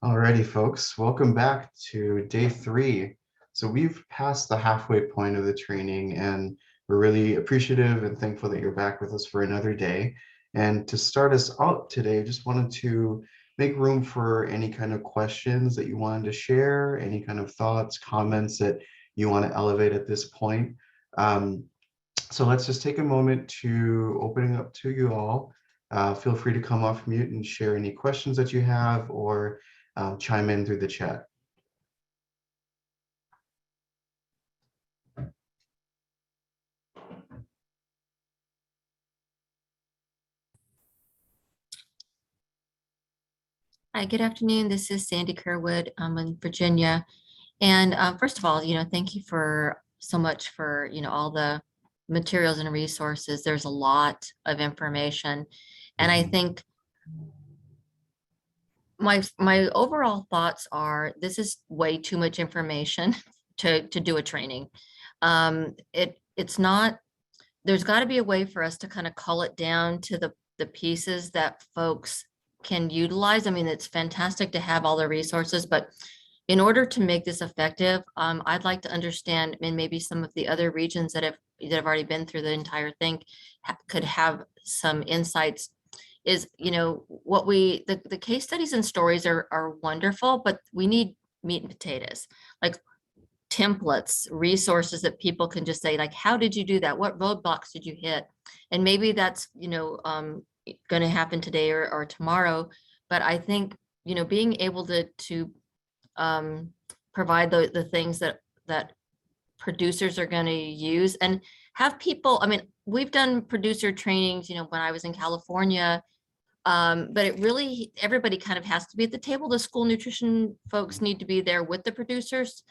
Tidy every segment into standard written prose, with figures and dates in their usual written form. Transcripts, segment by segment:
Alrighty, folks, welcome back to day 3. So we've passed the halfway point of the training, and we're really appreciative and thankful that you're back with us for another day. And to start us out today, just wanted to make room for any kind of questions that you wanted to share, any kind of thoughts, comments that you want to elevate at this point. Um, so let's just take a moment to open it up to you all. Feel free to come off mute and share any questions that you have, or chime in through the chat. Hi, good afternoon. This is Sandy Kerwood. I'm in Virginia. And first of all, thank you for so much for, all the materials and resources. There's a lot of information. And I think my overall thoughts are this is way too much information to do a training. It's not, there's got to be a way for us to kind of cull it down to the pieces that folks can utilize. I mean, it's fantastic to have all the resources, but in order to make this effective, I'd like to understand, and maybe some of the other regions that have already been through the entire thing could have some insights. Is what the case studies and stories are wonderful, but we need meat and potatoes, like templates, resources that people can just say, like, how did you do that? What roadblocks did you hit? And maybe that's going to happen today or tomorrow. But I think being able to provide the things that producers are going to use, and have people, I mean, we've done producer trainings when I was in California, but it really, everybody kind of has to be at the table. The school nutrition folks need to be there with the producers.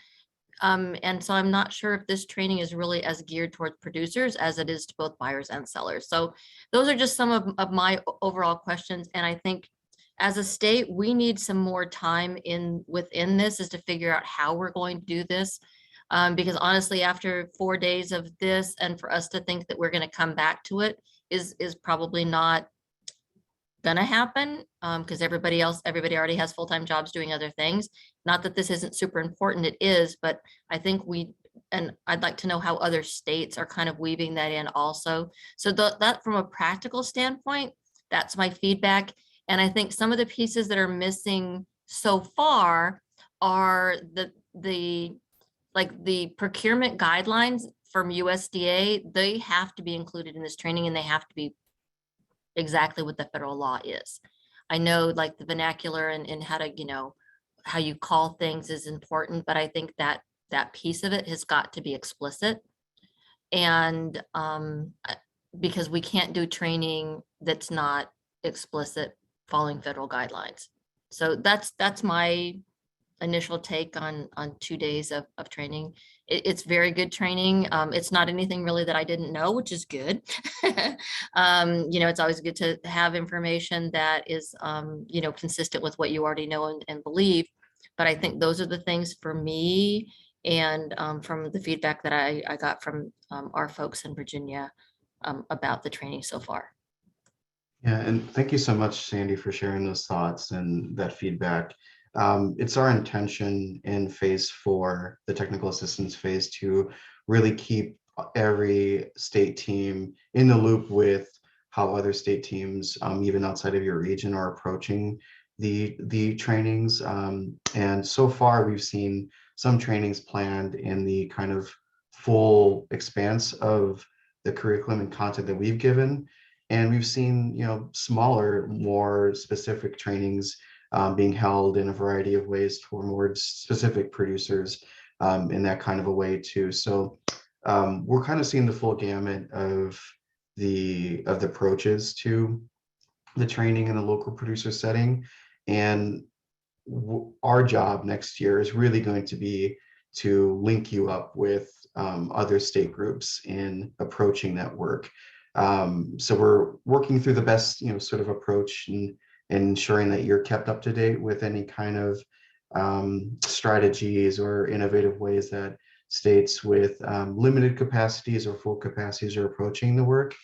And so I'm not sure if this training is really as geared towards producers as it is to both buyers and sellers. So those are just some of my overall questions. And I think as a state, we need some more time within this, is to figure out how we're going to do this. Because honestly, after 4 days of this, and for us to think that we're going to come back to it is probably not going to happen, because everybody already has full-time jobs doing other things. Not that this isn't super important, it is, but I think and I'd like to know how other states are kind of weaving that in also. So that from a practical standpoint, that's my feedback. And I think some of the pieces that are missing so far are the procurement guidelines from USDA. They have to be included in this training, and they have to be exactly what the federal law is. I know, like, the vernacular and how to, how you call things is important, but I think that piece of it has got to be explicit. And because we can't do training that's not explicit following federal guidelines. So that's my initial take on 2 days of training. It's very good training. It's not anything really that I didn't know, which is good. It's always good to have information that is consistent with what you already know and believe. But I think those are the things for me, and from the feedback that I got from our folks in Virginia about the training so far. Yeah, and thank you so much, Sandy, for sharing those thoughts and that feedback. It's our intention in phase 4, the technical assistance phase, to really keep every state team in the loop with how other state teams, even outside of your region, are approaching the trainings. And so far, we've seen some trainings planned in the kind of full expanse of the curriculum and content that we've given. And we've seen, smaller, more specific trainings being held in a variety of ways for more specific producers in that kind of a way too. So we're kind of seeing the full gamut of the approaches to the training in the local producer setting. And our job next year is really going to be to link you up with other state groups in approaching that work. So we're working through the best, sort of approach, and ensuring that you're kept up to date with any kind of strategies or innovative ways that states with limited capacities or full capacities are approaching the work.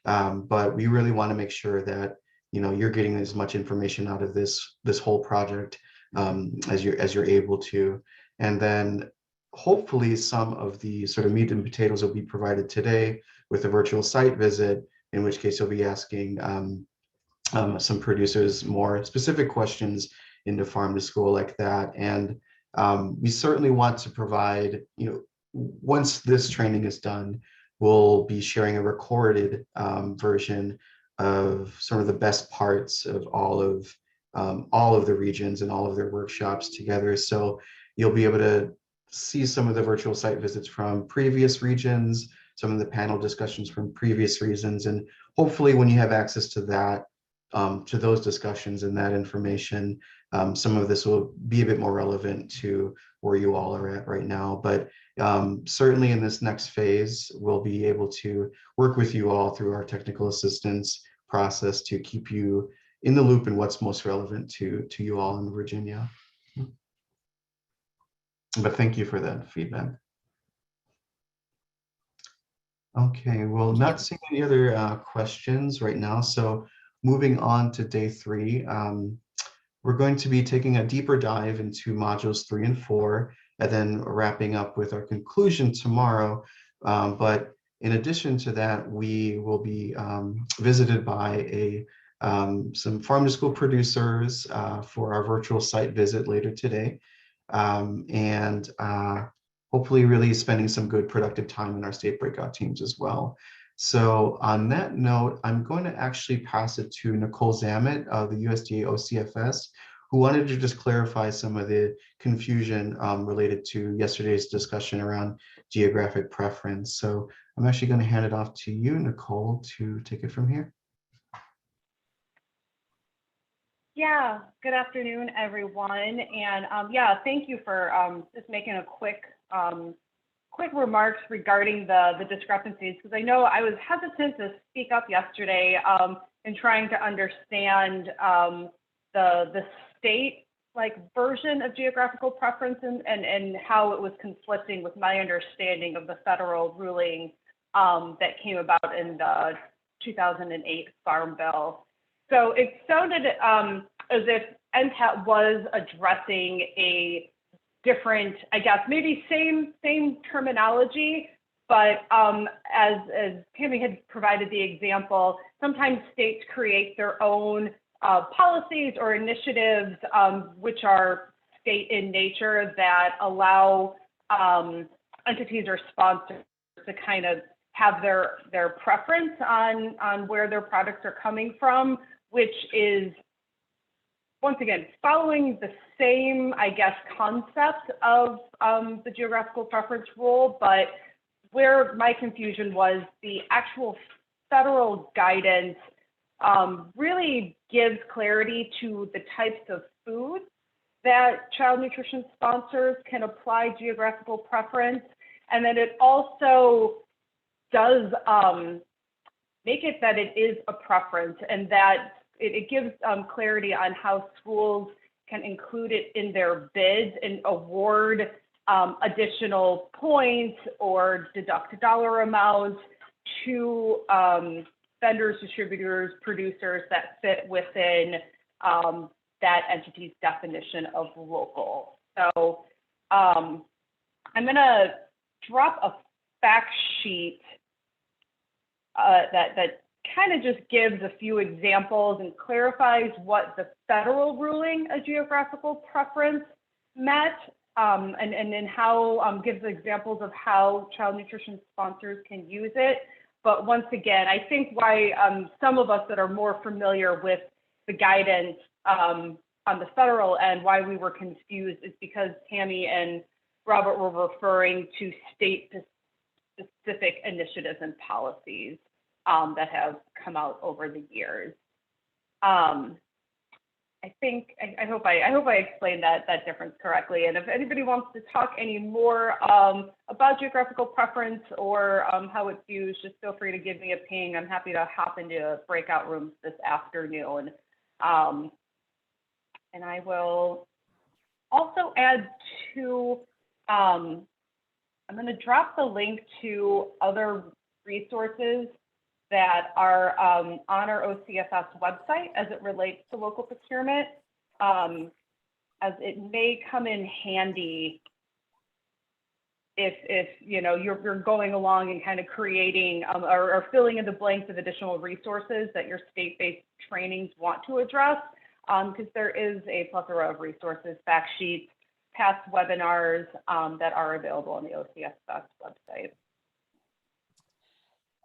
But we really want to make sure that you're getting as much information out of this whole project as you're able to. And then hopefully some of the sort of meat and potatoes will be provided today with a virtual site visit, in which case you'll be asking some producers more specific questions into farm to school like that. And we certainly want to provide, once this training is done, we'll be sharing a recorded version of some of the best parts of all of the regions and all of their workshops together. So you'll be able to see some of the virtual site visits from previous regions, some of the panel discussions from previous regions, and hopefully when you have access to that, to those discussions and that information, some of this will be a bit more relevant to where you all are at right now. But certainly in this next phase, we'll be able to work with you all through our technical assistance process to keep you in the loop in what's most relevant to you all in Virginia. But thank you for that feedback. Okay, well, not seeing any other questions right now. So moving on to day 3, we're going to be taking a deeper dive into modules 3 and 4, and then wrapping up with our conclusion tomorrow. But in addition to that, we will be visited by some farm to school producers for our virtual site visit later today. And hopefully really spending some good productive time in our state breakout teams as well. So on that note, I'm going to actually pass it to Nicole Zamet of the USDA OCFS, who wanted to just clarify some of the confusion related to yesterday's discussion around geographic preference. So I'm actually going to hand it off to you, Nicole, to take it from here. Yeah, good afternoon, everyone. And yeah, thank you for just making a quick remarks regarding the discrepancies, because I know I was hesitant to speak up yesterday in trying to understand the state version of geographical preference and how it was conflicting with my understanding of the federal ruling that came about in the 2008 Farm Bill. So it sounded as if NTAP was addressing a different, I guess, maybe same terminology, but as Tammy had provided the example, sometimes states create their own policies or initiatives which are state in nature that allow entities or sponsors to kind of have their preference on where their products are coming from, which is, once again, following the same, I guess, concept of the geographical preference rule, but where my confusion was the actual federal guidance really gives clarity to the types of food that child nutrition sponsors can apply geographical preference. And then it also does make it that it is a preference, and that it gives clarity on how schools can include it in their bids and award additional points or deduct dollar amounts to vendors, distributors, producers that fit within that entity's definition of local. So I'm going to drop a fact sheet that kind of just gives a few examples and clarifies what the federal ruling of geographical preference meant, and then how gives examples of how child nutrition sponsors can use it. But once again, I think why some of us that are more familiar with the guidance on the federal end, why we were confused is because Tammy and Robert were referring to state-specific initiatives and policies that have come out over the years. I hope I explained that difference correctly. And if anybody wants to talk any more about geographical preference or how it's used, just feel free to give me a ping. I'm happy to hop into breakout rooms this afternoon. And I will also add to, I'm going to drop the link to other resources that are on our OCFS website as it relates to local procurement. I as it may come in handy if you know you're going along and kind of creating or filling in the blanks of additional resources that your state-based trainings want to address, because there is a plethora of resources, fact sheets, past webinars that are available on the OCSS website.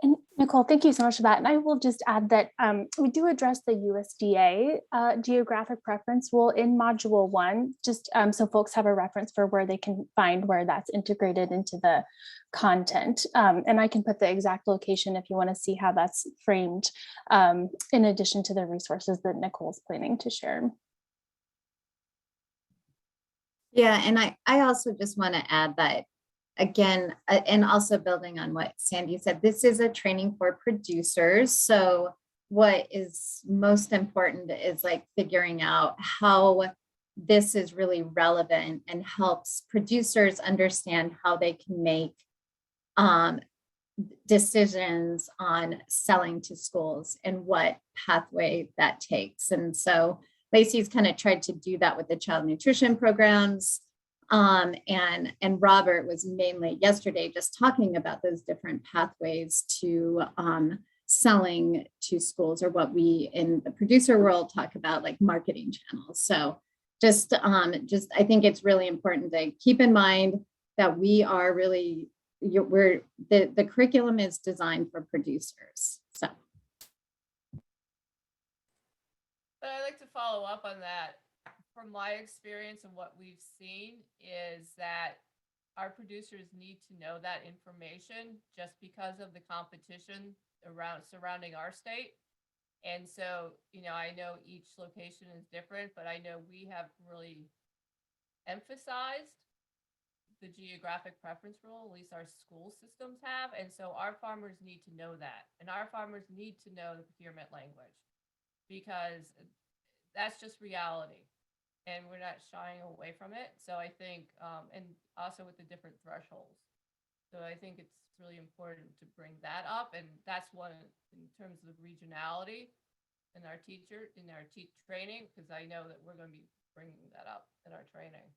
And Nicole, thank you so much for that. And I will just add that we do address the USDA geographic preference rule in Module 1, just so folks have a reference for where they can find where that's integrated into the content. And I can put the exact location if you want to see how that's framed, in addition to the resources that Nicole's planning to share. Yeah, and I also just want to add that, again, and also building on what Sandy said, this is a training for producers. So what is most important is like figuring out how this is really relevant and helps producers understand how they can make decisions on selling to schools and what pathway that takes. And so Lacey's kind of tried to do that with the child nutrition programs. And Robert was mainly yesterday just talking about those different pathways to selling to schools, or what we in the producer world talk about like marketing channels. So just I think it's really important to keep in mind that we are really, the curriculum is designed for producers. So. But I'd like to follow up on that. From my experience and what we've seen is that our producers need to know that information just because of the competition surrounding our state. And so, you know, I know each location is different, but I know we have really emphasized the geographic preference rule, at least our school systems have. And so our farmers need to know that. And our farmers need to know the procurement language, because that's just reality. And we're not shying away from it. So I think, and also with the different thresholds. So I think it's really important to bring that up. And that's one in terms of regionality in our training, because I know that we're going to be bringing that up in our training.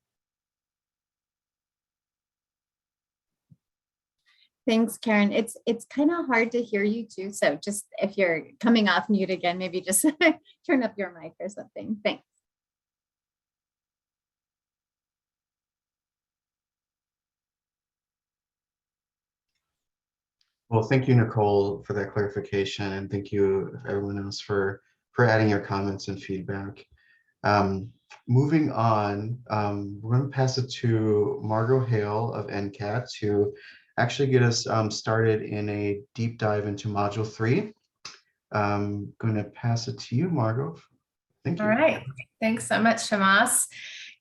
Thanks, Karen. It's kind of hard to hear you too. So just if you're coming off mute again, maybe just turn up your mic or something. Thanks. Well, thank you, Nicole, for that clarification, and thank you everyone else for adding your comments and feedback. Moving on, we're going to pass it to Margot Hale of NCAT to actually get us started in a deep dive into Module 3. I'm going to pass it to you, Margot. Thank you. All right. Thanks so much, Tomas.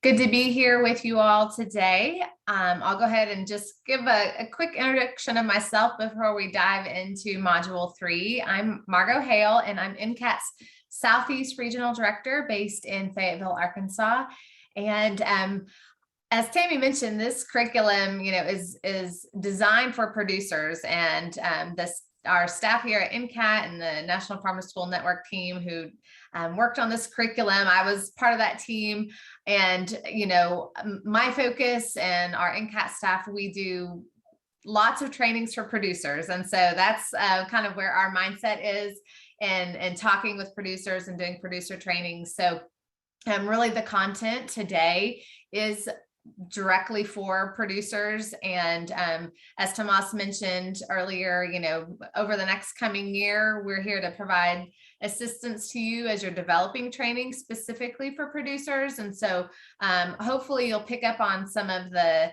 Good to be here with you all today. I'll go ahead and just give a quick introduction of myself before we dive into Module 3. I'm Margot Hale, and I'm NCAT's Southeast Regional Director based in Fayetteville, Arkansas. And as Tammy mentioned, this curriculum, you know, is designed for producers, and our staff here at NCAT and the National Farmer School Network team who worked on this curriculum. I was part of that team, and you know, my focus and our NCAT staff, we do lots of trainings for producers, and so that's kind of where our mindset is, and talking with producers and doing producer trainings. So really the content today is directly for producers. And as Tomas mentioned earlier, you know, over the next coming year, we're here to provide assistance to you as you're developing training specifically for producers. And so hopefully you'll pick up on some of the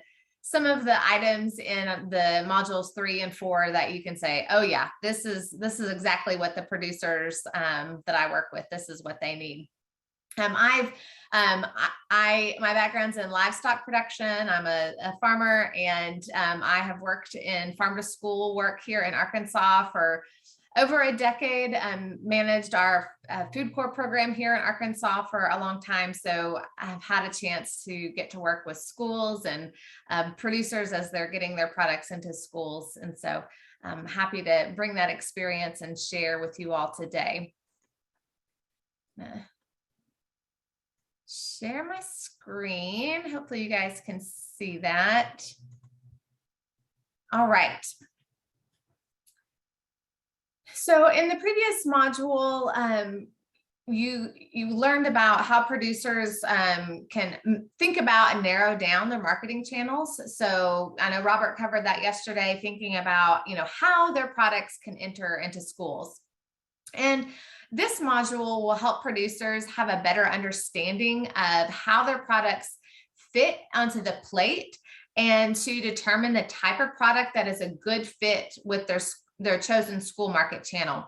items in the modules 3 and 4 that you can say, oh yeah, this is exactly what the producers that I work with, this is what they need. My background's in livestock production. I'm a farmer, and I have worked in farm to school work here in Arkansas for over a decade, managed our food corps program here in Arkansas for a long time. So I've had a chance to get to work with schools and producers as they're getting their products into schools. And so I'm happy to bring that experience and share with you all today. Share my screen. Hopefully you guys can see that. All right. So in the previous module, you learned about how producers can think about and narrow down their marketing channels. So I know Robert covered that yesterday, thinking about, how their products can enter into schools. And this module will help producers have a better understanding of how their products fit onto the plate and to determine the type of product that is a good fit with their chosen school market channel.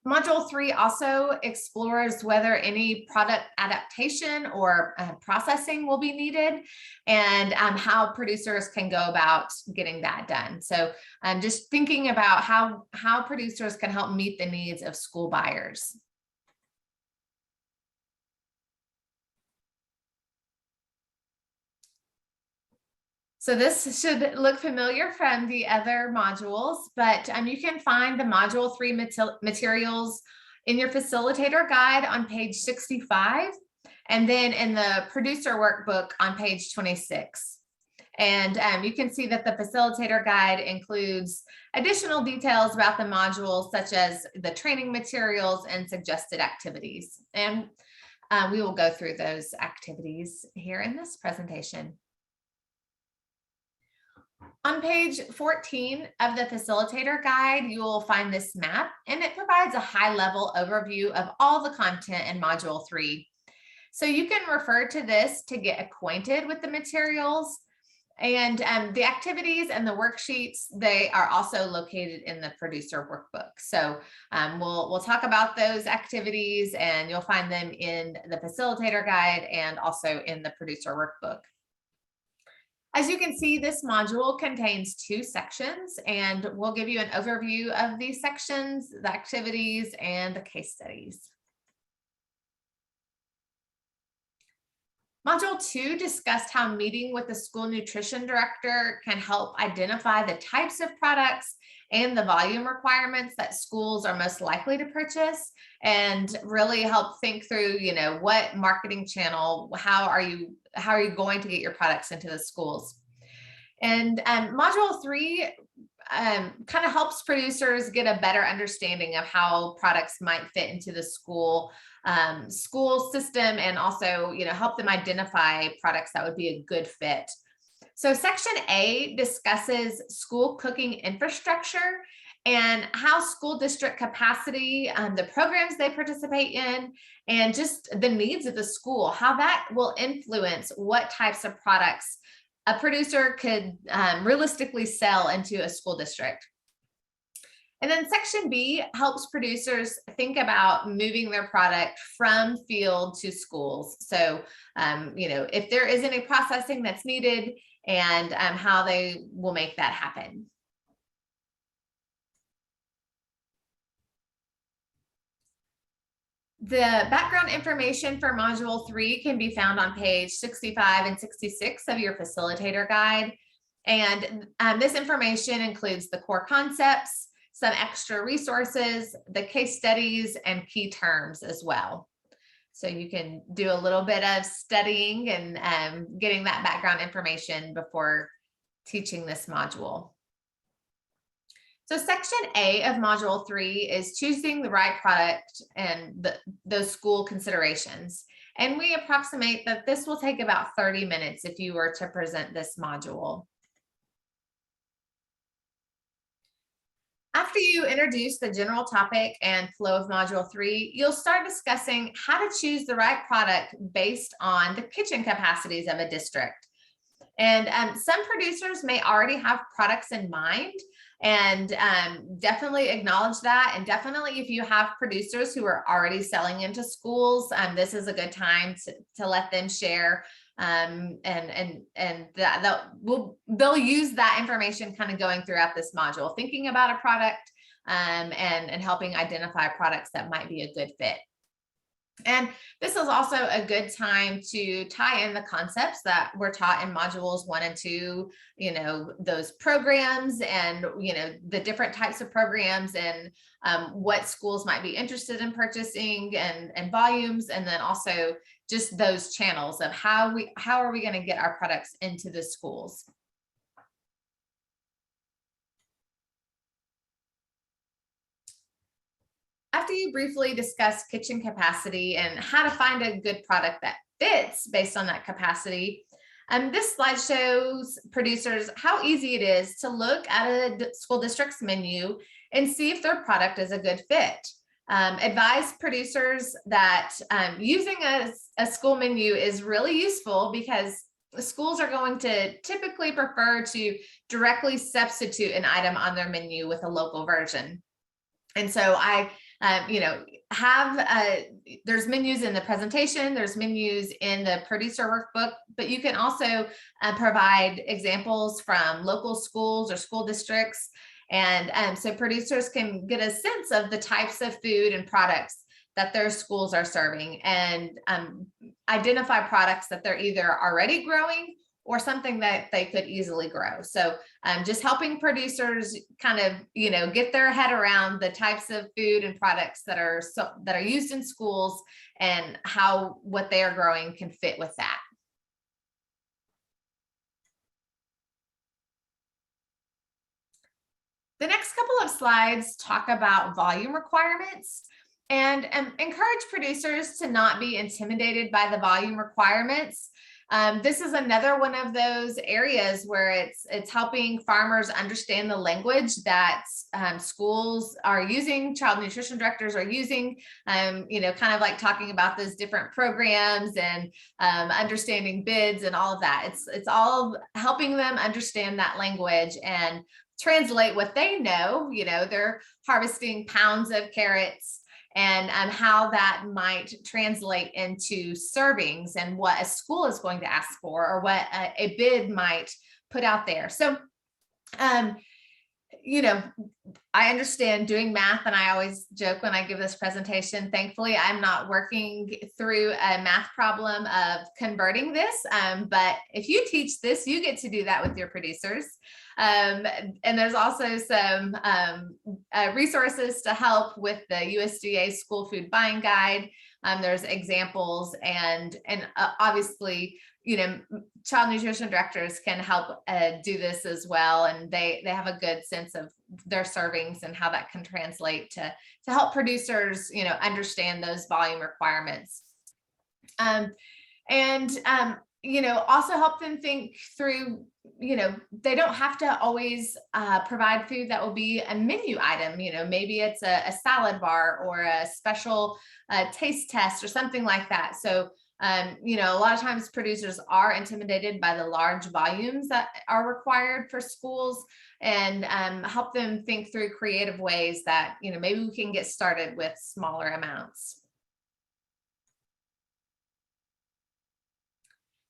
Module 3 also explores whether any product adaptation or processing will be needed, and how producers can go about getting that done. So just thinking about how producers can help meet the needs of school buyers. So this should look familiar from the other modules, but you can find the module 3 materials in your facilitator guide on page 65, and then in the producer workbook on page 26. And you can see that the facilitator guide includes additional details about the modules, such as the training materials and suggested activities. And we will go through those activities here in this presentation. On page 14 of the facilitator guide, you will find this map, and it provides a high-level overview of all the content in module 3. So you can refer to this to get acquainted with the materials, and the activities and the worksheets, they are also located in the producer workbook. So we'll talk about those activities, and you'll find them in the facilitator guide and also in the producer workbook. As you can see, this module contains 2 sections, and we'll give you an overview of these sections, the activities, and the case studies. Module 2 discussed how meeting with the school nutrition director can help identify the types of products and the volume requirements that schools are most likely to purchase, and really help think through, what marketing channel, how are you going to get your products into the schools. And module 3 kind of helps producers get a better understanding of how products might fit into the school system, and also, help them identify products that would be a good fit. So section A discusses school cooking infrastructure and how school district capacity, the programs they participate in, and just the needs of the school, how that will influence what types of products a producer could realistically sell into a school district. And then section B helps producers think about moving their product from field to schools. So, if there is any processing that's needed, and how they will make that happen. The background information for module 3 can be found on page 65 and 66 of your facilitator guide. And this information includes the core concepts, some extra resources, the case studies, and key terms as well. So you can do a little bit of studying and getting that background information before teaching this module. So section A of module 3 is choosing the right product and those school considerations. And we approximate that this will take about 30 minutes if you were to present this module. After you introduce the general topic and flow of module 3, you'll start discussing how to choose the right product based on the kitchen capacities of a district. And some producers may already have products in mind, and definitely acknowledge that. And definitely, if you have producers who are already selling into schools, this is a good time to let them share. And they'll use that information kind of going throughout this module, thinking about a product and helping identify products that might be a good fit. And this is also a good time to tie in the concepts that were taught in modules 1 and 2, those programs and, the different types of programs and what schools might be interested in purchasing and volumes. And then also just those channels of how are we going to get our products into the schools. After you briefly discuss kitchen capacity and how to find a good product that fits based on that capacity, this slide shows producers how easy it is to look at a school district's menu and see if their product is a good fit. Advise producers that using a school menu is really useful because schools are going to typically prefer to directly substitute an item on their menu with a local version. And so there's menus in the presentation, there's menus in the producer workbook, but you can also provide examples from local schools or school districts. And so producers can get a sense of the types of food and products that their schools are serving and identify products that they're either already growing or something that they could easily grow. So just helping producers kind of, get their head around the types of food and products that are used in schools and how what they are growing can fit with that. The next couple of slides talk about volume requirements and encourage producers to not be intimidated by the volume requirements. This is another one of those areas where it's helping farmers understand the language that schools are using, child nutrition directors are using, kind of like talking about those different programs and understanding bids and all of that. It's all helping them understand that language and translate what they know. They're harvesting pounds of carrots and how that might translate into servings and what a school is going to ask for or what a bid might put out there. So, I understand doing math, and I always joke when I give this presentation, thankfully, I'm not working through a math problem of converting this, but if you teach this, you get to do that with your producers. And there's also some resources to help with the USDA School Food Buying Guide. There's examples and obviously, child nutrition directors can help do this as well. And they have a good sense of their servings and how that can translate to help producers, understand those volume requirements. Also help them think through, they don't have to always provide food that will be a menu item. Maybe it's a salad bar or a special taste test or something like that. So, a lot of times producers are intimidated by the large volumes that are required for schools, and help them think through creative ways that, maybe we can get started with smaller amounts.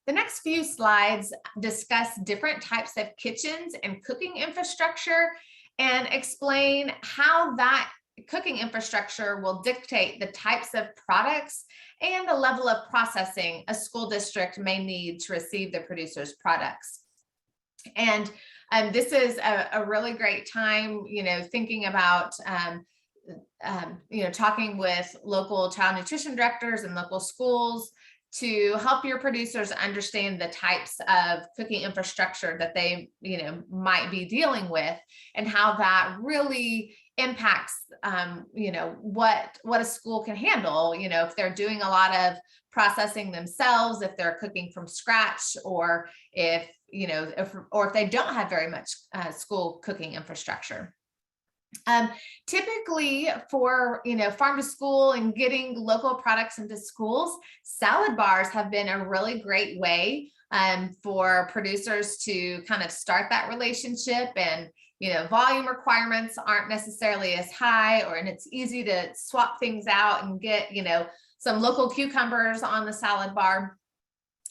The next few slides discuss different types of kitchens and cooking infrastructure and explain how that cooking infrastructure will dictate the types of products and the level of processing a school district may need to receive the producer's products. And this is a really great time, thinking about, talking with local child nutrition directors and local schools to help your producers understand the types of cooking infrastructure that they, might be dealing with and how that really impacts, what a school can handle, if they're doing a lot of processing themselves, if they're cooking from scratch, or if they don't have very much school cooking infrastructure. Typically for, farm to school and getting local products into schools, salad bars have been a really great way for producers to kind of start that relationship, and, volume requirements aren't necessarily as high, and it's easy to swap things out and get, some local cucumbers on the salad bar.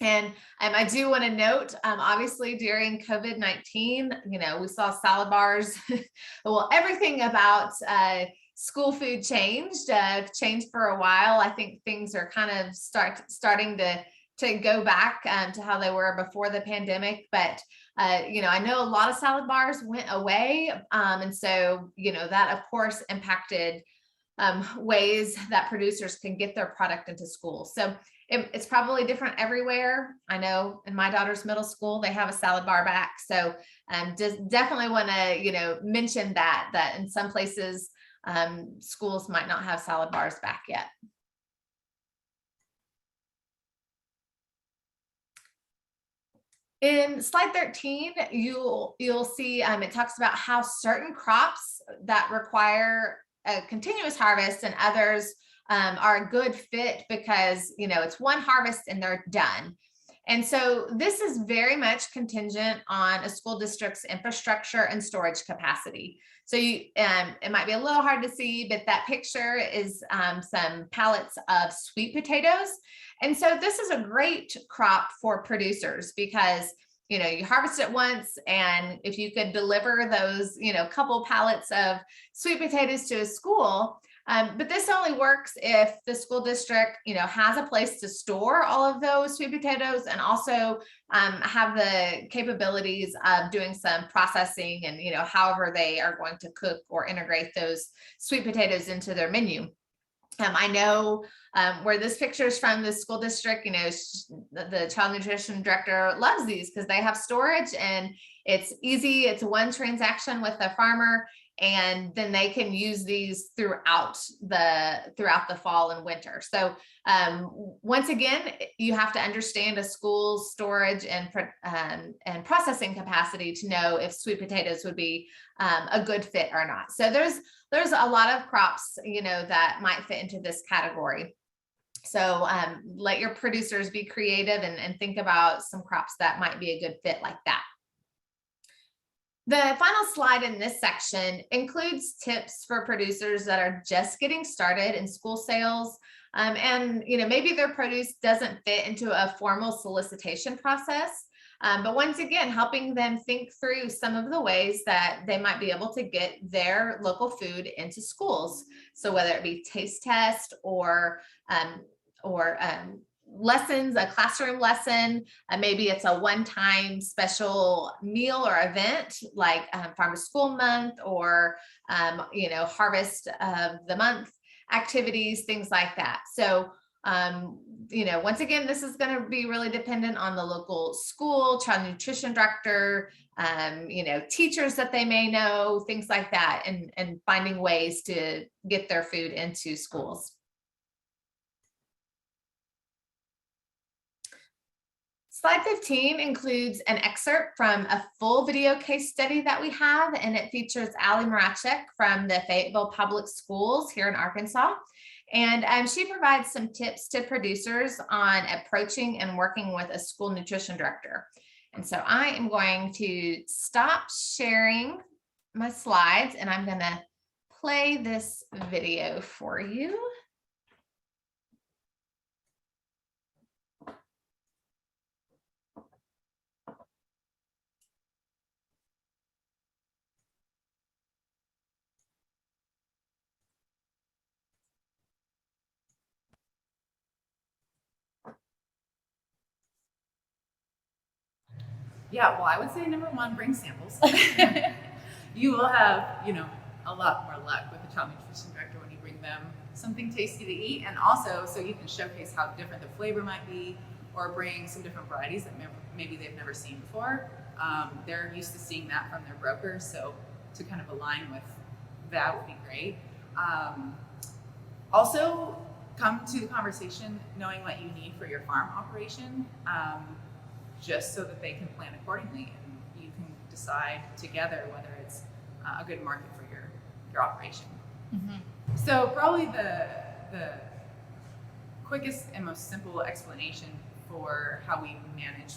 And I do want to note, obviously during COVID-19, we saw salad bars. Well, everything about school food changed for a while. I think things are kind of starting to go back to how they were before the pandemic. But, I know a lot of salad bars went away. And so, that of course impacted ways that producers can get their product into school. So it's probably different everywhere. I know in my daughter's middle school, they have a salad bar back. So just definitely want to, mention that in some places, schools might not have salad bars back yet. In slide 13, you'll see it talks about how certain crops that require a continuous harvest and others are a good fit because it's one harvest and they're done. And so this is very much contingent on a school district's infrastructure and storage capacity. So it might be a little hard to see, but that picture is some pallets of sweet potatoes. And so this is a great crop for producers because you harvest it once, and if you could deliver those, couple pallets of sweet potatoes to a school, but this only works if the school district, has a place to store all of those sweet potatoes and also have the capabilities of doing some processing and, however they are going to cook or integrate those sweet potatoes into their menu. I know where this picture is from, the school district, the child nutrition director loves these because they have storage and it's easy. It's one transaction with the farmer, and then they can use these throughout the fall and winter. So once again, you have to understand a school's storage and processing capacity to know if sweet potatoes would be a good fit or not. So there's a lot of crops, that might fit into this category. So let your producers be creative and think about some crops that might be a good fit like that. The final slide in this section includes tips for producers that are just getting started in school sales. And maybe their produce doesn't fit into a formal solicitation process. But once again, helping them think through some of the ways that they might be able to get their local food into schools. So whether it be taste test or lessons, a classroom lesson, maybe it's a one-time special meal or event like Farm to School Month or Harvest of the Month activities, things like that. So once again, this is going to be really dependent on the local school, child nutrition director, teachers that they may know, things like that, and finding ways to get their food into schools. Slide 15 includes an excerpt from a full video case study that we have, and it features Ali Marachek from the Fayetteville Public Schools here in Arkansas. And she provides some tips to producers on approaching and working with a school nutrition director. And so I am going to stop sharing my slides and I'm going to play this video for you. Yeah, well, I would say number one, bring samples. You will have, a lot more luck with the child nutrition director when you bring them something tasty to eat, and also so you can showcase how different the flavor might be, or bring some different varieties that maybe they've never seen before. They're used to seeing that from their brokers, so to kind of align with that would be great. Also, come to the conversation knowing what you need for your farm operation. Just so that they can plan accordingly and you can decide together whether it's a good market for your operation. Mm-hmm. So probably the quickest and most simple explanation for how we manage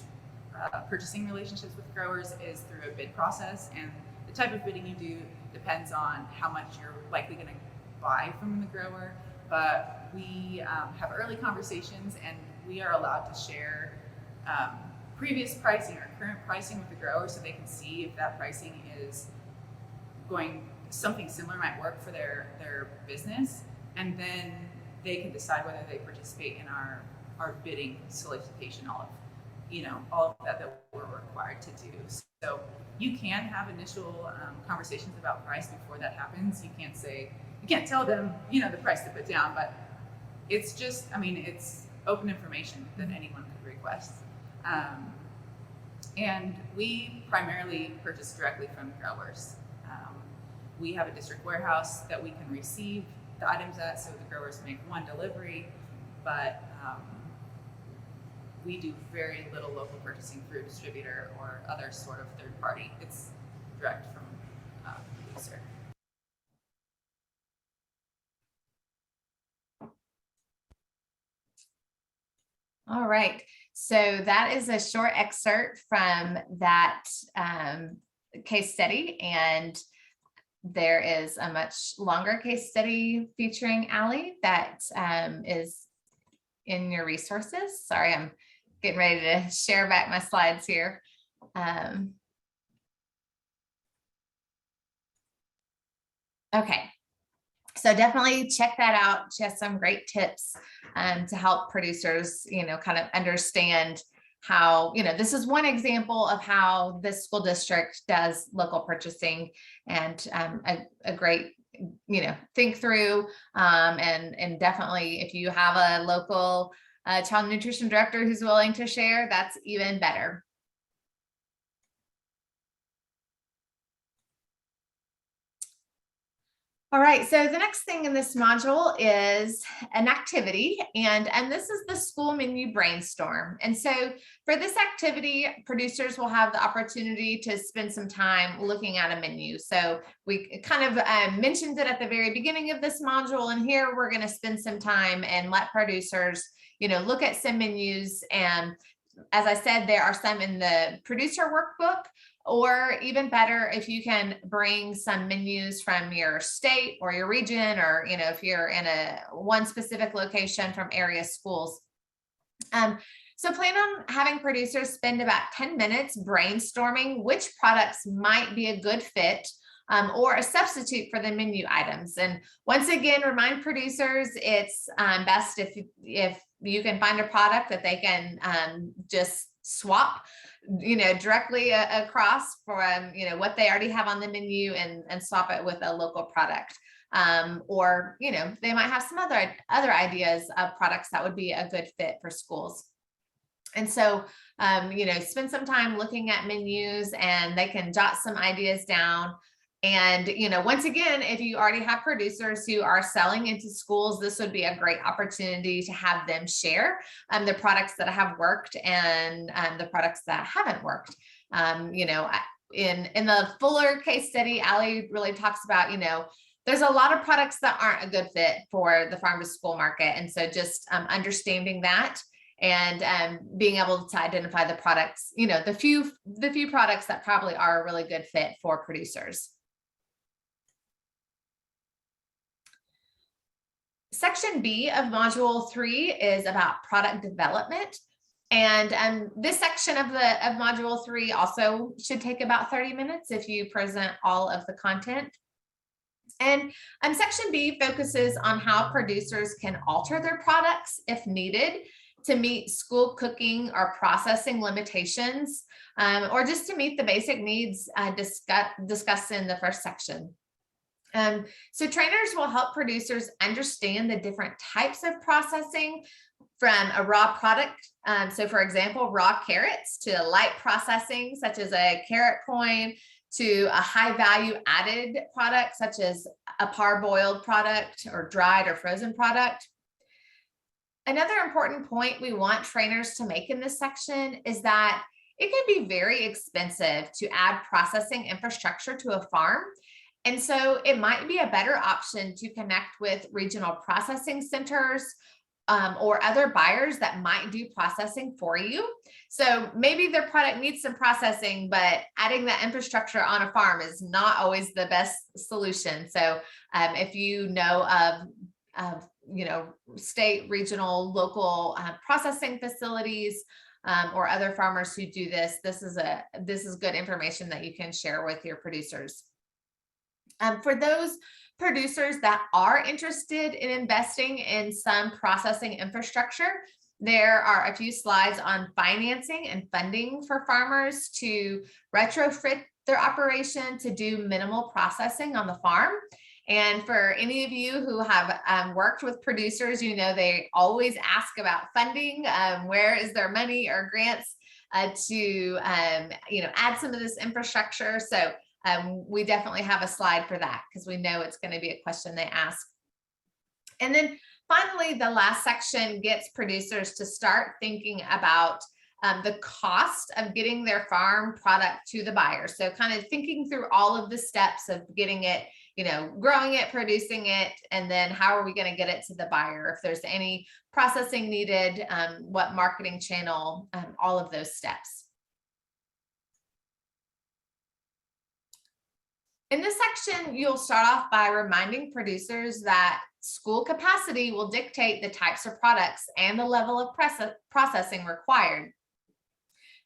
purchasing relationships with growers is through a bid process, and the type of bidding you do depends on how much you're likely going to buy from the grower, but we have early conversations and we are allowed to share previous pricing or current pricing with the grower so they can see if that pricing is going something similar might work for their business, and then they can decide whether they participate in our bidding, solicitation, all of that we're required to do. So you can have initial conversations about price before that happens. You can't tell them, the price to put down, but it's just, it's open information that anyone could request. And we primarily purchase directly from growers. We have a district warehouse that we can receive the items at, so the growers make one delivery, but we do very little local purchasing through a distributor or other sort of third party. It's direct from the producer. All right, so that is a short excerpt from that case study, and there is a much longer case study featuring Allie that is in your resources. Sorry, I'm getting ready to share back my slides here. Okay, so definitely check that out. She has some great tips to help producers, kind of understand how, this is one example of how this school district does local purchasing, and a great, think through, and definitely if you have a local child nutrition director who's willing to share, that's even better. All right, so the next thing in this module is an activity, and this is the school menu brainstorm. And so for this activity, producers will have the opportunity to spend some time looking at a menu. So we kind of mentioned it at the very beginning of this module, and here we're going to spend some time and let producers, look at some menus. And as I said, there are some in the producer workbook, or even better, if you can bring some menus from your state or your region, or, if you're in one specific location from area schools. So plan on having producers spend about 10 minutes brainstorming which products might be a good fit or a substitute for the menu items. And once again, remind producers it's best if you can find a product that they can just swap, directly across from, what they already have on the menu, and swap it with a local product. Or, they might have some other ideas of products that would be a good fit for schools. And so, spend some time looking at menus, and they can jot some ideas down. And, once again, if you already have producers who are selling into schools, this would be a great opportunity to have them share the products that have worked and the products that haven't worked. In the fuller case study, Allie really talks about, there's a lot of products that aren't a good fit for the farm to school market. And so just understanding that, and being able to identify the products, the few products that probably are a really good fit for producers. Section B of Module 3 is about product development. And this section of Module 3 also should take about 30 minutes if you present all of the content. And Section B focuses on how producers can alter their products if needed to meet school cooking or processing limitations, or just to meet the basic needs discussed in the first section. So trainers will help producers understand the different types of processing, from a raw product, so for example, raw carrots, to light processing such as a carrot coin, to a high value added product such as a parboiled product or dried or frozen product. Another important point we want trainers to make in this section is that it can be very expensive to add processing infrastructure to a farm. And so it might be a better option to connect with regional processing centers or other buyers that might do processing for you. So maybe their product needs some processing, but adding that infrastructure on a farm is not always the best solution. So if you know of state, regional, local processing facilities or other farmers who do this, this is good information that you can share with your producers. For those producers that are interested in investing in some processing infrastructure, there are a few slides on financing and funding for farmers to retrofit their operation to do minimal processing on the farm. And for any of you who have worked with producers, you know they always ask about funding. Where is there money or grants to add some of this infrastructure? So we definitely have a slide for that because we know it's going to be a question they ask. And then finally, the last section gets producers to start thinking about the cost of getting their farm product to the buyer. So kind of thinking through all of the steps of getting it, growing it, producing it, and then how are we going to get it to the buyer? If there's any processing needed, what marketing channel, all of those steps. In this section, you'll start off by reminding producers that school capacity will dictate the types of products and the level of processing required.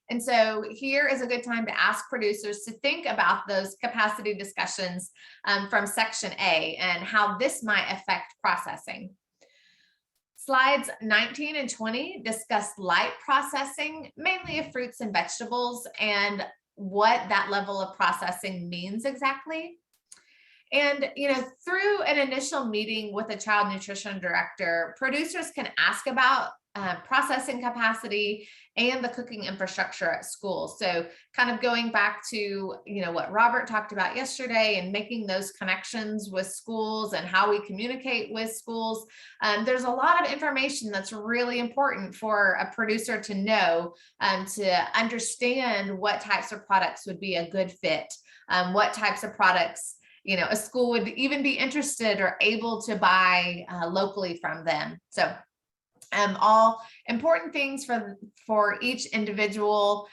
And so here is a good time to ask producers to think about those capacity discussions from section A and how this might affect processing. Slides 19 and 20 discuss light processing, mainly of fruits and vegetables, and what that level of processing means exactly. And, through an initial meeting with a child nutrition director, producers can ask about processing capacity and the cooking infrastructure at school. So kind of going back to, what Robert talked about yesterday and making those connections with schools and how we communicate with schools. There's a lot of information that's really important for a producer to know, to understand what types of products would be a good fit, what types of products a school would even be interested or able to buy locally from them. So all important things for each individual,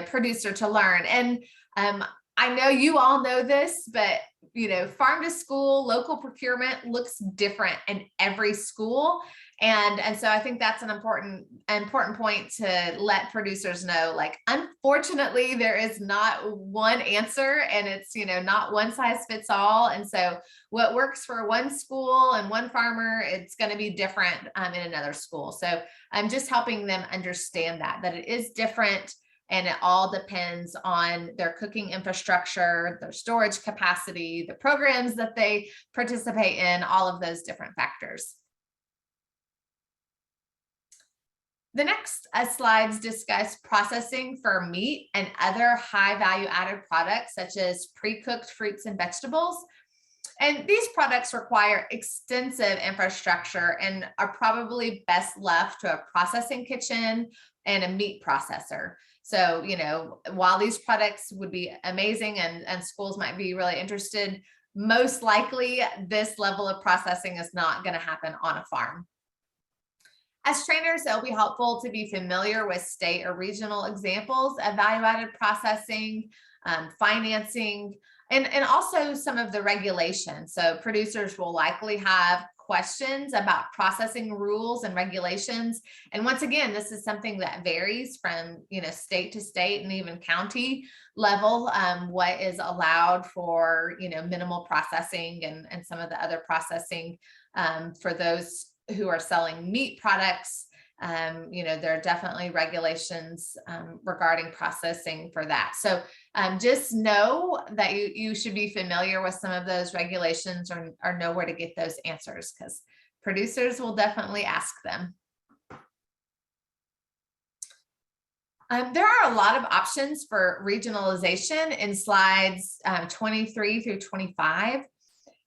producer to learn. And I know you all know this, but farm to school, local procurement looks different in every school. And so I think that's an important point to let producers know, like, unfortunately, there is not one answer and it's, not one size fits all. And so what works for one school and one farmer, it's going to be different in another school. So I'm just helping them understand that it is different. And it all depends on their cooking infrastructure, their storage capacity, the programs that they participate in, all of those different factors. The next slides discuss processing for meat and other high value added products, such as pre-cooked fruits and vegetables. And these products require extensive infrastructure and are probably best left to a processing kitchen and a meat processor. So, while these products would be amazing and schools might be really interested, most likely this level of processing is not going to happen on a farm. As trainers, it'll be helpful to be familiar with state or regional examples of value-added processing, financing, and also some of the regulations. So producers will likely have questions about processing rules and regulations. And once again, this is something that varies from state to state and even county level, what is allowed for minimal processing and some of the other processing for those who are selling meat products. There are definitely regulations regarding processing for that. So just know that you should be familiar with some of those regulations or know where to get those answers, because producers will definitely ask them. There are a lot of options for regionalization in slides 23 through 25.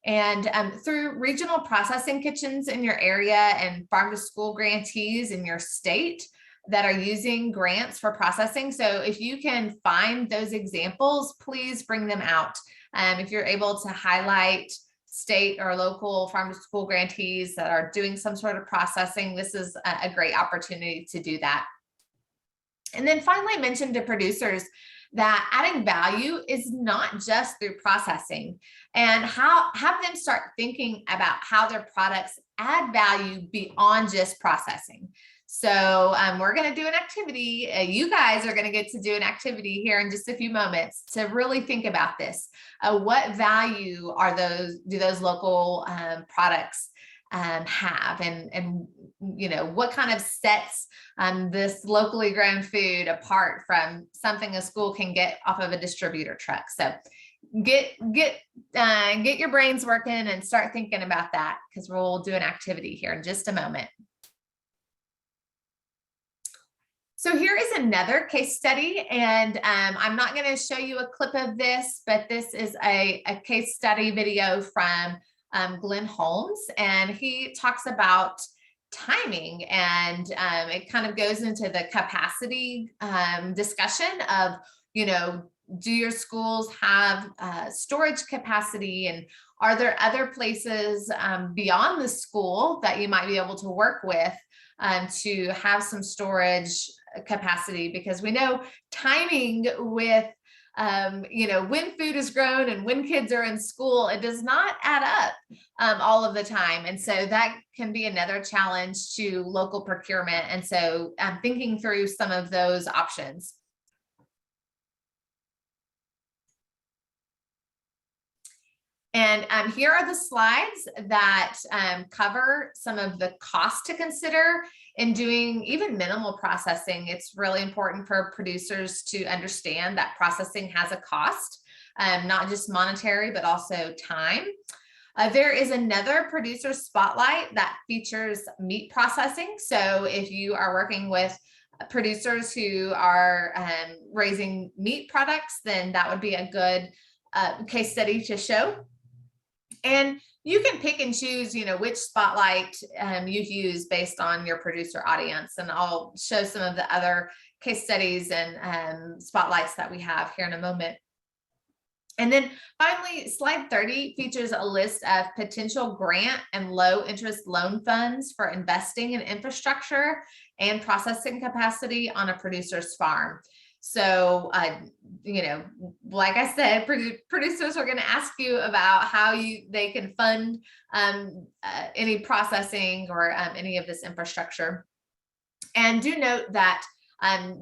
And through regional processing kitchens in your area and farm to school grantees in your state that are using grants for processing. So if you can find those examples, please bring them out. If you're able to highlight state or local farm to school grantees that are doing some sort of processing, this is a great opportunity to do that. And then finally, mention to producers that adding value is not just through processing, and have them start thinking about how their products add value beyond just processing. So we're going to do an activity. You guys are going to get to do an activity here in just a few moments to really think about this. What value do those local products have, and you know, what kind of sets this locally grown food apart from something a school can get off of a distributor truck. So get your brains working and start thinking about that, because we'll do an activity here in just a moment. So here is another case study, and I'm not going to show you a clip of this, but this is a case study video from Glenn Holmes, and he talks about timing, and it kind of goes into the capacity discussion of, you know, do your schools have storage capacity, and are there other places beyond the school that you might be able to work with to have some storage capacity? Because we know timing with you know, when food is grown and when kids are in school, it does not add up all of the time. And so that can be another challenge to local procurement. And so I'm thinking through some of those options. And here are the slides that cover some of the costs to consider in doing even minimal processing. It's really important for producers to understand that processing has a cost, not just monetary, but also time. There is another producer spotlight that features meat processing. So if you are working with producers who are raising meat products, then that would be a good case study to show. And you can pick and choose, you know, which spotlight you use based on your producer audience. And I'll show some of the other case studies and spotlights that we have here in a moment. And then finally, slide 30 features a list of potential grant and low interest loan funds for investing in infrastructure and processing capacity on a producer's farm. So, you know, like I said, producers are going to ask you about how they can fund any processing or any of this infrastructure. And do note that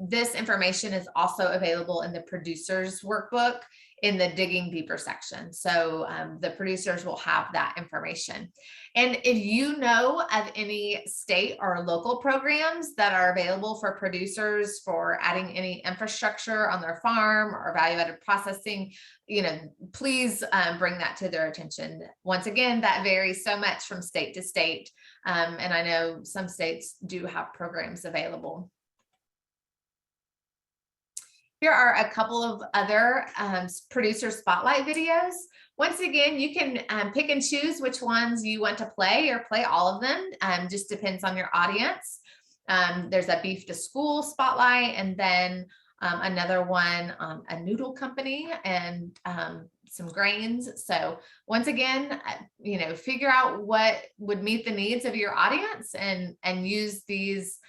this information is also available in the producers workbook in the digging deeper section. So the producers will have that information. And if you know of any state or local programs that are available for producers for adding any infrastructure on their farm or value-added processing, you know, please bring that to their attention. Once again, that varies so much from state to state. And I know some states do have programs available. Here are a couple of other producer spotlight videos. Once again, you can pick and choose which ones you want to play, or play all of them. Just depends on your audience. There's a beef to school spotlight, and then another one, a noodle company, and some grains. So once again, you know, figure out what would meet the needs of your audience, and use these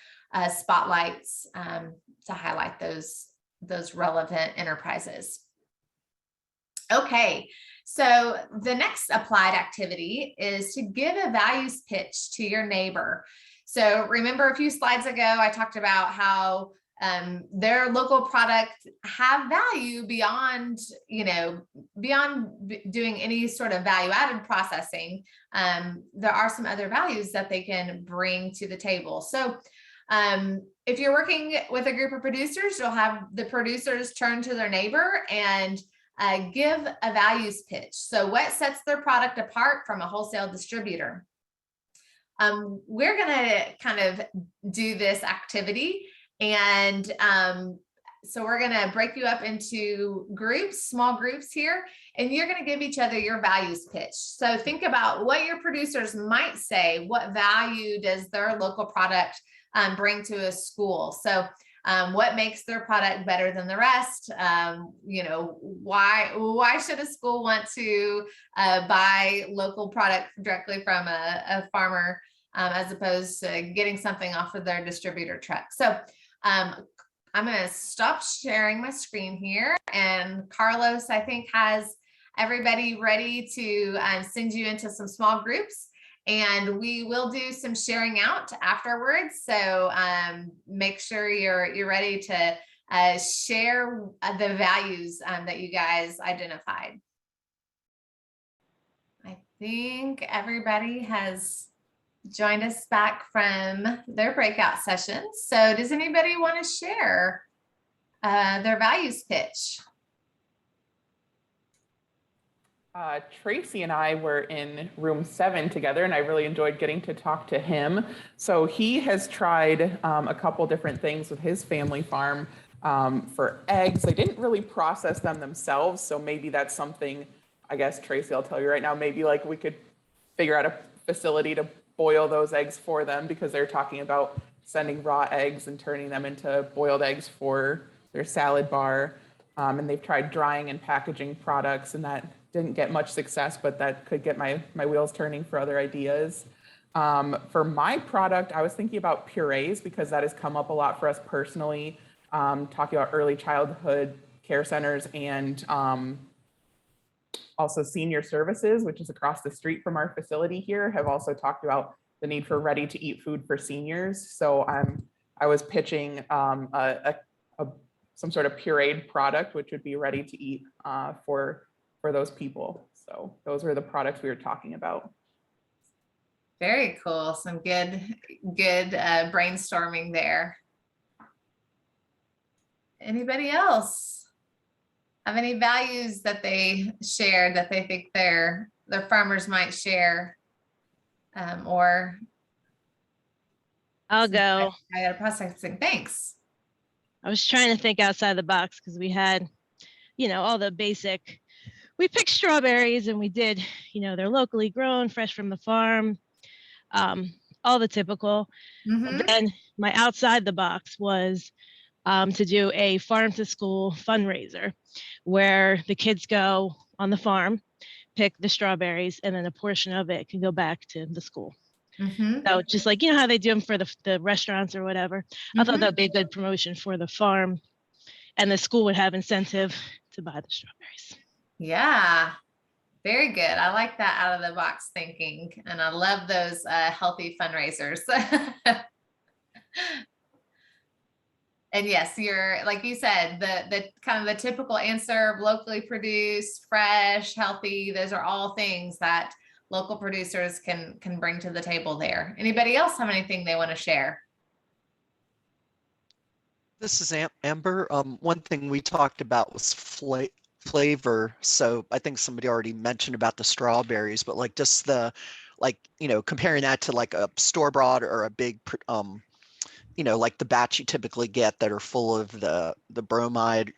spotlights to highlight those relevant enterprises. Okay, so the next applied activity is to give a values pitch to your neighbor. So remember a few slides ago, I talked about how their local products have value beyond, you know, beyond doing any sort of value-added processing. There are some other values that they can bring to the table. So if you're working with a group of producers, you'll have the producers turn to their neighbor and give a values pitch. So what sets their product apart from a wholesale distributor? We're going to kind of do this activity, and so we're going to break you up into groups, small groups here, and you're going to give each other your values pitch. So think about what your producers might say. What value does their local product bring to a school? So what makes their product better than the rest? You know, why should a school want to buy local product directly from a farmer as opposed to getting something off of their distributor truck? So I'm going to stop sharing my screen here, and Carlos, I think, has everybody ready to send you into some small groups. and we will do some sharing out afterwards. So make sure you're ready to share the values that you guys identified. I think everybody has joined us back from their breakout sessions. So does anybody want to share their values pitch? Tracy and I were in room 7 together, and I really enjoyed getting to talk to him. So he has tried a couple different things with his family farm for eggs. They didn't really process them themselves, so maybe that's something, I guess, Tracy, I'll tell you right now, maybe like we could figure out a facility to boil those eggs for them, because they're talking about sending raw eggs and turning them into boiled eggs for their salad bar. And they've tried drying and packaging products, and that didn't get much success, but that could get my wheels turning for other ideas. For my product, I was thinking about purees, because that has come up a lot for us personally, talking about early childhood care centers and also senior services, which is across the street from our facility here, have also talked about the need for ready to eat food for seniors. So I was pitching some sort of pureed product, which would be ready to eat for those people. So those were the products we were talking about. Very cool. Some good brainstorming there. Anybody else have any values that they shared that they think their farmers might share? Or I'll go. I got a processing. Thanks. I was trying to think outside the box, because we had, all the basic, we picked strawberries, and we did, they're locally grown, fresh from the farm, all the typical. Mm-hmm. Then my outside the box was to do a farm to school fundraiser, where the kids go on the farm, pick the strawberries, and then a portion of it can go back to the school. Mm-hmm. So just like, how they do them for the restaurants or whatever. I thought that'd be a good promotion for the farm, and the school would have incentive to buy the strawberries. Yeah, very good. I like that out of the box thinking, and I love those healthy fundraisers. And yes, you're, like you said, the kind of the typical answer of locally produced, fresh, healthy. Those are all things that local producers can bring to the table there. Anybody else have anything they want to share? This is Amber. One thing we talked about was flavor. So I think somebody already mentioned about the strawberries, but like just the, comparing that to like a store-bought or a big, like the batch you typically get that are full of the bromide,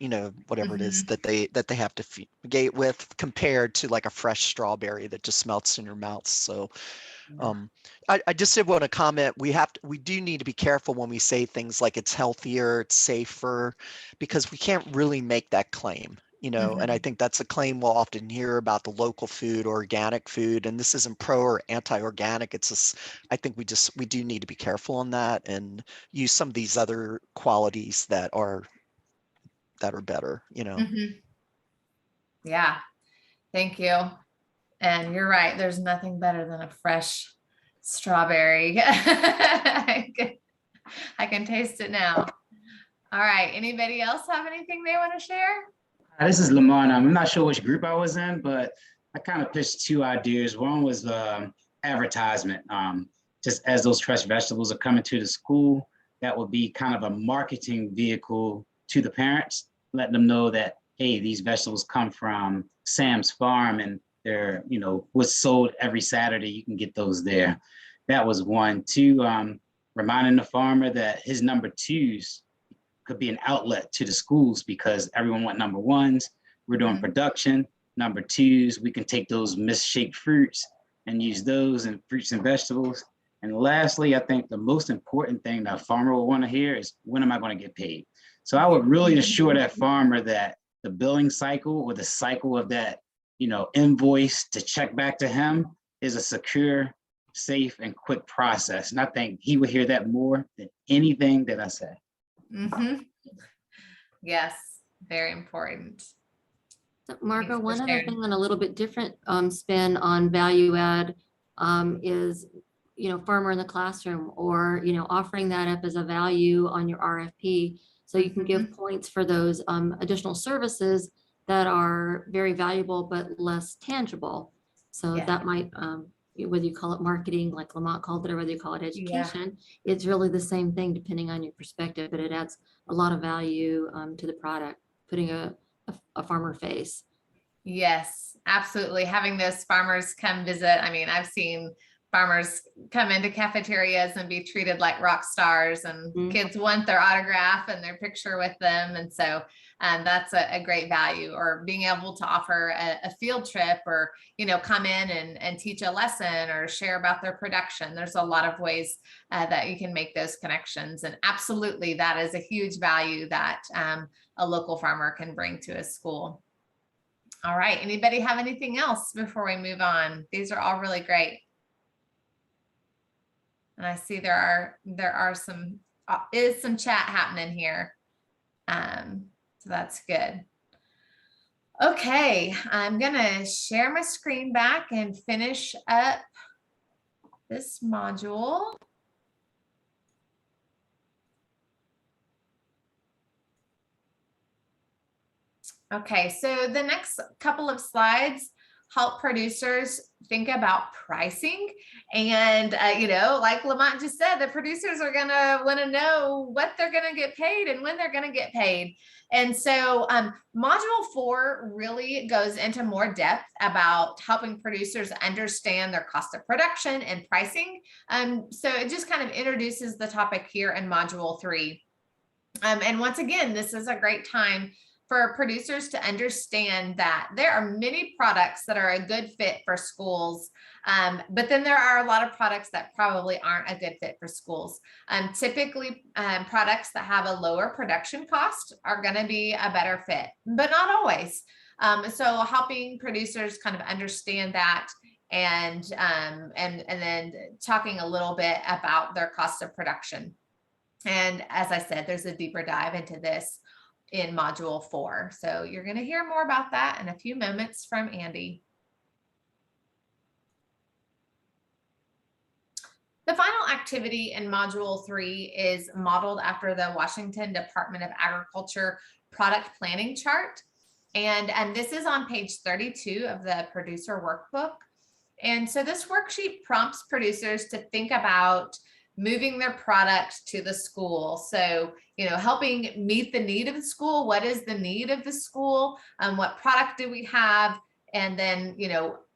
whatever it is that they have to fumigate with, compared to like a fresh strawberry that just melts in your mouth. So I just did want to comment. We do need to be careful when we say things like it's healthier, it's safer, because we can't really make that claim. And I think that's a claim we'll often hear about the local food, organic food, and this isn't pro or anti-organic. It's just, I think we do need to be careful on that and use some of these other qualities that are better, Yeah, thank you. And you're right. There's nothing better than a fresh strawberry. I can taste it now. All right. Anybody else have anything they want to share? This is Lamont. I'm not sure which group I was in, but I kind of pitched 2 ideas. One was advertisement. Just as those fresh vegetables are coming to the school, that would be kind of a marketing vehicle to the parents, letting them know that, hey, these vegetables come from Sam's farm, and they're, what's sold every Saturday. You can get those there. That was 1. 2, reminding the farmer that his number 2s could be an outlet to the schools, because everyone want number 1s. We're doing production. Number 2s, we can take those misshaped fruits and use those in fruits and vegetables. And lastly, I think the most important thing that a farmer will want to hear is, when am I going to get paid? So I would really assure that farmer that the billing cycle, or the cycle of that, invoice to check back to him, is a secure, safe, and quick process. And I think he would hear that more than anything that I say. Yes, very important. So Margo, one other thing on a little bit different spin on value add is, farmer in the classroom, or, offering that up as a value on your RFP. So you can give points for those additional services that are very valuable but less tangible. So Yeah. that might, whether you call it marketing, like Lamont called it, or whether you call it education, it's really the same thing depending on your perspective, but it adds a lot of value to the product, putting a farmer face. Yes, absolutely. Having those farmers come visit. I mean, I've seen farmers come into cafeterias and be treated like rock stars, and kids want their autograph and their picture with them. And so that's a great value. Or being able to offer a field trip, or, come in and teach a lesson or share about their production. There's a lot of ways that you can make those connections. And absolutely, that is a huge value that a local farmer can bring to a school. All right. Anybody have anything else before we move on? These are all really great. And I see there are some chat happening here. So that's good. Okay, I'm gonna share my screen back and finish up this module. Okay, so the next couple of slides help producers think about pricing. And, like Lamont just said, the producers are gonna wanna know what they're gonna get paid and when they're gonna get paid. And so module 4 really goes into more depth about helping producers understand their cost of production and pricing. So it just kind of introduces the topic here in module 3. And once again, this is a great time for producers to understand that there are many products that are a good fit for schools, but then there are a lot of products that probably aren't a good fit for schools. Typically, products that have a lower production cost are going to be a better fit, but not always. So helping producers kind of understand that, and then talking a little bit about their cost of production. And as I said, there's a deeper dive into this in module 4. So you're going to hear more about that in a few moments from Andy. The final activity in module 3 is modeled after the Washington Department of Agriculture product planning chart. And this is on page 32 of the producer workbook. And so this worksheet prompts producers to think about moving their product to the school. So, helping meet the need of the school. What is the need of the school? What product do we have? And then,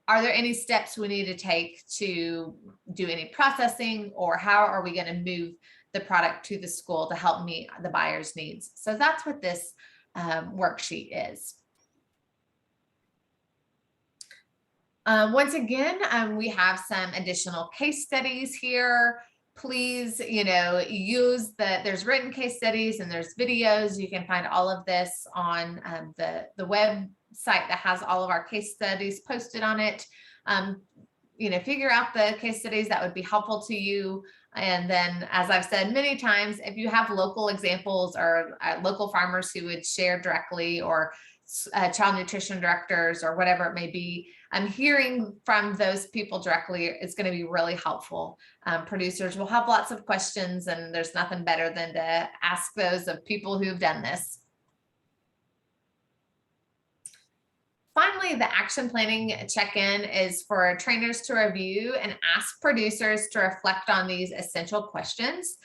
are there any steps we need to take to do any processing, or how are we going to move the product to the school to help meet the buyer's needs? So that's what this worksheet is. Once again, we have some additional case studies here. Please, use there's written case studies and there's videos. You can find all of this on the website that has all of our case studies posted on it. Figure out the case studies that would be helpful to you. And then, as I've said many times, if you have local examples or local farmers who would share directly, or child nutrition directors, or whatever it may be, hearing from those people directly is going to be really helpful. Producers will have lots of questions, and there's nothing better than to ask those of people who've done this. Finally, the action planning check-in is for trainers to review and ask producers to reflect on these essential questions.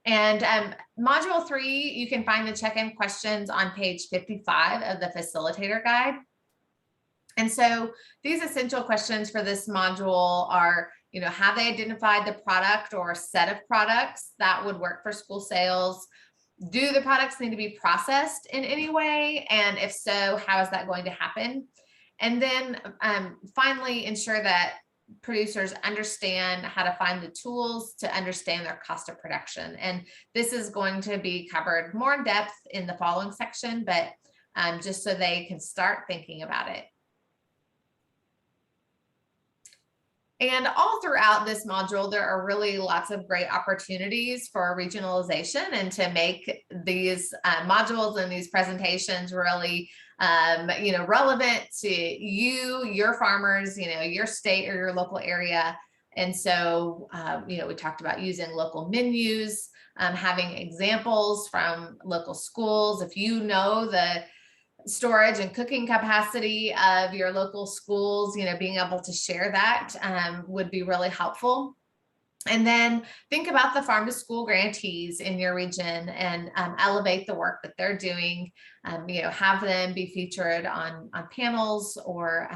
And module 3, you can find the check-in questions on page 55 of the Facilitator guide. And so these essential questions for this module are, have they identified the product or set of products that would work for school sales? Do the products need to be processed in any way? And if so, how is that going to happen? And then finally, ensure that producers understand how to find the tools to understand their cost of production. And this is going to be covered more in depth in the following section, but just so they can start thinking about it. And all throughout this module, there are really lots of great opportunities for regionalization and to make these modules and these presentations really relevant to you, your farmers, your state or your local area. And so, we talked about using local menus, having examples from local schools. If you know the storage and cooking capacity of your local schools, being able to share that would be really helpful. And then think about the farm to school grantees in your region and elevate the work that they're doing. Have them be featured on panels or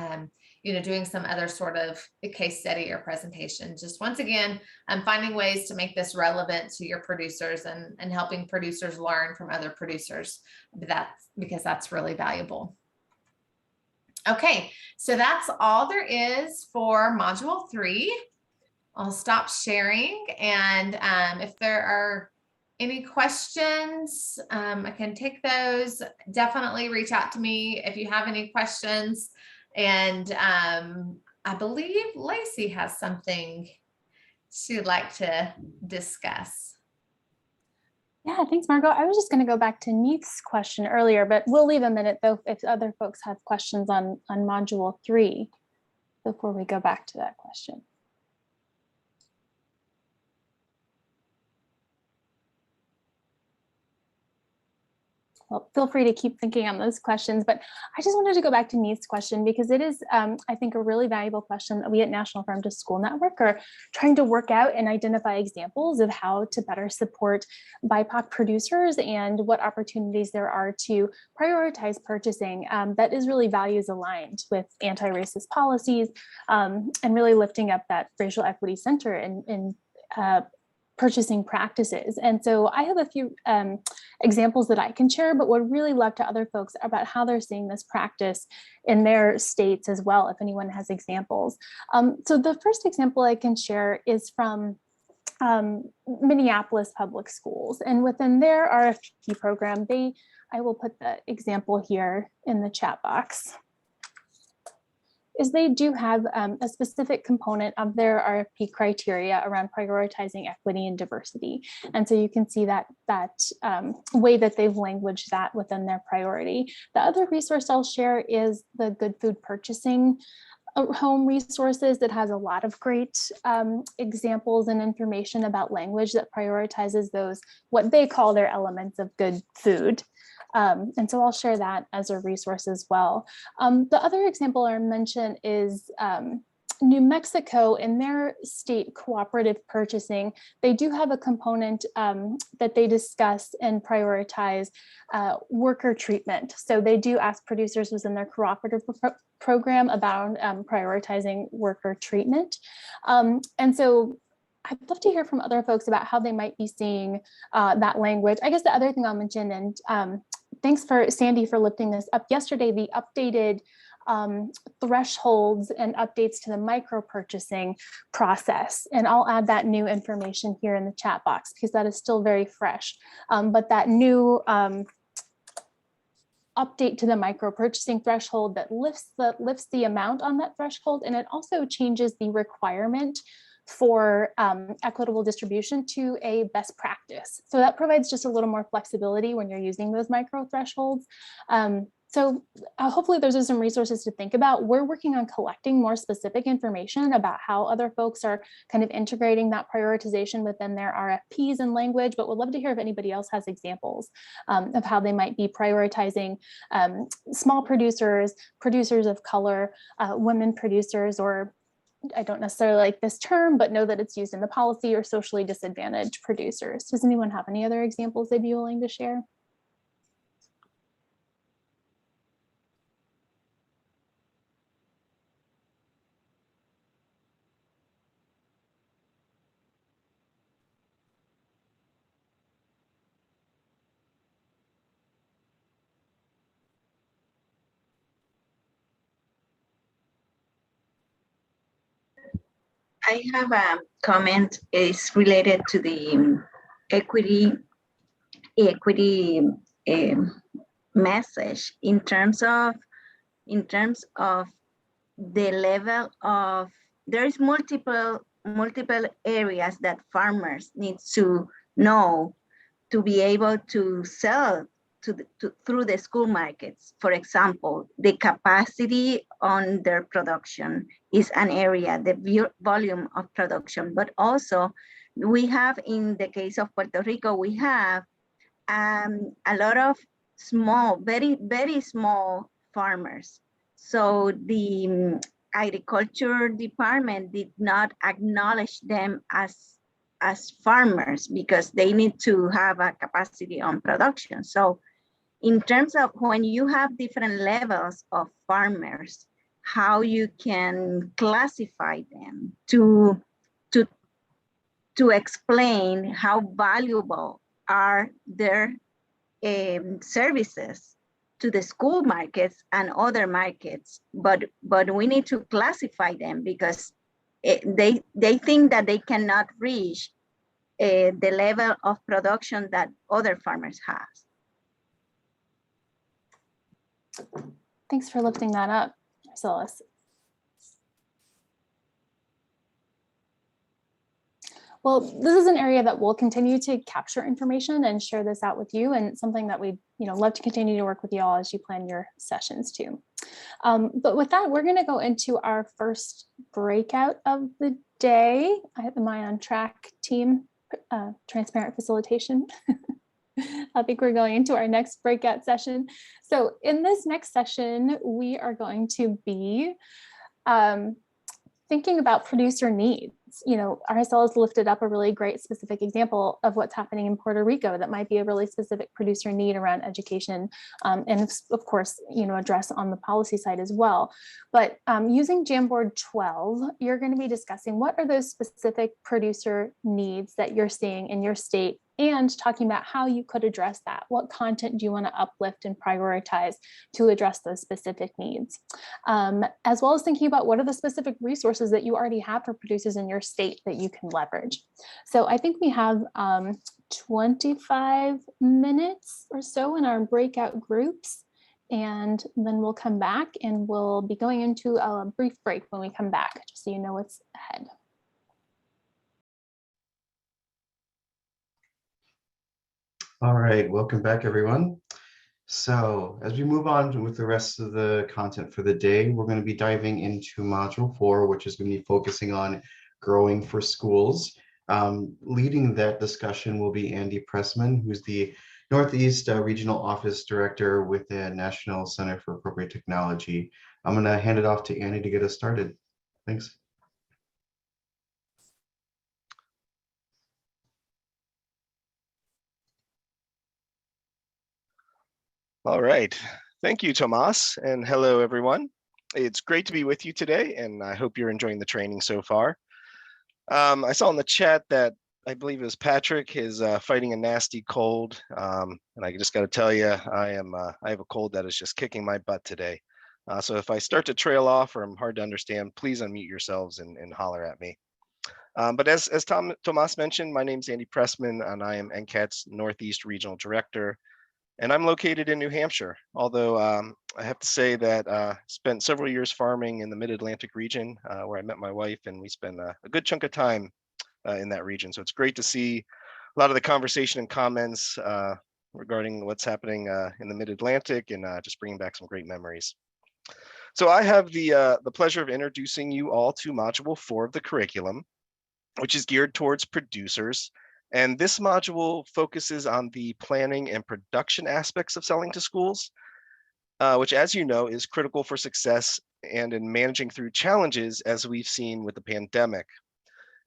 doing some other sort of case study or presentation. Just once again, finding ways to make this relevant to your producers and helping producers learn from other producers. Because that's really valuable. Okay, so that's all there is for Module 3. I'll stop sharing, and if there are any questions, I can take those. Definitely reach out to me if you have any questions. And I believe Lacey has something she'd like to discuss. Yeah, thanks, Margot. I was just going to go back to Neith's question earlier, but we'll leave a minute though if other folks have questions on Module 3 before we go back to that question. Well, feel free to keep thinking on those questions, but I just wanted to go back to Neith's question because it is, I think, a really valuable question that we at National Farm to School Network are trying to work out and identify examples of how to better support BIPOC producers and what opportunities there are to prioritize purchasing that is really values aligned with anti-racist policies and really lifting up that racial equity center in purchasing practices. And so I have a few examples that I can share, but would really love to other folks about how they're seeing this practice in their states as well, if anyone has examples. So the first example I can share is from Minneapolis Public Schools. And within their RFP program, I will put the example here in the chat box, is they do have a specific component of their RFP criteria around prioritizing equity and diversity. And so you can see that way that they've languaged that within their priority. The other resource I'll share is the Good Food Purchasing home resources that has a lot of great examples and information about language that prioritizes those, what they call their elements of good food. And so I'll share that as a resource as well. The other example I mentioned is New Mexico. In their state cooperative purchasing, they do have a component that they discuss and prioritize worker treatment. So they do ask producers within their cooperative program about prioritizing worker treatment. And so I'd love to hear from other folks about how they might be seeing that language. I guess the other thing I'll mention, and thanks for Sandy for lifting this up yesterday, the updated thresholds and updates to the micro purchasing process. And I'll add that new information here in the chat box because that is still very fresh. But that new update to the micro purchasing threshold that lifts the amount on that threshold, and it also changes the requirement for equitable distribution to a best practice. So that provides just a little more flexibility when you're using those micro thresholds. So hopefully those are some resources to think about. We're working on collecting more specific information about how other folks are kind of integrating that prioritization within their RFPs and language, but would love to hear if anybody else has examples of how they might be prioritizing small producers, producers of color, women producers, or I don't necessarily like this term, but know that it's used in the policy, or socially disadvantaged producers. Does anyone have any other examples they'd be willing to share? I have a comment. It's related to the equity message in terms of the level of, there's multiple areas that farmers need to know to be able to sell through the school markets. For example, the capacity on their production is an area, the volume of production, but also we have, in the case of Puerto Rico, we have a lot of small, very, very small farmers. So the agriculture department did not acknowledge them as farmers because they need to have a capacity on production. So in terms of when you have different levels of farmers, how you can classify them to explain how valuable are their services to the school markets and other markets, but we need to classify them because they think that they cannot reach the level of production that other farmers have. Thanks for lifting that up, Marcellus. Well, this is an area that we'll continue to capture information and share this out with you, and it's something that we'd love to continue to work with you all as you plan your sessions too. But with that, we're going to go into our first breakout of the day. I have the Mind on Track team, transparent facilitation. I think we're going into our next breakout session. So in this next session, we are going to be thinking about producer needs. RSL has lifted up a really great specific example of what's happening in Puerto Rico that might be a really specific producer need around education, and of course, address on the policy side as well. But using Jamboard 12, you're going to be discussing what are those specific producer needs that you're seeing in your state, and talking about how you could address that. What content do you want to uplift and prioritize to address those specific needs? As well as thinking about what are the specific resources that you already have for producers in your state that you can leverage. So I think we have 25 minutes or so in our breakout groups, and then we'll come back and we'll be going into a brief break when we come back, just so you know what's ahead. All right, welcome back, everyone. So as we move on with the rest of the content for the day, we're going to be diving into Module 4, which is going to be focusing on growing for schools. Leading that discussion will be Andy Pressman, who's the Northeast Regional Office Director with the National Center for Appropriate Technology. I'm going to hand it off to Andy to get us started. Thanks. All right. Thank you, Tomas, and hello, everyone. It's great to be with you today, and I hope you're enjoying the training so far. I saw in the chat that I believe it was Patrick is fighting a nasty cold, and I just got to tell you, I have a cold that is just kicking my butt today. So if I start to trail off or I'm hard to understand, please unmute yourselves and holler at me. But as Tomas mentioned, my name is Andy Pressman, and I am NCAT's Northeast Regional Director. And I'm located in New Hampshire, although I have to say that I spent several years farming in the Mid-Atlantic region where I met my wife, and we spent a good chunk of time in that region. So it's great to see a lot of the conversation and comments regarding what's happening in the Mid-Atlantic, and just bringing back some great memories. So I have the pleasure of introducing you all to Module 4 of the curriculum, which is geared towards producers. And this module focuses on the planning and production aspects of selling to schools, which, as you know, is critical for success and in managing through challenges as we've seen with the pandemic.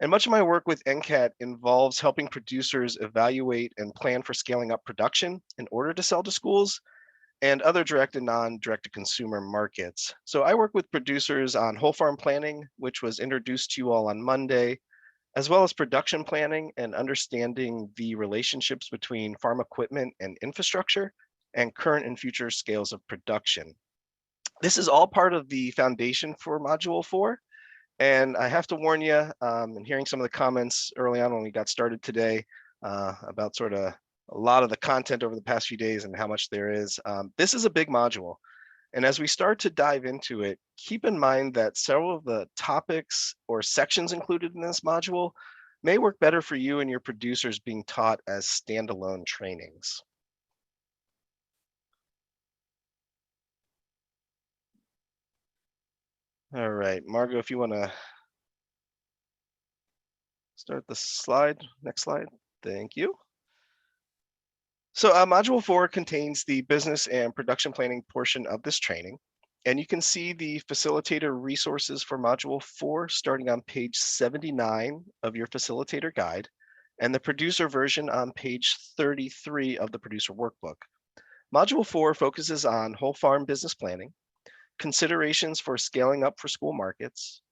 And much of my work with NCAT involves helping producers evaluate and plan for scaling up production in order to sell to schools and other direct and non-direct to consumer markets. So I work with producers on whole farm planning, which was introduced to you all on Monday, as well as production planning and understanding the relationships between farm equipment and infrastructure and current and future scales of production. This is all part of the foundation for Module 4. And I have to warn you, in hearing some of the comments early on when we got started today about sort of a lot of the content over the past few days and how much there is, this is a big module. And as we start to dive into it, keep in mind that several of the topics or sections included in this module may work better for you and your producers being taught as standalone trainings. All right, Margot, if you want to start the slide, next slide. Thank you. So Module 4 contains the business and production planning portion of this training. And you can see the facilitator resources for Module 4 starting on page 79 of your facilitator guide, and the producer version on page 33 of the producer workbook. Module 4 focuses on whole farm business planning, considerations for scaling up for school markets,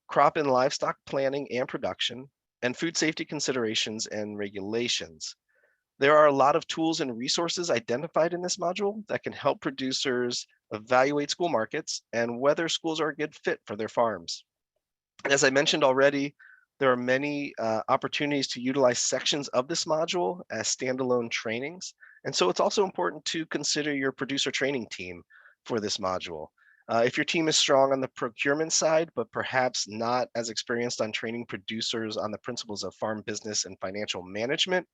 crop and livestock planning and production, and food safety considerations and regulations. There are a lot of tools and resources identified in this module that can help producers evaluate school markets and whether schools are a good fit for their farms. As I mentioned already, there are many opportunities to utilize sections of this module as standalone trainings. And so it's also important to consider your producer training team for this module. If your team is strong on the procurement side, but perhaps not as experienced on training producers on the principles of farm business and financial management,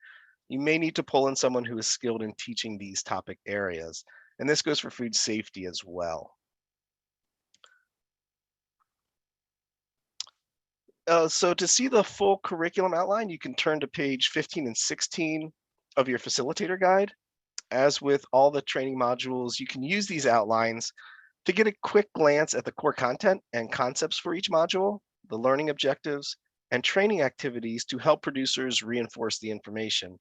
you may need to pull in someone who is skilled in teaching these topic areas. And this goes for food safety as well. So to see the full curriculum outline, you can turn to page 15 and 16 of your facilitator guide. As with all the training modules, you can use these outlines to get a quick glance at the core content and concepts for each module, the learning objectives, and training activities to help producers reinforce the information.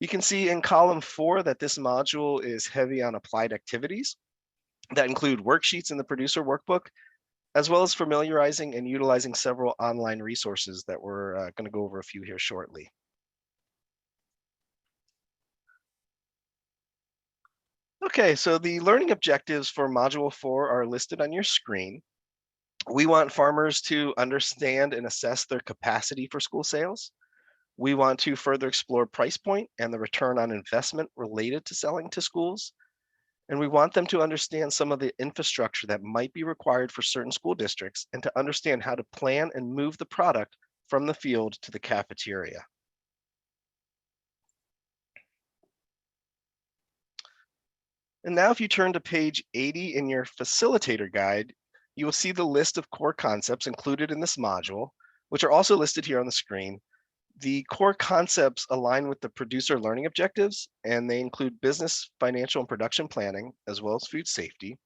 You can see in column 4 that this module is heavy on applied activities that include worksheets in the producer workbook, as well as familiarizing and utilizing several online resources that we're going to go over a few here shortly. Okay, so the learning objectives for Module 4 are listed on your screen. We want farmers to understand and assess their capacity for school sales. We want to further explore price point and the return on investment related to selling to schools. And we want them to understand some of the infrastructure that might be required for certain school districts and to understand how to plan and move the product from the field to the cafeteria. And now if you turn to page 80 in your facilitator guide, you will see the list of core concepts included in this module, which are also listed here on the screen. The core concepts align with the producer learning objectives, and they include business, financial, and production planning, as well as food safety,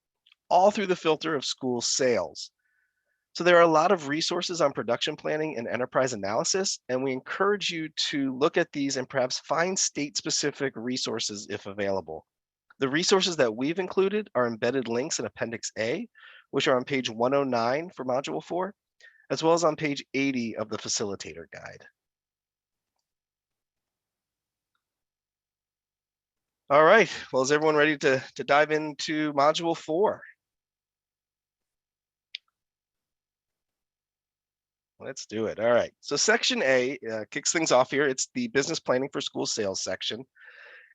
all through the filter of school sales. So there are a lot of resources on production planning and enterprise analysis, and we encourage you to look at these and perhaps find state-specific resources if available. The resources that we've included are embedded links in Appendix A, which are on page 109 for Module 4, as well as on page 80 of the Facilitator Guide. All right, well, is everyone ready to dive into Module 4? Let's do it. All right, so Section A kicks things off here. It's the Business Planning for School Sales section.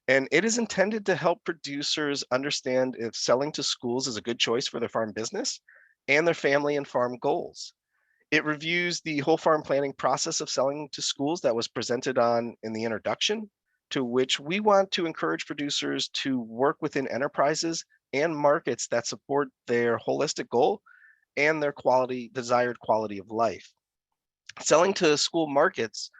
And it is intended to help producers understand if selling to schools is a good choice for their farm business and their family and farm goals. It reviews the whole farm planning process of selling to schools that was presented on in the introduction, to which we want to encourage producers to work within enterprises and markets that support their holistic goal and their desired quality of life. Selling to school markets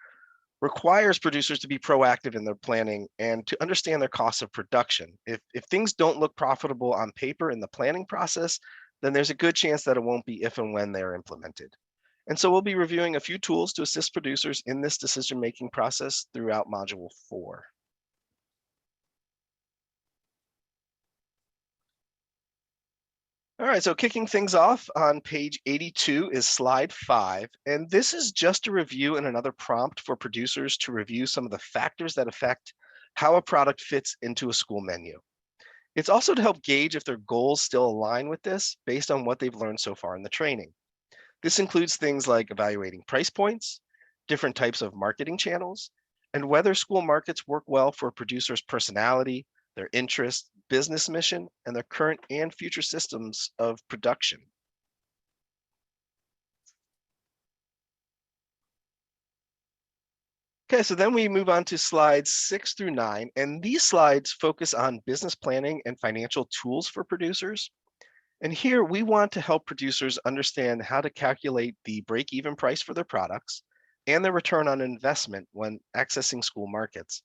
requires producers to be proactive in their planning and to understand their costs of production. If things don't look profitable on paper in the planning process, then there's a good chance that it won't be if and when they're implemented. And so we'll be reviewing a few tools to assist producers in this decision-making process throughout Module 4. All right, so kicking things off on page 82 is slide 5, and this is just a review and another prompt for producers to review some of the factors that affect how a product fits into a school menu. It's also to help gauge if their goals still align with this based on what they've learned so far in the training. This includes things like evaluating price points, different types of marketing channels, and whether school markets work well for a producer's personality, their interest, business mission, and their current and future systems of production. Okay, so then we move on to slides 6 through 9, and these slides focus on business planning and financial tools for producers. And here we want to help producers understand how to calculate the break-even price for their products and their return on investment when accessing school markets.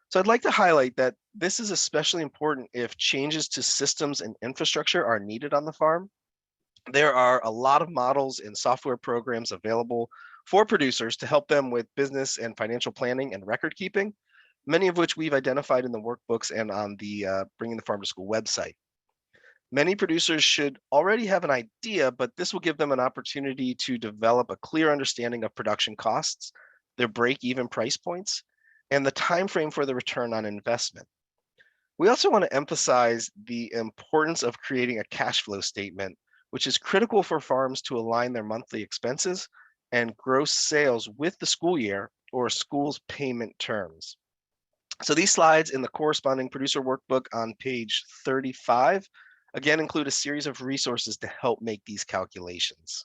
So I'd like to highlight that this is especially important if changes to systems and infrastructure are needed on the farm. There are a lot of models and software programs available for producers to help them with business and financial planning and record keeping, many of which we've identified in the workbooks and on the Bringing the Farm to School website. Many producers should already have an idea, but this will give them an opportunity to develop a clear understanding of production costs, their break-even price points, and the time frame for the return on investment. We also want to emphasize the importance of creating a cash flow statement, which is critical for farms to align their monthly expenses and gross sales with the school year or school's payment terms. So these slides in the corresponding producer workbook on page 35 again include a series of resources to help make these calculations.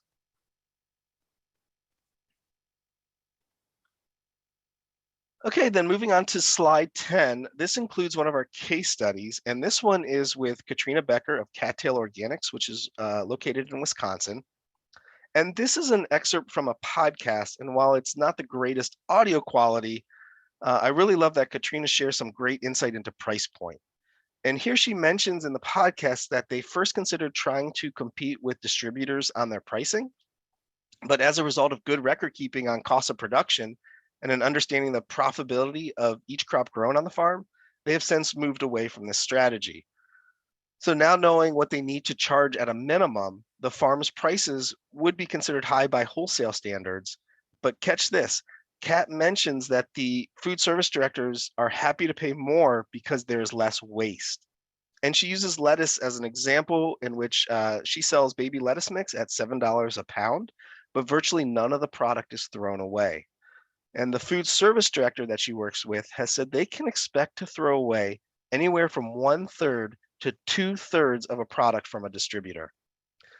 Okay, then moving on to slide 10, this includes one of our case studies, and this one is with Katrina Becker of Cattail Organics, which is located in Wisconsin. And this is an excerpt from a podcast, and while it's not the greatest audio quality, I really love that Katrina shares some great insight into price point. And here she mentions in the podcast that they first considered trying to compete with distributors on their pricing, but as a result of good record keeping on cost of production and an understanding the profitability of each crop grown on the farm, they have since moved away from this strategy. So now knowing what they need to charge at a minimum, the farm's prices would be considered high by wholesale standards. But catch this, Kat mentions that the food service directors are happy to pay more because there's less waste. And she uses lettuce as an example in which she sells baby lettuce mix at $7 a pound, but virtually none of the product is thrown away. And the food service director that she works with has said they can expect to throw away anywhere from 1/3 to 2/3 of a product from a distributor.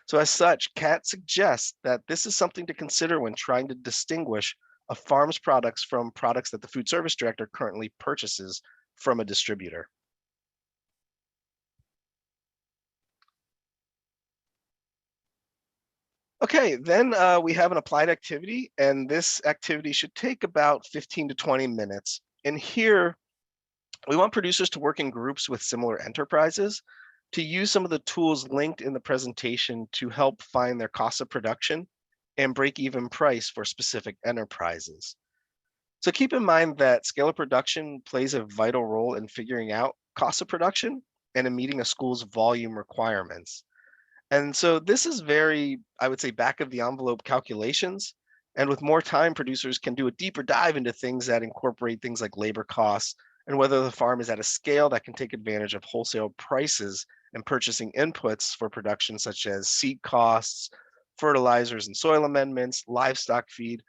So as such, Kat suggests that this is something to consider when trying to distinguish a farm's products from products that the food service director currently purchases from a distributor. Okay, then we have an applied activity, and this activity should take about 15 to 20 minutes. And here, we want producers to work in groups with similar enterprises to use some of the tools linked in the presentation to help find their cost of production and break-even price for specific enterprises. So keep in mind that scale of production plays a vital role in figuring out cost of production and in meeting a school's volume requirements. And so this is very, I would say, back of the envelope calculations. And with more time, producers can do a deeper dive into things that incorporate things like labor costs and whether the farm is at a scale that can take advantage of wholesale prices and purchasing inputs for production, such as seed costs, fertilizers and soil amendments, livestock feed,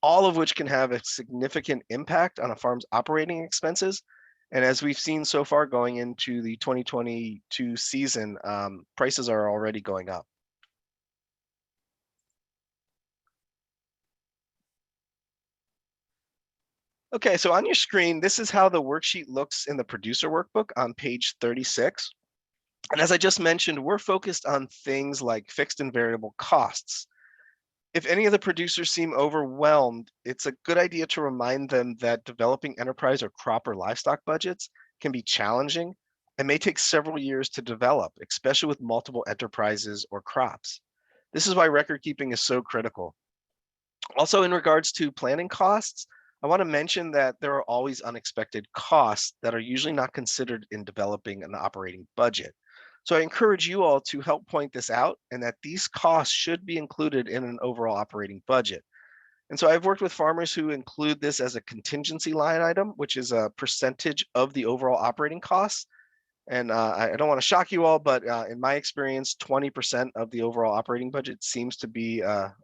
all of which can have a significant impact on a farm's operating expenses. And as we've seen so far going into the 2022 season, prices are already going up. Okay, so on your screen, this is how the worksheet looks in the producer workbook on page 36. And as I just mentioned, we're focused on things like fixed and variable costs. If any of the producers seem overwhelmed, it's a good idea to remind them that developing enterprise or crop or livestock budgets can be challenging and may take several years to develop, especially with multiple enterprises or crops. This is why record keeping is so critical. Also, in regards to planning costs, I want to mention that there are always unexpected costs that are usually not considered in developing an operating budget. So I encourage you all to help point this out and that these costs should be included in an overall operating budget. And so I've worked with farmers who include this as a contingency line item, which is a percentage of the overall operating costs. And I don't want to shock you all, but in my experience, 20% of the overall operating budget seems to be a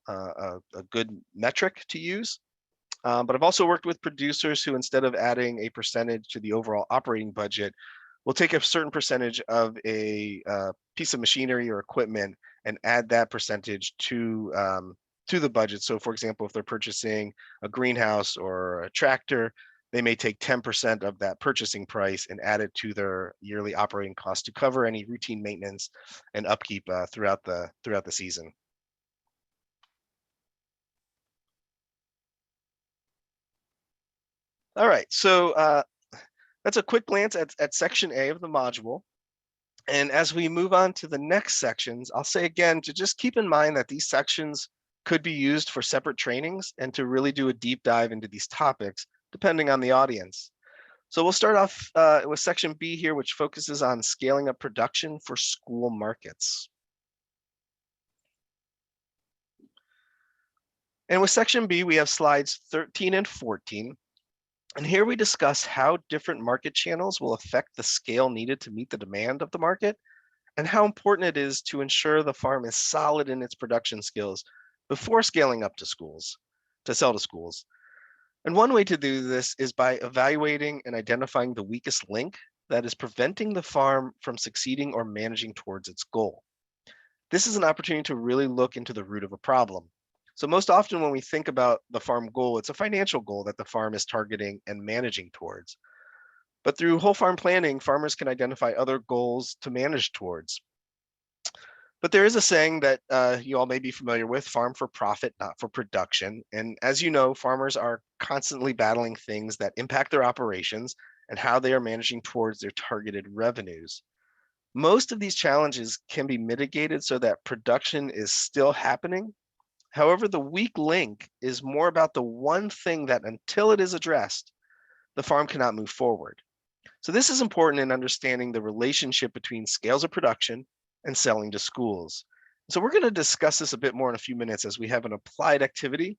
good metric to use. But I've also worked with producers who, instead of adding a percentage to the overall operating budget, will take a certain percentage of a piece of machinery or equipment and add that percentage to the budget. So for example, if they're purchasing a greenhouse or a tractor, they may take 10% of that purchasing price and add it to their yearly operating costs to cover any routine maintenance and upkeep throughout the season. All right, so that's a quick glance at section A of the module. And as we move on to the next sections, I'll say again to just keep in mind that these sections could be used for separate trainings and to really do a deep dive into these topics, depending on the audience. So we'll start off with section B here, which focuses on scaling up production for school markets. And with section B, we have slides 13 and 14. And here we discuss how different market channels will affect the scale needed to meet the demand of the market, and how important it is to ensure the farm is solid in its production skills before scaling up to sell to schools. And one way to do this is by evaluating and identifying the weakest link that is preventing the farm from succeeding or managing towards its goal. This is an opportunity to really look into the root of a problem. So most often when we think about the farm goal, it's a financial goal that the farm is targeting and managing towards. But through whole farm planning, farmers can identify other goals to manage towards. But there is a saying that you all may be familiar with: farm for profit, not for production. And as you know, farmers are constantly battling things that impact their operations and how they are managing towards their targeted revenues. Most of these challenges can be mitigated so that production is still happening. However, the weak link is more about the one thing that until it is addressed, the farm cannot move forward. So this is important in understanding the relationship between scales of production and selling to schools. So we're going to discuss this a bit more in a few minutes as we have an applied activity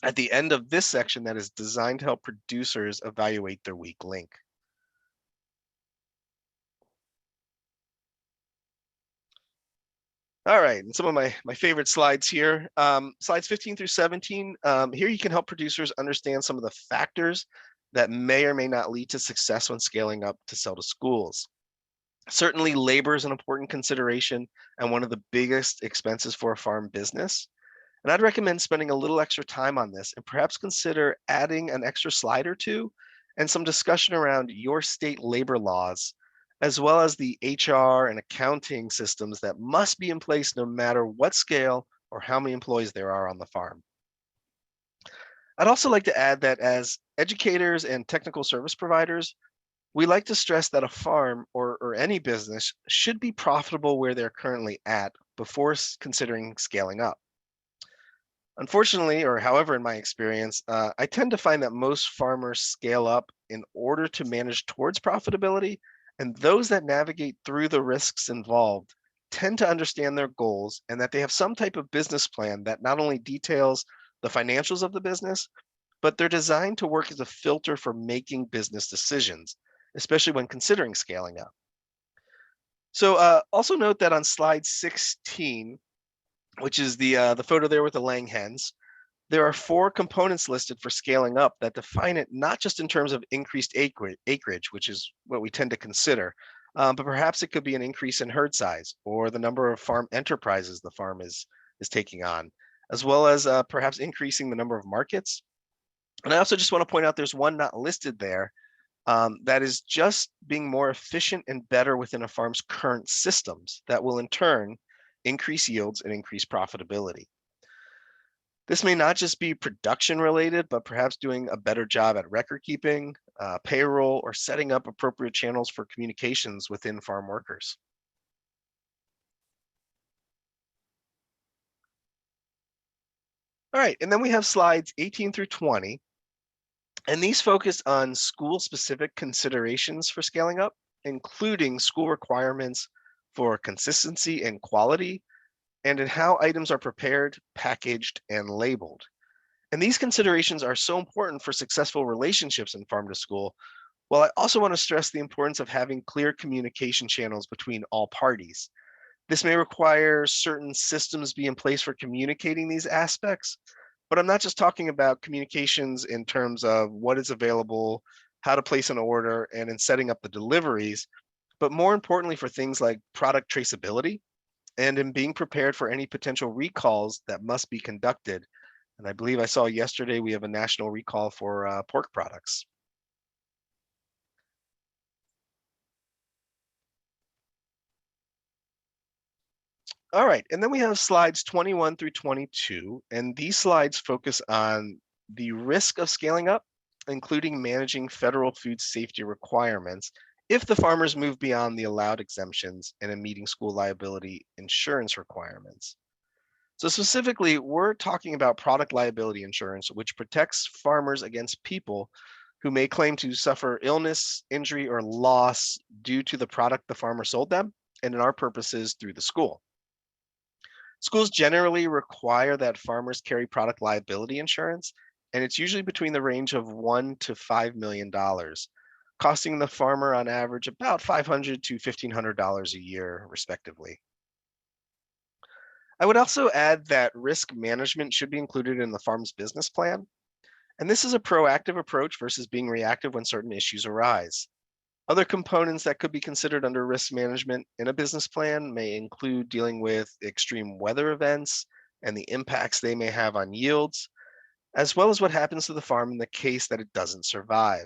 at the end of this section that is designed to help producers evaluate their weak link. All right, and some of my favorite slides here, slides 15 through 17. Here you can help producers understand some of the factors that may or may not lead to success when scaling up to sell to schools. Certainly, labor is an important consideration and one of the biggest expenses for a farm business. And I'd recommend spending a little extra time on this and perhaps consider adding an extra slide or two and some discussion around your state labor laws, as well as the HR and accounting systems that must be in place no matter what scale or how many employees there are on the farm. I'd also like to add that as educators and technical service providers, we like to stress that a farm or any business should be profitable where they're currently at before considering scaling up. Unfortunately, or however, in my experience, I tend to find that most farmers scale up in order to manage towards profitability, and those that navigate through the risks involved tend to understand their goals and that they have some type of business plan that not only details the financials of the business, but they're designed to work as a filter for making business decisions, especially when considering scaling up. So also note that on slide 16, which is the photo there with the laying hens, there are 4 components listed for scaling up that define it not just in terms of increased acreage, which is what we tend to consider, but perhaps it could be an increase in herd size or the number of farm enterprises the farm is taking on, as well as perhaps increasing the number of markets. And I also just want to point out there's one not listed there that is just being more efficient and better within a farm's current systems that will in turn increase yields and increase profitability. This may not just be production related, but perhaps doing a better job at record keeping, payroll, or setting up appropriate channels for communications within farm workers. All right, and then we have slides 18 through 20, and these focus on school-specific considerations for scaling up, including school requirements for consistency and quality, and in how items are prepared, packaged, and labeled. And these considerations are so important for successful relationships in farm to school, while I also want to stress the importance of having clear communication channels between all parties. This may require certain systems be in place for communicating these aspects, but I'm not just talking about communications in terms of what is available, how to place an order, and in setting up the deliveries, but more importantly for things like product traceability, and in being prepared for any potential recalls that must be conducted. And I believe I saw yesterday we have a national recall for pork products. All right, and then we have slides 21 through 22, and these slides focus on the risk of scaling up, including managing federal food safety requirements if the farmers move beyond the allowed exemptions and in meeting school liability insurance requirements. So specifically, we're talking about product liability insurance, which protects farmers against people who may claim to suffer illness, injury, or loss due to the product the farmer sold them, and in our purposes, through the school. Schools generally require that farmers carry product liability insurance, and it's usually between the range of $1 to $5 million, costing the farmer on average about $500 to $1,500 a year, respectively. I would also add that risk management should be included in the farm's business plan, and this is a proactive approach versus being reactive when certain issues arise. Other components that could be considered under risk management in a business plan may include dealing with extreme weather events and the impacts they may have on yields, as well as what happens to the farm in the case that it doesn't survive.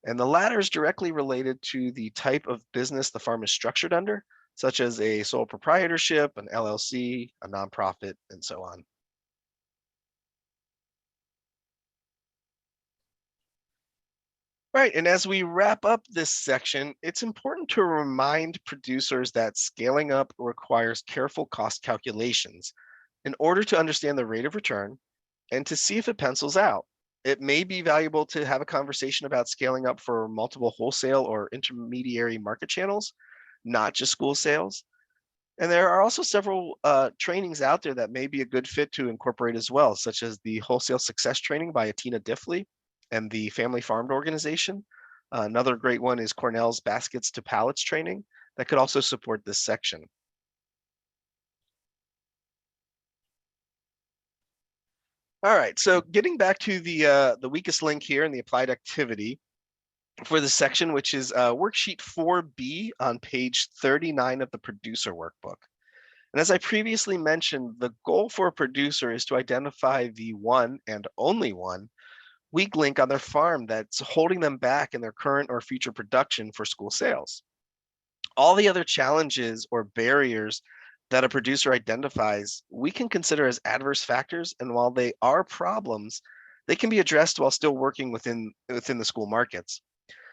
And the latter is directly related to the type of business the farm is structured under, such as a sole proprietorship, an LLC, a nonprofit, and so on. Right, and as we wrap up this section, it's important to remind producers that scaling up requires careful cost calculations in order to understand the rate of return and to see if it pencils out. It may be valuable to have a conversation about scaling up for multiple wholesale or intermediary market channels, not just school sales. And there are also several trainings out there that may be a good fit to incorporate as well, such as the Wholesale Success Training by Atina Diffley and the Family Farmed Organization. Another great one is Cornell's Baskets to Pallets training that could also support this section. All right, so getting back to the weakest link here in the applied activity for this section, which is worksheet 4B on page 39 of the producer workbook. And as I previously mentioned, the goal for a producer is to identify the one and only one weak link on their farm that's holding them back in their current or future production for school sales. All the other challenges or barriers that a producer identifies, we can consider as adverse factors, and while they are problems, they can be addressed while still working within the school markets.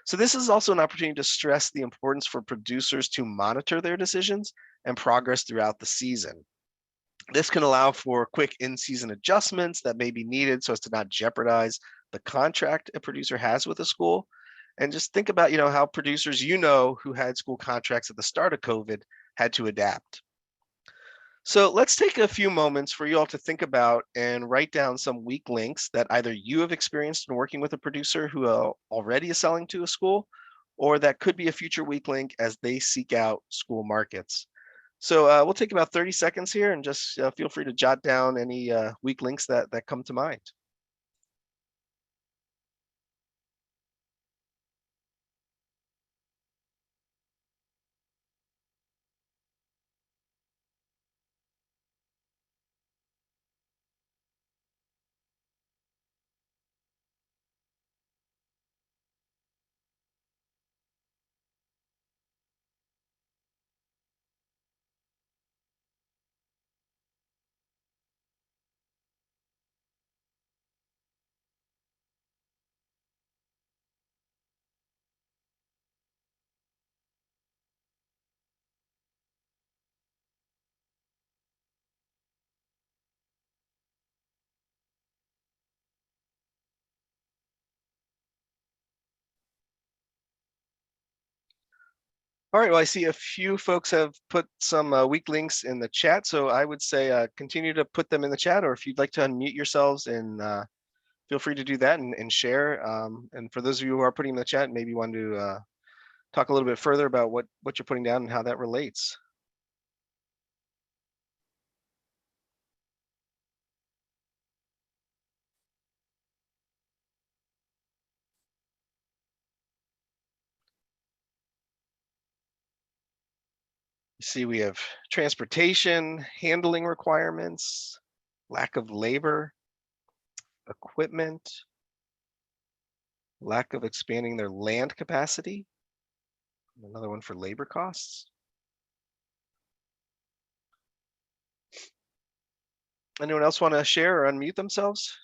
So this is also an opportunity to stress the importance for producers to monitor their decisions and progress throughout the season. This can allow for quick in-season adjustments that may be needed so as to not jeopardize the contract a producer has with a school. And just think about, how producers, who had school contracts at the start of COVID had to adapt. So let's take a few moments for you all to think about and write down some weak links that either you have experienced in working with a producer who already is selling to a school, or that could be a future weak link as they seek out school markets. So we'll take about 30 seconds here and just feel free to jot down any weak links that come to mind. All right, well, I see a few folks have put some weak links in the chat, so I would say continue to put them in the chat, or if you'd like to unmute yourselves and feel free to do that and share. And for those of you who are putting in the chat, maybe want to talk a little bit further about what you're putting down and how that relates. You see, we have transportation, handling requirements, lack of labor, equipment, lack of expanding their land capacity, another one for labor costs. Anyone else want to share or unmute themselves?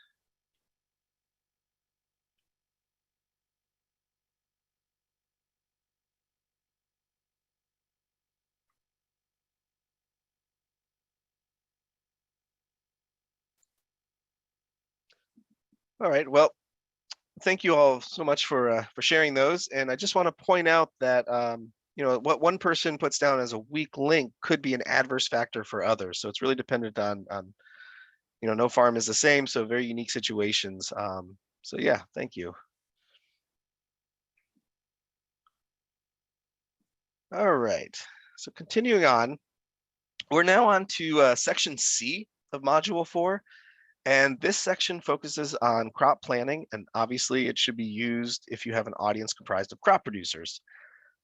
All right, well, thank you all so much for sharing those. And I just want to point out that what one person puts down as a weak link could be an adverse factor for others. So it's really dependent on no farm is the same, so very unique situations. So yeah, thank you. All right, so continuing on, we're now on to section C of module 4. And this section focuses on crop planning, and obviously it should be used if you have an audience comprised of crop producers.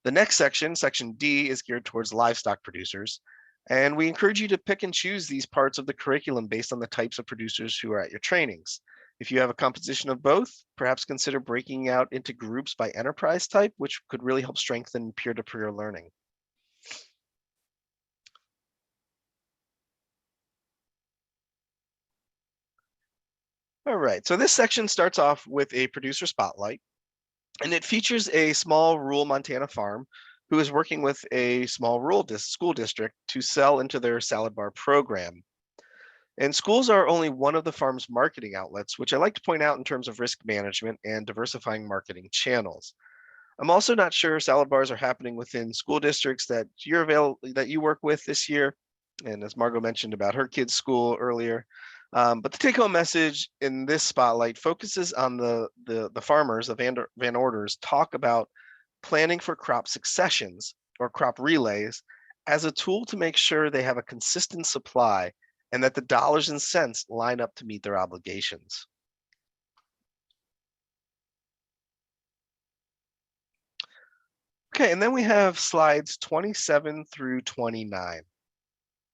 The next section, section D, is geared towards livestock producers. And we encourage you to pick and choose these parts of the curriculum based on the types of producers who are at your trainings. If you have a composition of both, perhaps consider breaking out into groups by enterprise type, which could really help strengthen peer-to-peer learning. All right, so this section starts off with a producer spotlight, and it features a small rural Montana farm who is working with a small rural school district to sell into their salad bar program. And schools are only one of the farm's marketing outlets, which I like to point out in terms of risk management and diversifying marketing channels. I'm also not sure salad bars are happening within school districts that you work with this year. And as Margot mentioned about her kids' school earlier, but the take-home message in this spotlight focuses on the farmers, the Van Orders, talk about planning for crop successions or crop relays as a tool to make sure they have a consistent supply and that the dollars and cents line up to meet their obligations. Okay, and then we have slides 27 through 29.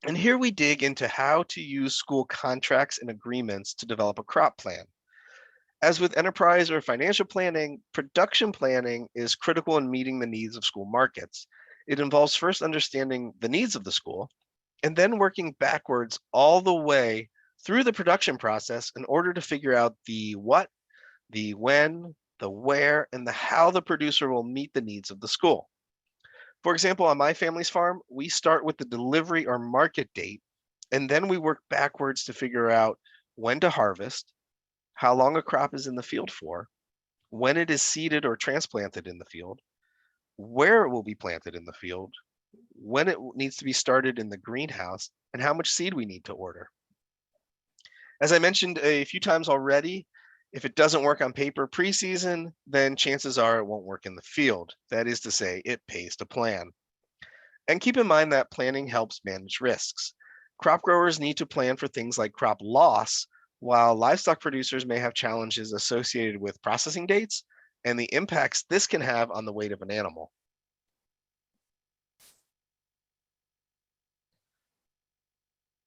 And here we dig into how to use school contracts and agreements to develop a crop plan. As with enterprise or financial planning, production planning is critical in meeting the needs of school markets. It involves first understanding the needs of the school and then working backwards all the way through the production process in order to figure out the what, the when, the where, and the how the producer will meet the needs of the school. For example, on my family's farm, we start with the delivery or market date, and then we work backwards to figure out when to harvest, how long a crop is in the field for, when it is seeded or transplanted in the field, where it will be planted in the field, when it needs to be started in the greenhouse, and how much seed we need to order. As I mentioned a few times already, if it doesn't work on paper preseason, then chances are it won't work in the field. That is to say, it pays to plan. And keep in mind that planning helps manage risks. Crop growers need to plan for things like crop loss, while livestock producers may have challenges associated with processing dates and the impacts this can have on the weight of an animal.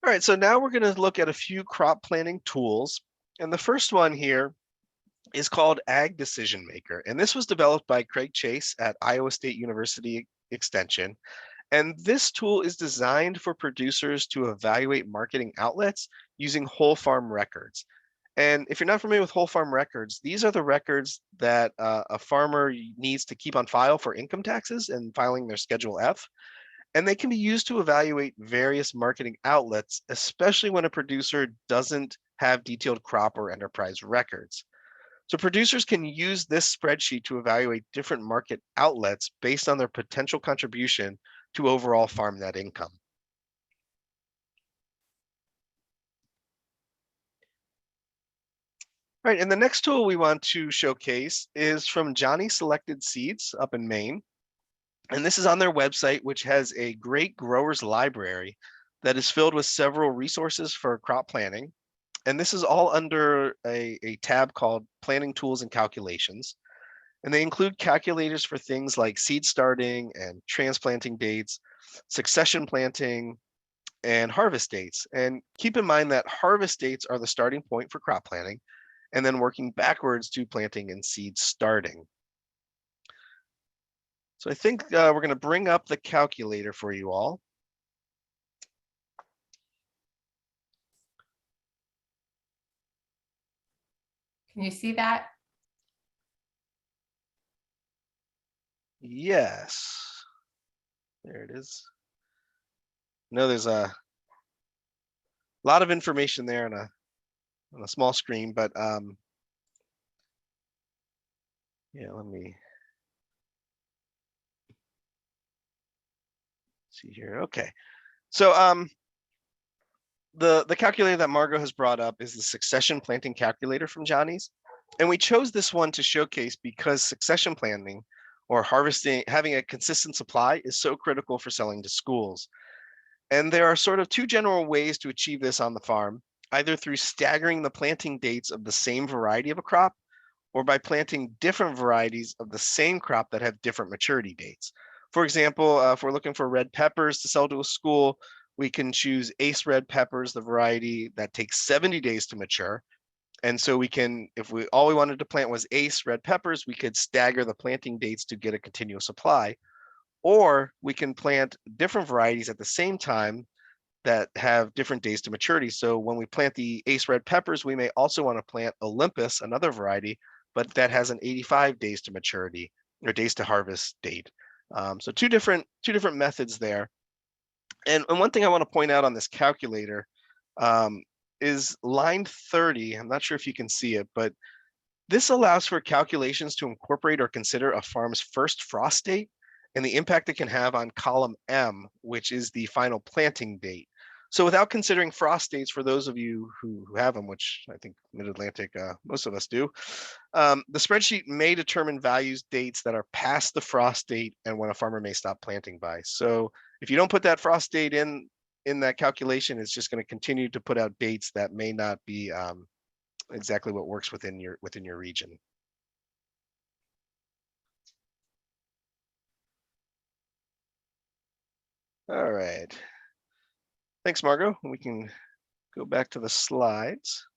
All right, so now we're going to look at a few crop planning tools. And the first one here is called Ag Decision Maker. And this was developed by Craig Chase at Iowa State University Extension. And this tool is designed for producers to evaluate marketing outlets using whole farm records. And if you're not familiar with whole farm records, these are the records that a farmer needs to keep on file for income taxes and filing their Schedule F. And they can be used to evaluate various marketing outlets, especially when a producer doesn't have detailed crop or enterprise records. So producers can use this spreadsheet to evaluate different market outlets based on their potential contribution to overall farm net income. All right, and the next tool we want to showcase is from Johnny Selected Seeds up in Maine. And this is on their website, which has a great growers library that is filled with several resources for crop planning. And this is all under a tab called Planning Tools and Calculations. And they include calculators for things like seed starting and transplanting dates, succession planting, and harvest dates. And keep in mind that harvest dates are the starting point for crop planning, and then working backwards to planting and seed starting. So I think we're going to bring up the calculator for you all. Can you see that? Yes. There it is. No, there's a lot of information there on a small screen, but yeah, let me see here. Okay. So the calculator that Margot has brought up is the succession planting calculator from Johnny's. And we chose this one to showcase because succession planting or harvesting, having a consistent supply is so critical for selling to schools. And there are sort of two general ways to achieve this on the farm, either through staggering the planting dates of the same variety of a crop, or by planting different varieties of the same crop that have different maturity dates. For example, if we're looking for red peppers to sell to a school, we can choose Ace Red Peppers, the variety that takes 70 days to mature. And so we can, if we all we wanted to plant was Ace Red Peppers, we could stagger the planting dates to get a continuous supply. Or we can plant different varieties at the same time that have different days to maturity. So when we plant the Ace Red Peppers, we may also want to plant Olympus, another variety, but that has an 85 days to maturity or days to harvest date. So two different methods there. And one thing I want to point out on this calculator is line 30. I'm not sure if you can see it, but this allows for calculations to incorporate or consider a farm's first frost date and the impact it can have on column M, which is the final planting date. So without considering frost dates, for those of you who have them, which I think Mid-Atlantic, most of us do, the spreadsheet may determine values dates that are past the frost date and when a farmer may stop planting by. So if you don't put that frost date in that calculation, it's just going to continue to put out dates that may not be exactly what works within your region. All right. Thanks, Margot. We can go back to the slides.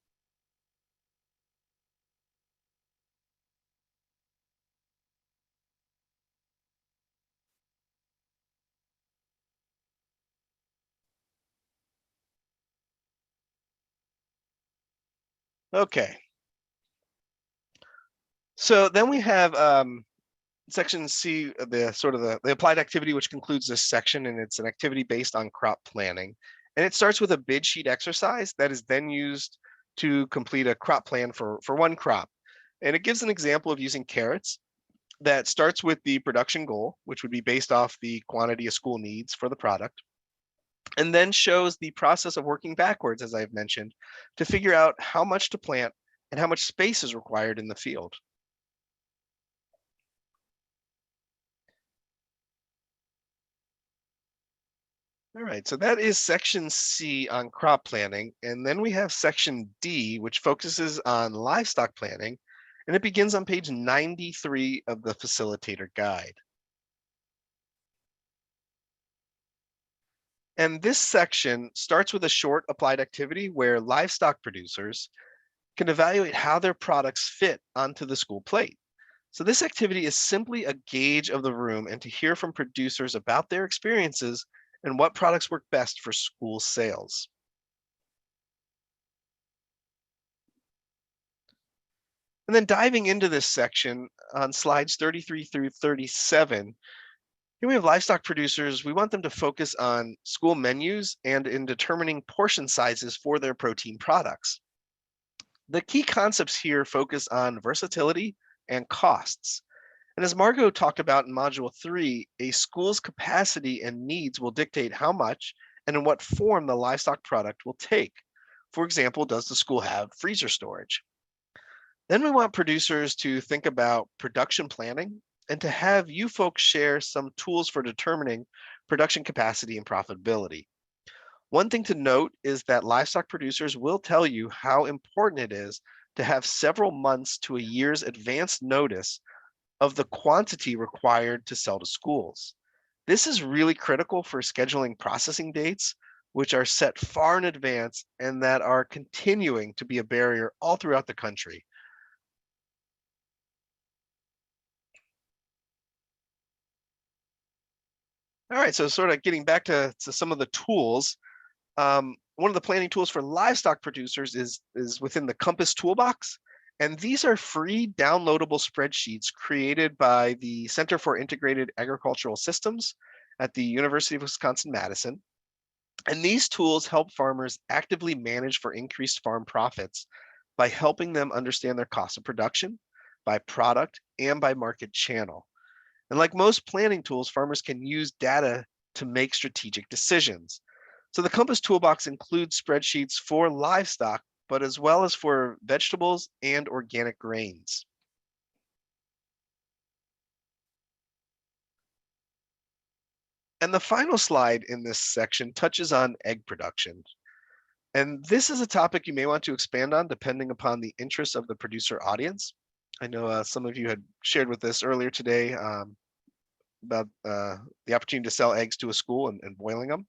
Okay. So then we have section C, the applied activity, which concludes this section, and it's an activity based on crop planning. And it starts with a bid sheet exercise that is then used to complete a crop plan for one crop. And it gives an example of using carrots that starts with the production goal, which would be based off the quantity a school needs for the product, and then shows the process of working backwards, as I've mentioned, to figure out how much to plant and how much space is required in the field. All right, so that is section C on crop planning. And then we have section D, which focuses on livestock planning, and it begins on page 93 of the Facilitator guide. And this section starts with a short applied activity where livestock producers can evaluate how their products fit onto the school plate. So this activity is simply a gauge of the room and to hear from producers about their experiences and what products work best for school sales. And then diving into this section on slides 33 through 37, here we have livestock producers. We want them to focus on school menus and in determining portion sizes for their protein products. The key concepts here focus on versatility and costs. And as Margot talked about in Module 3, a school's capacity and needs will dictate how much and in what form the livestock product will take. For example, does the school have freezer storage? Then we want producers to think about production planning and to have you folks share some tools for determining production capacity and profitability. One thing to note is that livestock producers will tell you how important it is to have several months to a year's advance notice of the quantity required to sell to schools. This is really critical for scheduling processing dates, which are set far in advance and that are continuing to be a barrier all throughout the country. All right, so sort of getting back to some of the tools. One of the planning tools for livestock producers is within the Compass toolbox. And these are free downloadable spreadsheets created by the Center for Integrated Agricultural Systems at the University of Wisconsin-Madison. And these tools help farmers actively manage for increased farm profits by helping them understand their cost of production, by product, and by market channel. And like most planning tools, farmers can use data to make strategic decisions. So the Compass Toolbox includes spreadsheets for livestock, but as well as for vegetables and organic grains. And the final slide in this section touches on egg production. And this is a topic you may want to expand on depending upon the interests of the producer audience. I know some of you had shared with us earlier today about the opportunity to sell eggs to a school and boiling them.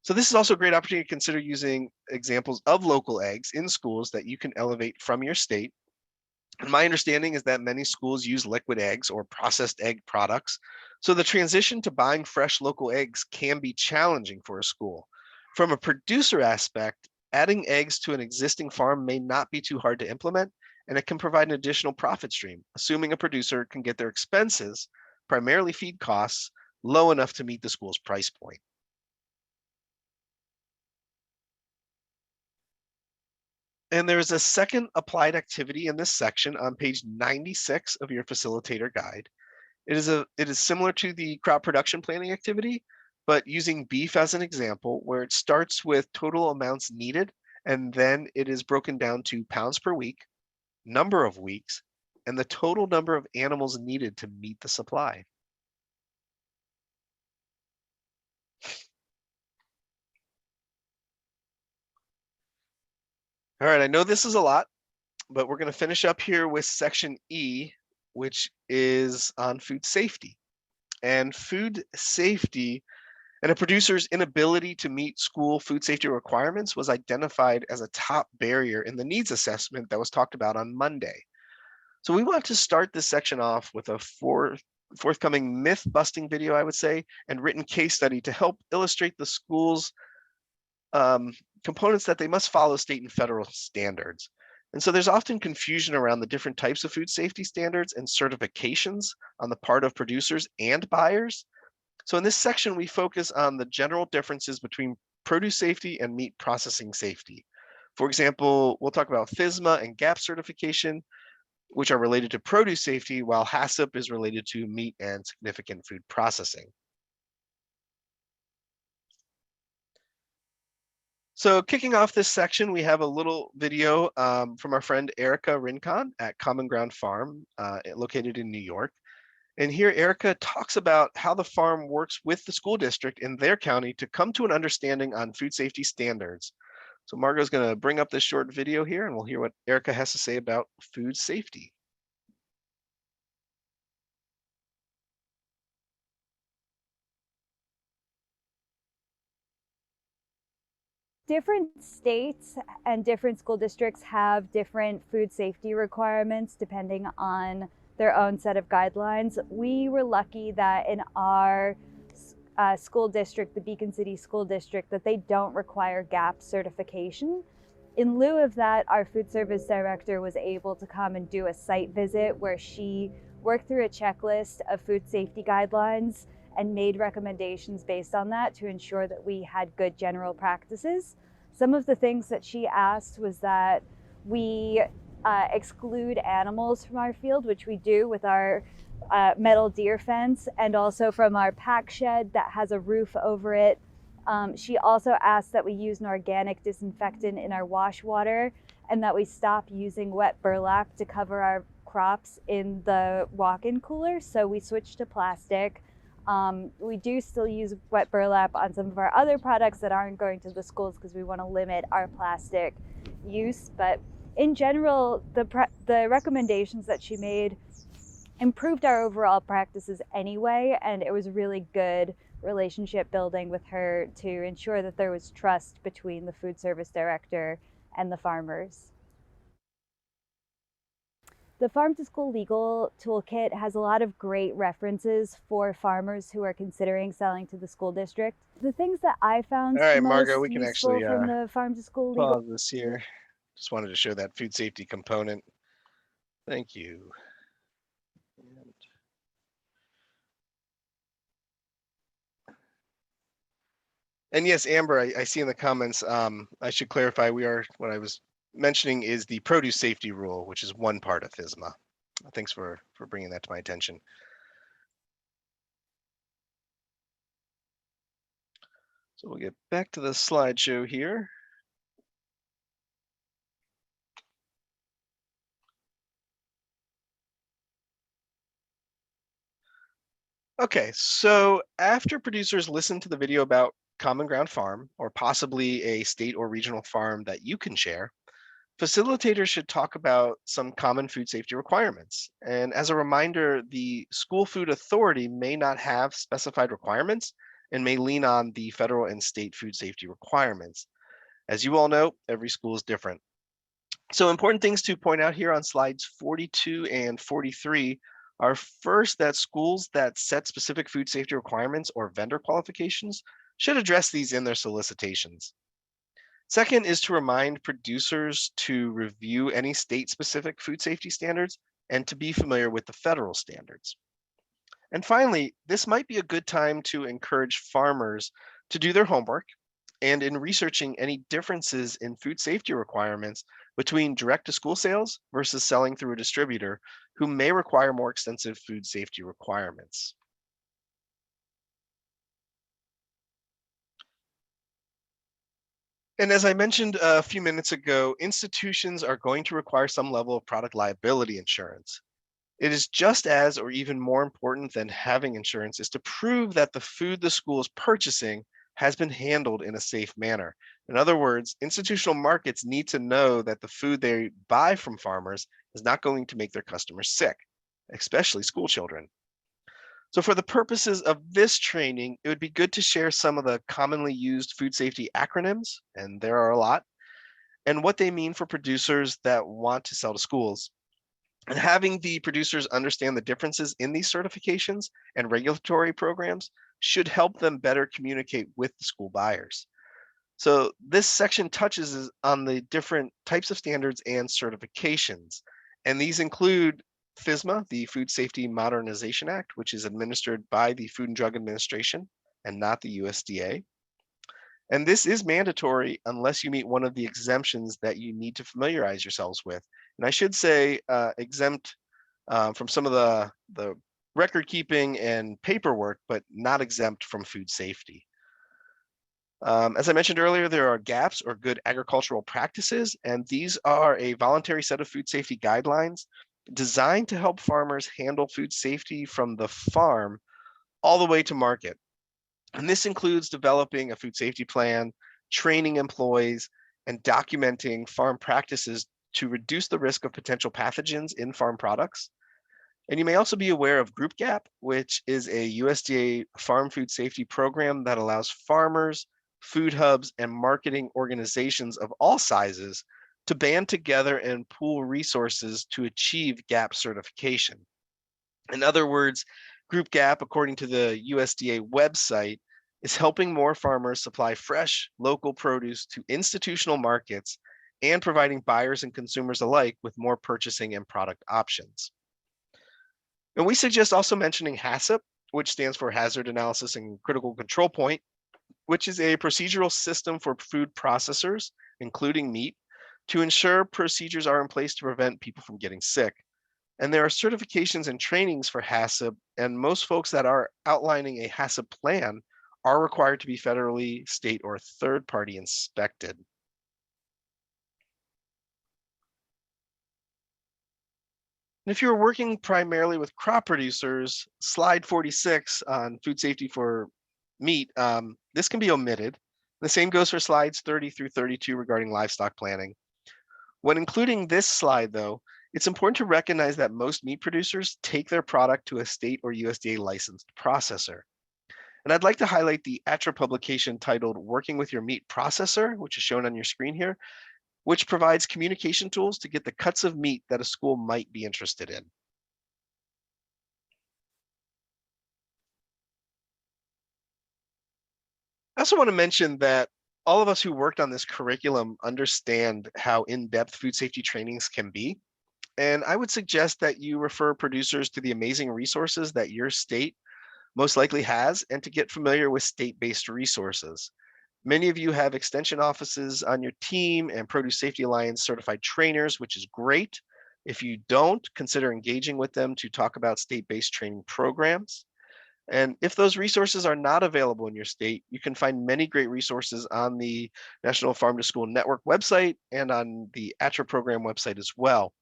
So this is also a great opportunity to consider using examples of local eggs in schools that you can elevate from your state. And my understanding is that many schools use liquid eggs or processed egg products. So the transition to buying fresh local eggs can be challenging for a school. From a producer aspect, adding eggs to an existing farm may not be too hard to implement, and it can provide an additional profit stream, assuming a producer can get their expenses, primarily feed costs, low enough to meet the school's price point. And there's a second applied activity in this section on page 96 of your facilitator guide. It is similar to the crop production planning activity, but using beef as an example, where it starts with total amounts needed, and then it is broken down to pounds per week, number of weeks, and the total number of animals needed to meet the supply. All right, I know this is a lot, but we're going to finish up here with section E, which is on food safety. And food safety and a producer's inability to meet school food safety requirements was identified as a top barrier in the needs assessment that was talked about on Monday. So we want to start this section off with a forthcoming myth busting video, I would say, and written case study to help illustrate the school's components that they must follow state and federal standards. And so there's often confusion around the different types of food safety standards and certifications on the part of producers and buyers. So in this section, we focus on the general differences between produce safety and meat processing safety. For example, we'll talk about FSMA and GAP certification, which are related to produce safety, while HACCP is related to meat and significant food processing. So kicking off this section, we have a little video from our friend Erica Rincon at Common Ground Farm, located in New York. And here Erica talks about how the farm works with the school district in their county to come to an understanding on food safety standards. So Margot's going to bring up this short video here and we'll hear what Erica has to say about food safety. Different states and different school districts have different food safety requirements depending on their own set of guidelines. We were lucky that in our school district, the Beacon City School District, that they don't require GAP certification. In lieu of that, our food service director was able to come and do a site visit where she worked through a checklist of food safety guidelines and made recommendations based on that to ensure that we had good general practices. Some of the things that she asked was that we exclude animals from our field, which we do with our metal deer fence, and also from our pack shed that has a roof over it. She also asked that we use an organic disinfectant in our wash water and that we stop using wet burlap to cover our crops in the walk-in cooler. So we switched to plastic. We do still use wet burlap on some of our other products that aren't going to the schools because we want to limit our plastic use. But in general, the recommendations that she made improved our overall practices anyway, and it was really good relationship building with her to ensure that there was trust between the food service director and the farmers. The Farm to School Legal Toolkit has a lot of great references for farmers who are considering selling to the school district. The things that I found All right, most Margot, we can useful actually from the Farm to School Legal pause this here. Just wanted to show that food safety component. Thank you. And yes, Amber, I see in the comments, I should clarify, what I was mentioning is the produce safety rule, which is one part of FSMA. Thanks for bringing that to my attention. So we'll get back to the slideshow here. Okay, so after producers listen to the video about Common Ground Farm, or possibly a state or regional farm that you can share, facilitators should talk about some common food safety requirements. And as a reminder, the School Food Authority may not have specified requirements and may lean on the federal and state food safety requirements. As you all know, every school is different. So important things to point out here on slides 42 and 43 are first that schools that set specific food safety requirements or vendor qualifications should address these in their solicitations. Second is to remind producers to review any state-specific food safety standards and to be familiar with the federal standards. And finally, this might be a good time to encourage farmers to do their homework and in researching any differences in food safety requirements between direct-to-school sales versus selling through a distributor who may require more extensive food safety requirements. And as I mentioned a few minutes ago, institutions are going to require some level of product liability insurance. It is just as, or even more important than having insurance, is to prove that the food the school is purchasing has been handled in a safe manner. In other words, institutional markets need to know that the food they buy from farmers is not going to make their customers sick, especially school children. So for the purposes of this training, it would be good to share some of the commonly used food safety acronyms, and there are a lot, and what they mean for producers that want to sell to schools. And having the producers understand the differences in these certifications and regulatory programs should help them better communicate with the school buyers. So this section touches on the different types of standards and certifications. And these include FSMA, the Food Safety Modernization Act, which is administered by the Food and Drug Administration and not the USDA. And this is mandatory unless you meet one of the exemptions that you need to familiarize yourselves with. And I should say exempt from some of the record keeping and paperwork, but not exempt from food safety. As I mentioned earlier, there are GAPs, or good agricultural practices, and these are a voluntary set of food safety guidelines designed to help farmers handle food safety from the farm all the way to market. And this includes developing a food safety plan, training employees, and documenting farm practices to reduce the risk of potential pathogens in farm products. And you may also be aware of Group GAP, which is a USDA farm food safety program that allows farmers, food hubs, and marketing organizations of all sizes to band together and pool resources to achieve GAP certification. In other words, Group GAP, according to the USDA website, is helping more farmers supply fresh, local produce to institutional markets and providing buyers and consumers alike with more purchasing and product options. And we suggest also mentioning HACCP, which stands for Hazard Analysis and Critical Control Point, which is a procedural system for food processors, including meat, to ensure procedures are in place to prevent people from getting sick. And there are certifications and trainings for HACCP, and most folks that are outlining a HACCP plan are required to be federally, state, or third-party inspected. And if you're working primarily with crop producers, slide 46 on food safety for meat, this can be omitted. The same goes for slides 30 through 32 regarding livestock planning. When including this slide, though, it's important to recognize that most meat producers take their product to a state or USDA licensed processor. And I'd like to highlight the ATRA publication titled Working with Your Meat Processor, which is shown on your screen here, which provides communication tools to get the cuts of meat that a school might be interested in. I also want to mention that all of us who worked on this curriculum understand how in-depth food safety trainings can be. And I would suggest that you refer producers to the amazing resources that your state most likely has, and to get familiar with state-based resources. Many of you have extension offices on your team and Produce Safety Alliance certified trainers, which is great. If you don't, consider engaging with them to talk about state-based training programs. And if those resources are not available in your state, you can find many great resources on the National Farm to School Network website and on the ATRA program website as well.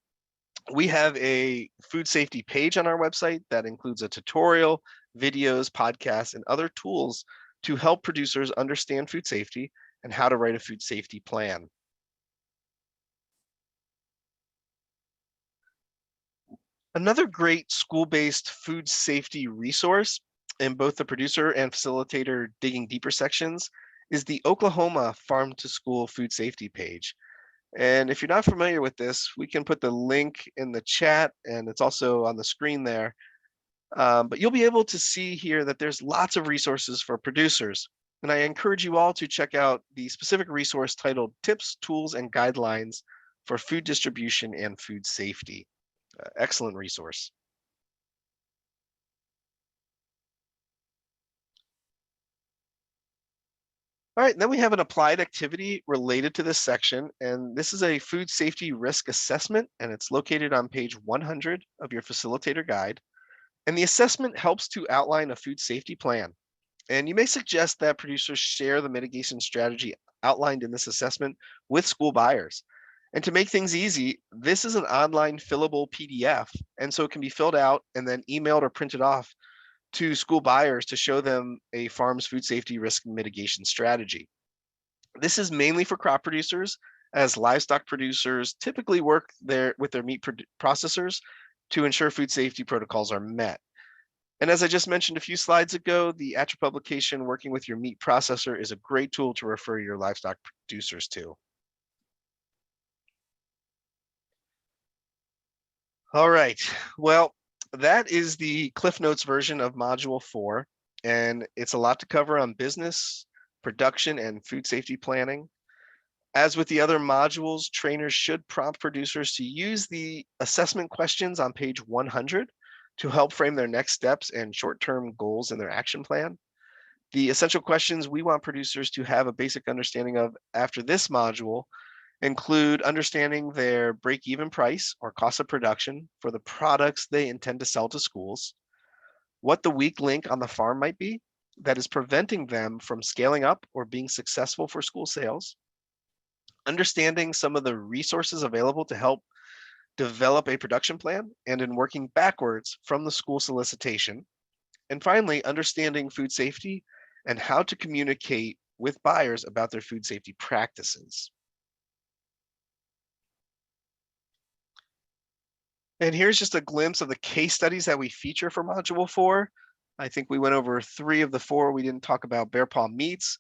We have a food safety page on our website that includes a tutorial, videos, podcasts, and other tools to help producers understand food safety and how to write a food safety plan. Another great school-based food safety resource in both the producer and facilitator digging deeper sections is the Oklahoma Farm to School food safety page. And if you're not familiar with this, we can put the link in the chat, and it's also on the screen there. But you'll be able to see here that there's lots of resources for producers. And I encourage you all to check out the specific resource titled Tips, Tools, and Guidelines for Food Distribution and Food Safety. Excellent resource. All right, then we have an applied activity related to this section, and this is a food safety risk assessment, and it's located on page 100 of your facilitator guide. And the assessment helps to outline a food safety plan. And you may suggest that producers share the mitigation strategy outlined in this assessment with school buyers. And to make things easy, this is an online fillable PDF, and so it can be filled out and then emailed or printed off to school buyers to show them a farm's food safety risk mitigation strategy. This is mainly for crop producers, as livestock producers typically work with their meat processors to ensure food safety protocols are met. And as I just mentioned a few slides ago, the ATRA publication Working with Your Meat Processor is a great tool to refer your livestock producers to. All right, well, that is the Cliff Notes version of Module 4, and it's a lot to cover on business, production, and food safety planning. As with the other modules, trainers should prompt producers to use the assessment questions on page 100 to help frame their next steps and short-term goals in their action plan. The essential questions we want producers to have a basic understanding of after this module include understanding their break-even price or cost of production for the products they intend to sell to schools, what the weak link on the farm might be that is preventing them from scaling up or being successful for school sales, understanding some of the resources available to help develop a production plan and in working backwards from the school solicitation, and finally, understanding food safety and how to communicate with buyers about their food safety practices. And here's just a glimpse of the case studies that we feature for Module 4. I think we went over 3 of the 4. We didn't talk about bear paw meats,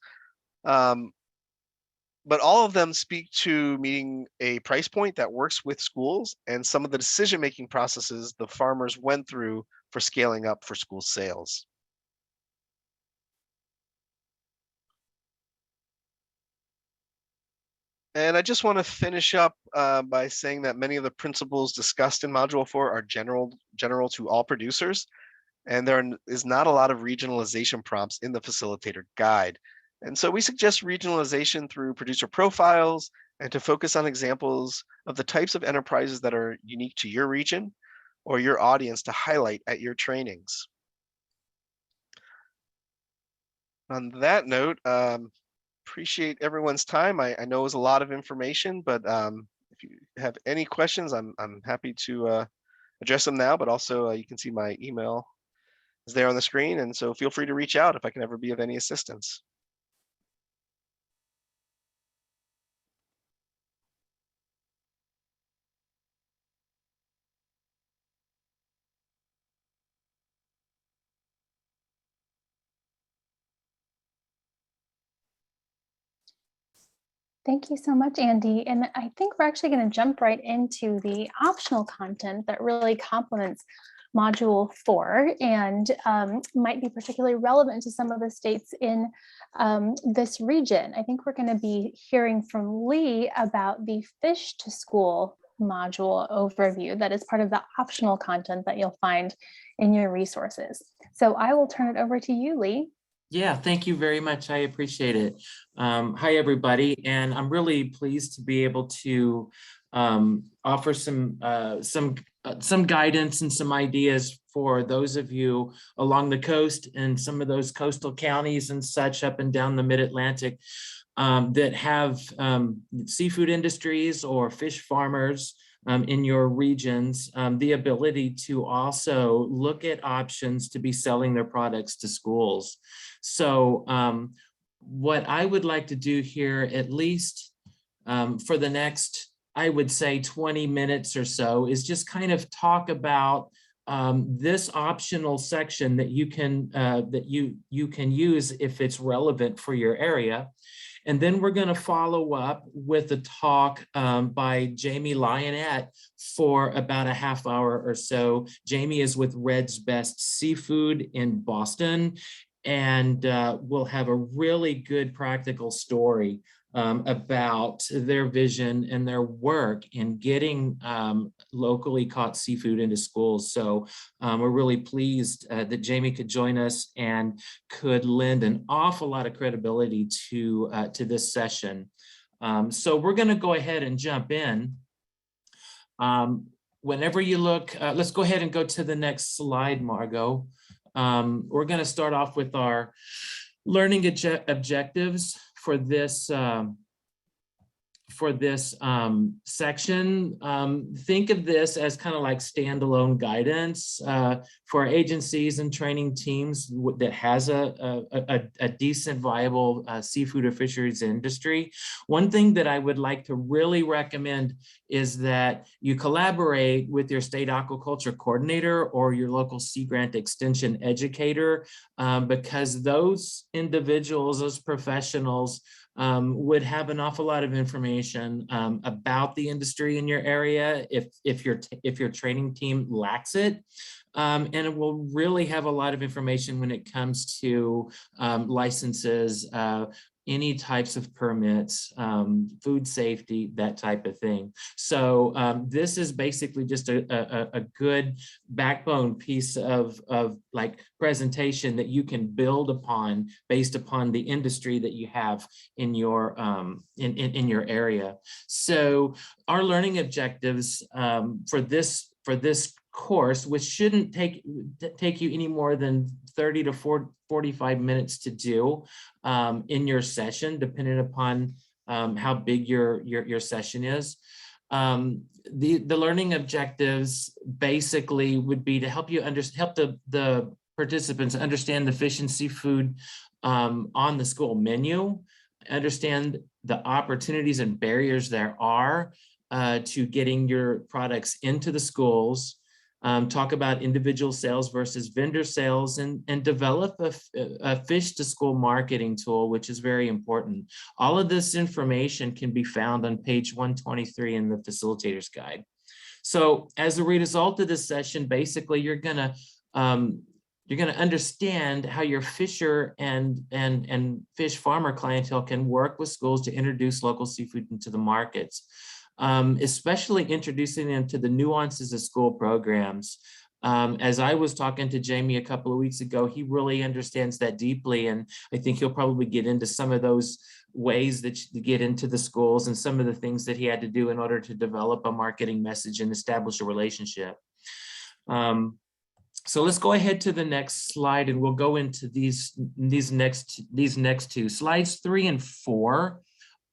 but all of them speak to meeting a price point that works with schools and some of the decision-making processes the farmers went through for scaling up for school sales. And I just want to finish up by saying that many of the principles discussed in Module 4 are general to all producers, and there is not a lot of regionalization prompts in the facilitator guide. And so we suggest regionalization through producer profiles and to focus on examples of the types of enterprises that are unique to your region or your audience to highlight at your trainings. On that note, appreciate everyone's time. I know it was a lot of information, but if you have any questions, I'm happy to address them now, but also you can see my email is there on the screen. And so feel free to reach out if I can ever be of any assistance. Thank you so much, Andy. And I think we're actually going to jump right into the optional content that really complements Module 4 and might be particularly relevant to some of the states in this region. I think we're going to be hearing from Lee about the Fish to School module overview that is part of the optional content that you'll find in your resources. So I will turn it over to you, Lee. Yeah, thank you very much. I appreciate it. Hi, everybody. And I'm really pleased to be able to offer some guidance and some ideas for those of you along the coast and some of those coastal counties and such up and down the mid-Atlantic that have seafood industries or fish farmers in your regions, the ability to also look at options to be selling their products to schools. So what I would like to do here, at least for the next, I would say 20 minutes or so, is just kind of talk about this optional section that you can use if it's relevant for your area. And then we're going to follow up with a talk by Jamie Lionette for about a half hour or so. Jamie is with Red's Best Seafood in Boston, and we'll have a really good practical story about their vision and their work in getting locally caught seafood into schools. So we're really pleased that Jamie could join us and could lend an awful lot of credibility to this session. So we're going to go ahead and jump in. Whenever you look, let's go ahead and go to the next slide, Margot. We're going to start off with our learning objectives for this section. Think of this as kind of like standalone guidance for agencies and training teams that has a decent, viable seafood or fisheries industry. One thing that I would like to really recommend is that you collaborate with your state aquaculture coordinator or your local Sea Grant extension educator, because those individuals, those professionals, would have an awful lot of information about the industry in your area if your training team lacks it. And it will really have a lot of information when it comes to licenses, any types of permits, food safety, that type of thing. So this is basically just a good backbone piece of like presentation that you can build upon based upon the industry that you have in your in your area. So our learning objectives for this course, which shouldn't take you any more than 30 to 45 minutes to do in your session, depending upon how big your session is. The learning objectives basically would be to help you help the participants understand the fish and seafood on the school menu, understand the opportunities and barriers there are to getting your products into the schools, talk about individual sales versus vendor sales, and develop a fish to school marketing tool, which is very important. All of this information can be found on page 123 in the Facilitator's Guide. So as a result of this session, basically you're gonna understand how your fisher and fish farmer clientele can work with schools to introduce local seafood into the markets. Especially introducing them to the nuances of school programs. As I was talking to Jamie a couple of weeks ago, he really understands that deeply, and I think he'll probably get into some of those ways that you get into the schools and some of the things that he had to do in order to develop a marketing message and establish a relationship. So let's go ahead to the next slide, and we'll go into these next two slides, 3 and 4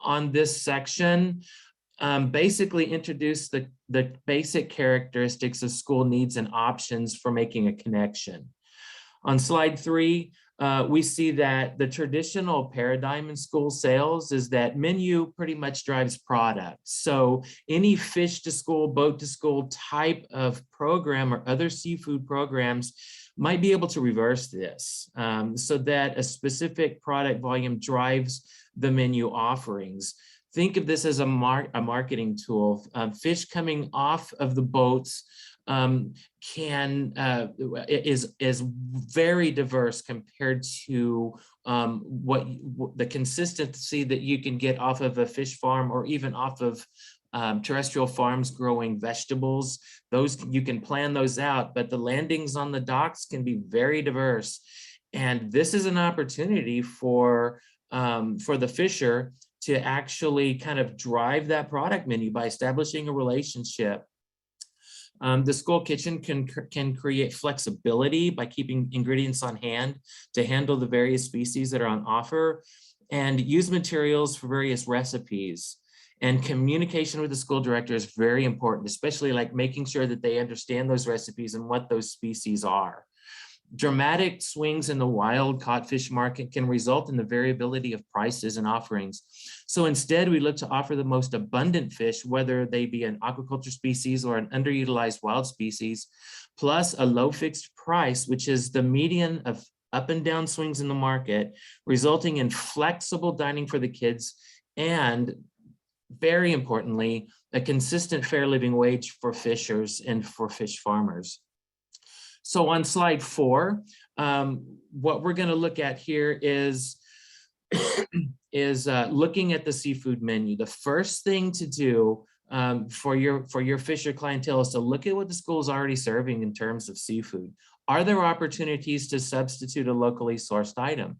on this section. Basically introduce the basic characteristics of school needs and options for making a connection. On slide 3, we see that the traditional paradigm in school sales is that menu pretty much drives product. So any fish to school, boat to school type of program or other seafood programs might be able to reverse this so that a specific product volume drives the menu offerings. Think of this as a marketing tool. Fish coming off of the boats is very diverse compared to the consistency that you can get off of a fish farm or even off of terrestrial farms growing vegetables. Those, you can plan those out, but the landings on the docks can be very diverse. And this is an opportunity for the fisher to actually kind of drive that product menu by establishing a relationship. The school kitchen can create flexibility by keeping ingredients on hand to handle the various species that are on offer, and use materials for various recipes. And communication with the school director is very important, especially like making sure that they understand those recipes and what those species are. Dramatic swings in the wild caught fish market can result in the variability of prices and offerings. So instead, we look to offer the most abundant fish, whether they be an aquaculture species or an underutilized wild species, plus a low fixed price, which is the median of up and down swings in the market, resulting in flexible dining for the kids, and very importantly, a consistent fair living wage for fishers and for fish farmers. So on slide 4, what we're going to look at here is looking at the seafood menu. The first thing to do for your fisher clientele is to look at what the school is already serving in terms of seafood. Are there opportunities to substitute a locally sourced item?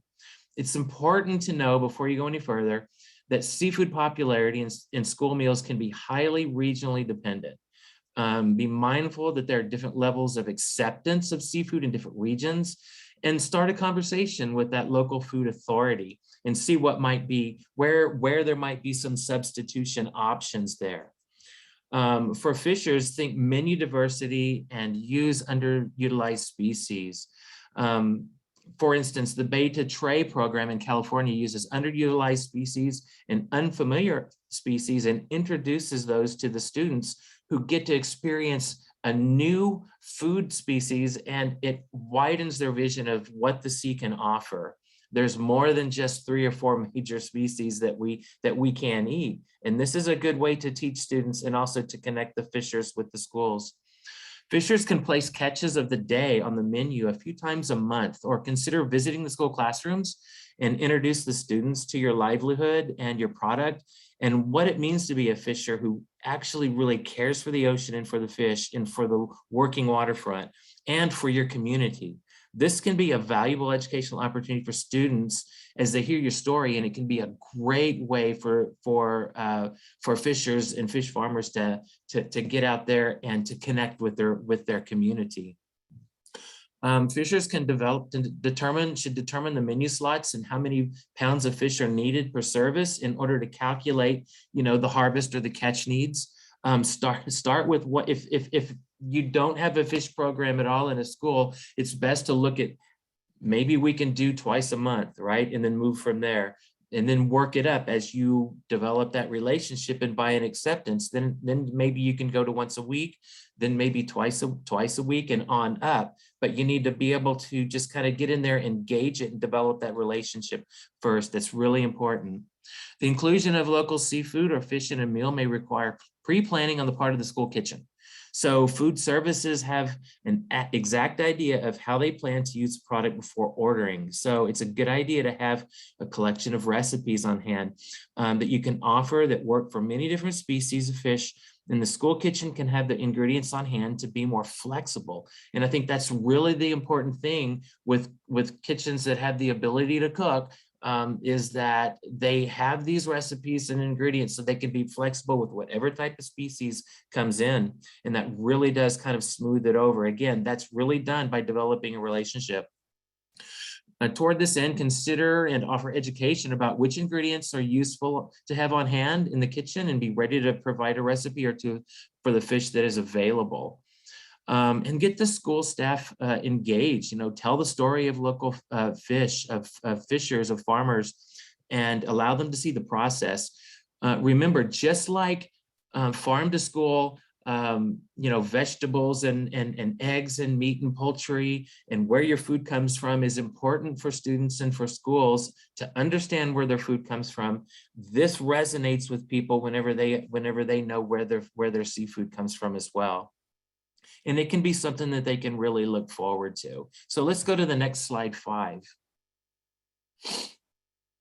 It's important to know before you go any further that seafood popularity in school meals can be highly regionally dependent. Be mindful that there are different levels of acceptance of seafood in different regions, and start a conversation with that local food authority and see what might be, where there might be some substitution options there. For fishers, think menu diversity and use underutilized species. For instance, the Bay to Tray program in California uses underutilized species and unfamiliar species and introduces those to the students who get to experience a new food species, and it widens their vision of what the sea can offer. There's more than just 3 or 4 major species that we can eat. And this is a good way to teach students and also to connect the fishers with the schools. Fishers can place catches of the day on the menu a few times a month, or consider visiting the school classrooms and introduce the students to your livelihood and your product and what it means to be a fisher who actually really cares for the ocean and for the fish and for the working waterfront and for your community. This can be a valuable educational opportunity for students as they hear your story, and it can be a great way for fishers and fish farmers to get out there and to connect with their community. Fishers can should determine the menu slots and how many pounds of fish are needed per service in order to calculate, the harvest or the catch needs. Start with what if you don't have a fish program at all in a school, it's best to look at maybe we can do twice a month, right? And then move from there, and then work it up as you develop that relationship and buy an acceptance. Then maybe you can go to once a week, then maybe twice a week and on up. But you need to be able to just kind of get in there, engage it, and develop that relationship first. That's really important. The inclusion of local seafood or fish in a meal may require pre-planning on the part of the school kitchen. So food services have an exact idea of how they plan to use the product before ordering. So it's a good idea to have a collection of recipes on hand that you can offer that work for many different species of fish. And the school kitchen can have the ingredients on hand to be more flexible. And I think that's really the important thing with kitchens that have the ability to cook, is that they have these recipes and ingredients so they can be flexible with whatever type of species comes in. And that really does kind of smooth it over. Again, that's really done by developing a relationship. Toward this end, consider and offer education about which ingredients are useful to have on hand in the kitchen, and be ready to provide a recipe or two for the fish that is available. And get the school staff engaged, tell the story of local fish, of fishers, of farmers, and allow them to see the process. Remember, just like farm to school, vegetables and eggs and meat and poultry and where your food comes from is important for students and for schools to understand where their food comes from. This resonates with people whenever they know where their seafood comes from as well. And it can be something that they can really look forward to. So let's go to the next slide 5.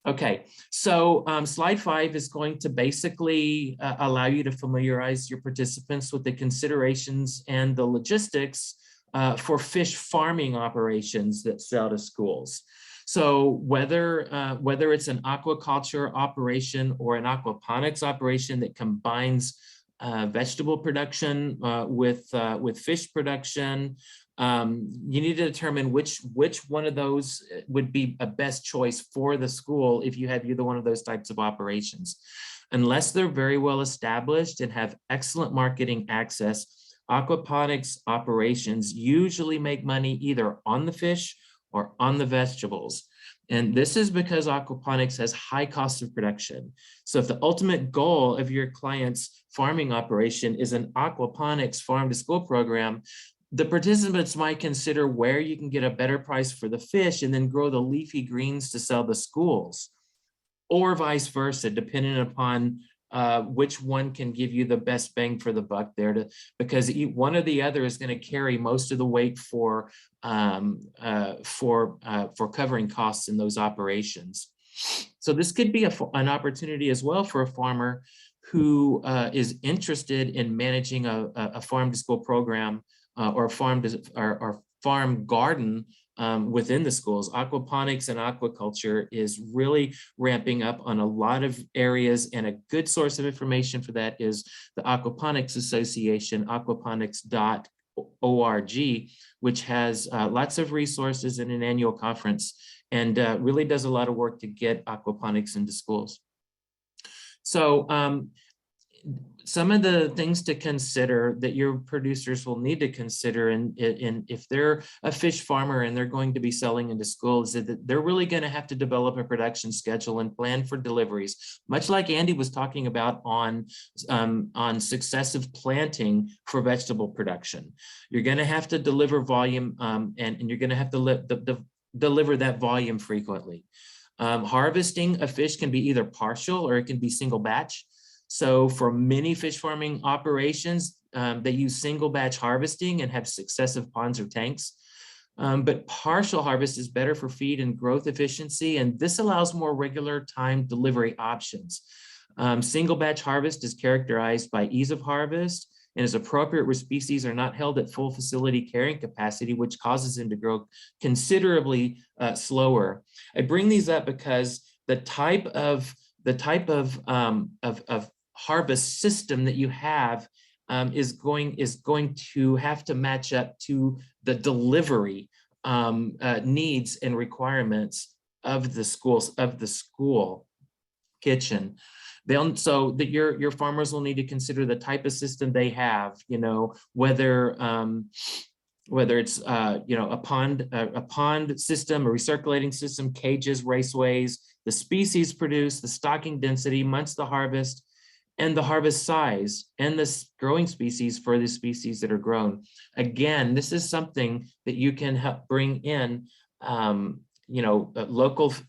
Okay, so slide 5 is going to basically allow you to familiarize your participants with the considerations and the logistics for fish farming operations that sell to schools. So whether it's an aquaculture operation or an aquaponics operation that combines vegetable production with fish production, you need to determine which one of those would be a best choice for the school if you have either one of those types of operations. Unless they're very well established and have excellent marketing access, aquaponics operations usually make money either on the fish or on the vegetables. And this is because aquaponics has high cost of production. So if the ultimate goal of your client's farming operation is an aquaponics farm to school program, the participants might consider where you can get a better price for the fish and then grow the leafy greens to sell to schools, or vice versa, depending upon which one can give you the best bang for the buck there, because one or the other is going to carry most of the weight for covering costs in those operations. So this could be an opportunity as well for a farmer who is interested in managing a farm to school program or farm garden within the schools. Aquaponics and aquaculture is really ramping up on a lot of areas, and a good source of information for that is the Aquaponics Association, aquaponics.org, which has lots of resources and an annual conference, and really does a lot of work to get aquaponics into schools. So some of the things to consider that your producers will need to consider, and if they're a fish farmer and they're going to be selling into schools, is that they're really going to have to develop a production schedule and plan for deliveries, much like Andy was talking about on successive planting for vegetable production. You're going to have to deliver volume, and you're going to have to deliver that volume frequently. Harvesting a fish can be either partial or it can be single batch. So for many fish farming operations, they use single batch harvesting and have successive ponds or tanks. But partial harvest is better for feed and growth efficiency, and this allows more regular time delivery options. Single batch harvest is characterized by ease of harvest and is appropriate where species are not held at full facility carrying capacity, which causes them to grow considerably slower. I bring these up because the type of harvest system that you have is going to have to match up to the delivery needs and requirements of the school kitchen. So that your farmers will need to consider the type of system they have, whether it's a pond system, a recirculating system, cages, raceways, the species produced, the stocking density, months to harvest, and the harvest size, and the growing species for the species that are grown. Again, this is something that you can help bring in, local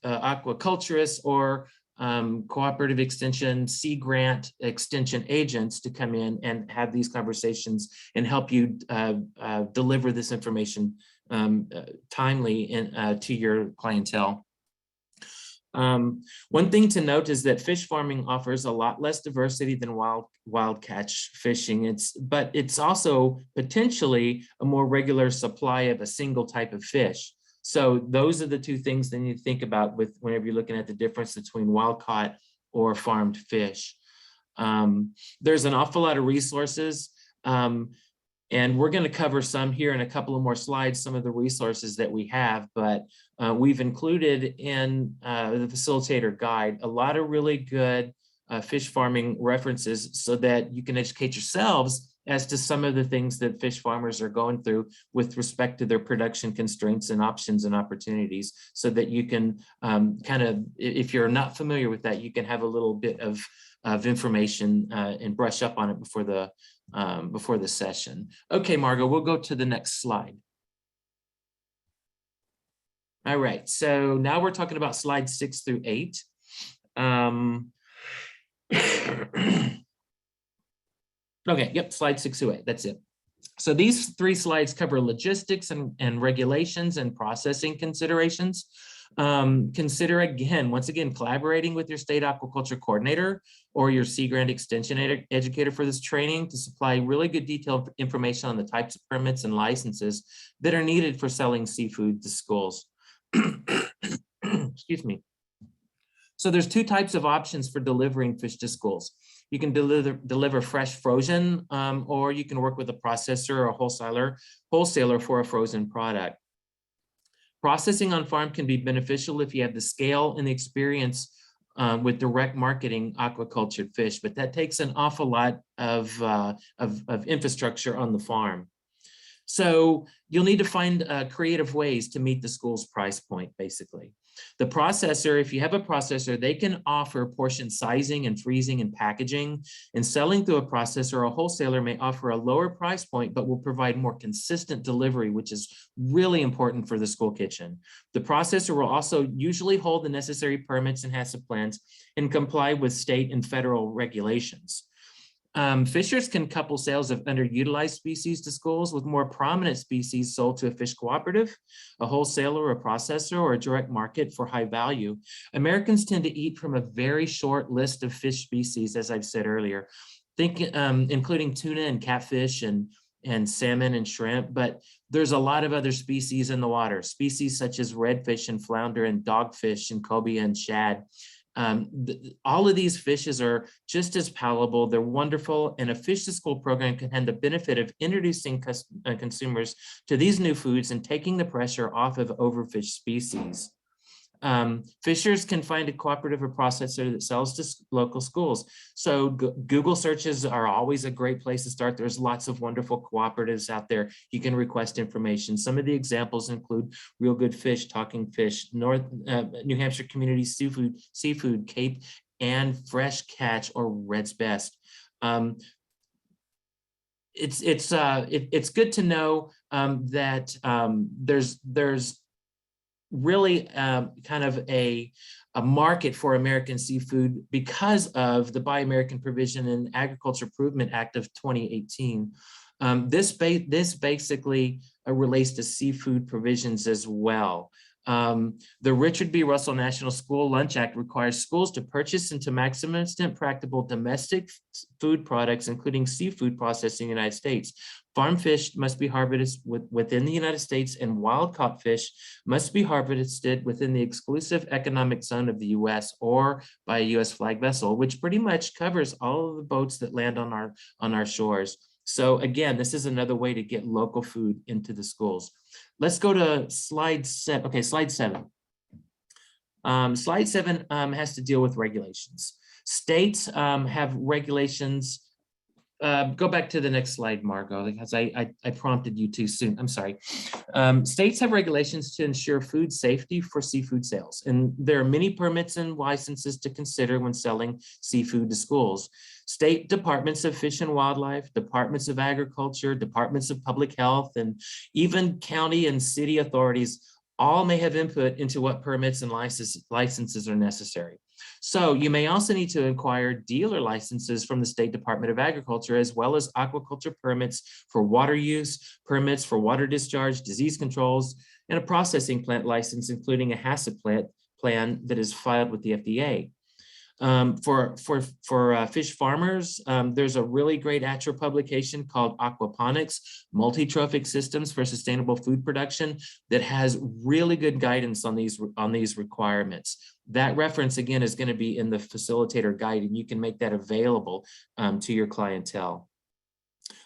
aquaculturists or cooperative extension, sea grant extension agents to come in and have these conversations and help you deliver this information timely to your clientele. One thing to note is that fish farming offers a lot less diversity than wild catch fishing. But it's also potentially a more regular supply of a single type of fish. So those are the two things that you need to think about whenever you're looking at the difference between wild caught or farmed fish. There's an awful lot of resources. And we're going to cover some here in a couple of more slides, some of the resources that we have, but we've included in the Facilitator guide a lot of really good fish farming references so that you can educate yourselves as to some of the things that fish farmers are going through with respect to their production constraints and options and opportunities, so that you can if you're not familiar with that, you can have a little bit of information and brush up on it before the session. Okay, Margot, we'll go to the next slide. All right, so now we're talking about slides 6 through 8. Okay, yep, slide 6 through 8, that's it. So these 3 slides cover logistics and regulations and processing considerations. Consider again, once again, collaborating with your state aquaculture coordinator or your Sea Grant extension educator for this training to supply really good detailed information on the types of permits and licenses that are needed for selling seafood to schools. Excuse me. So there's two types of options for delivering fish to schools. You can deliver fresh frozen, or you can work with a processor or a wholesaler for a frozen product. Processing on farm can be beneficial if you have the scale and the experience with direct marketing aquacultured fish, but that takes an awful lot of infrastructure on the farm. So you'll need to find creative ways to meet the school's price point, basically. The processor, if you have a processor, they can offer portion sizing and freezing and packaging, and selling through a processor, a wholesaler may offer a lower price point, but will provide more consistent delivery, which is really important for the school kitchen. The processor will also usually hold the necessary permits and HACCP plans and comply with state and federal regulations. Fishers can couple sales of underutilized species to schools with more prominent species sold to a fish cooperative, a wholesaler, a processor, or a direct market for high value. Americans tend to eat from a very short list of fish species, as I've said earlier, including tuna and catfish and salmon and shrimp, but there's a lot of other species in the water, species such as redfish and flounder and dogfish and cobia and shad. All of these fishes are just as palatable, they're wonderful, and a fish to school program can have the benefit of introducing consumers to these new foods and taking the pressure off of overfished species. Fishers can find a cooperative or processor that sells to local schools. So Google searches are always a great place to start. There's lots of wonderful cooperatives out there. You can request information. Some of the examples include Real Good Fish, Talking Fish, New Hampshire Community Seafood, Cape and Fresh Catch, or Red's Best. It's good to know that there's really kind of a market for American seafood because of the Buy American provision in Agriculture Improvement Act of 2018. This basically relates to seafood provisions as well. The Richard B. Russell National School Lunch Act requires schools to purchase and to maximum extent practicable domestic food products, including seafood processing in the United States. Farm fish must be harvested within the United States, and wild-caught fish must be harvested within the exclusive economic zone of the U.S. or by a U.S. flag vessel, which pretty much covers all of the boats that land on our shores. So again, this is another way to get local food into the schools. Let's go to slide 7. Okay, slide 7. Slide 7 has to deal with regulations. States have regulations. Go back to the next slide, Margot, because I prompted you too soon. I'm sorry. States have regulations to ensure food safety for seafood sales, and there are many permits and licenses to consider when selling seafood to schools. State departments of Fish and Wildlife, departments of Agriculture, departments of Public Health, and even county and city authorities all may have input into what permits and licenses are necessary. So you may also need to acquire dealer licenses from the State Department of Agriculture, as well as aquaculture permits for water use, permits for water discharge, disease controls, and a processing plant license, including a HACCP plan that is filed with the FDA. For fish farmers, there's a really great ATRA publication called Aquaponics, Multi-Trophic Systems for Sustainable Food Production, that has really good guidance on these requirements. That reference, again, is going to be in the facilitator guide, and you can make that available to your clientele.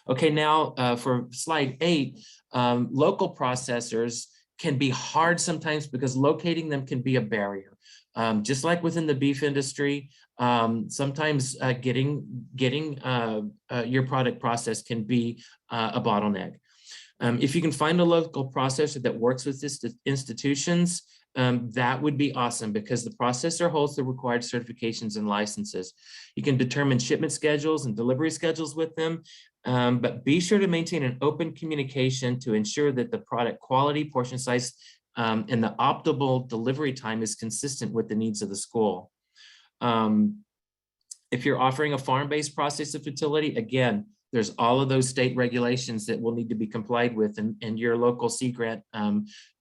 Okay, now for slide 8, local processors can be hard sometimes because locating them can be a barrier. Just like within the beef industry, sometimes getting your product processed can be a bottleneck. If you can find a local processor that works with this institutions, that would be awesome, because the processor holds the required certifications and licenses. You can determine shipment schedules and delivery schedules with them, but be sure to maintain an open communication to ensure that the product quality, portion size, and the optimal delivery time is consistent with the needs of the school. If you're offering a farm-based processing facility, again, There's all of those state regulations that will need to be complied with, and your local Sea Grant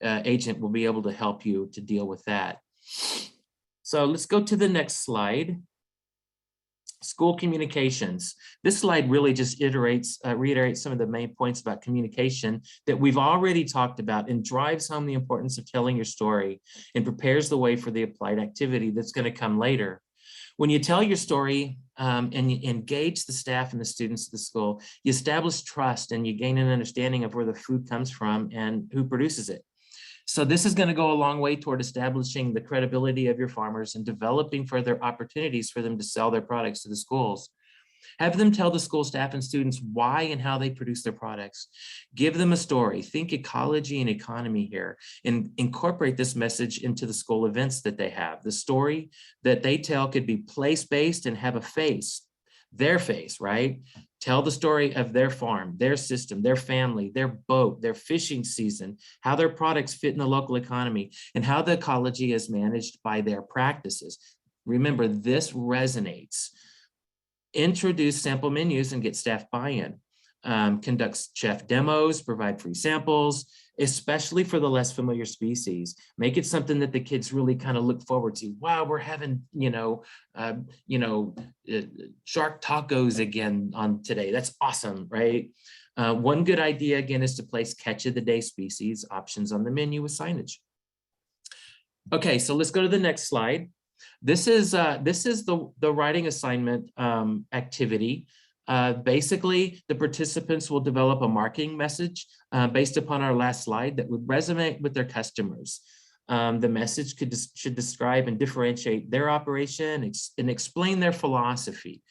agent will be able to help you to deal with that. So let's go to the next slide. School communications. This slide really just reiterates some of the main points about communication that we've already talked about, and drives home the importance of telling your story and prepares the way for the applied activity that's going to come later. When you tell your story and you engage the staff and the students of the school, you establish trust and you gain an understanding of where the food comes from and who produces it. So this is going to go a long way toward establishing the credibility of your farmers and developing further opportunities for them to sell their products to the schools. Have them tell the school staff and students why and how they produce their products. Give them a story. Think ecology and economy here, and incorporate this message into the school events that they have. The story that they tell could be place-based and have a face, their face, right? Tell the story of their farm, their system, their family, their boat, their fishing season, how their products fit in the local economy, and how the ecology is managed by their practices. Remember, this resonates. Introduce sample menus and get staff buy-in. Conduct chef demos, provide free samples, especially for the less familiar species. Make it something that the kids really kind of look forward to. Wow, we're having, shark tacos again on today. That's awesome, right? One good idea, again, is to place catch of the day species options on the menu with signage. Okay, so let's go to the next slide. This is the writing assignment activity. Basically, the participants will develop a marketing message based upon our last slide that would resonate with their customers. The message should describe and differentiate their operation and explain their philosophy,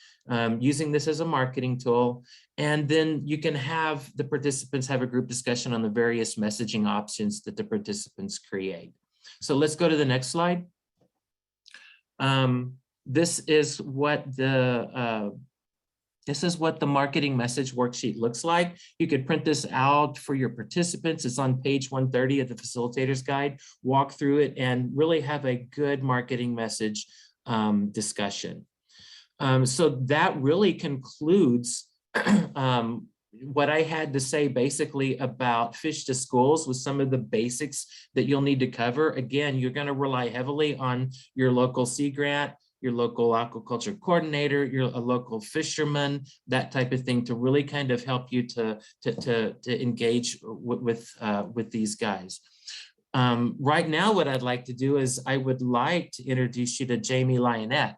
using this as a marketing tool. And then you can have the participants have a group discussion on the various messaging options that the participants create. So let's go to the next slide. This is what the marketing message worksheet looks like. You could print this out for your participants. It's on page 130 of the Facilitator's Guide. Walk through it and really have a good marketing message discussion. So that really concludes what I had to say basically about Fish to Schools, with some of the basics that you'll need to cover. Again, you're going to rely heavily on your local Sea Grant, your local aquaculture coordinator, a local fisherman, that type of thing, to really kind of help you to engage with these guys. Right now, what I'd like to do is I would like to introduce you to Jamie Lionette.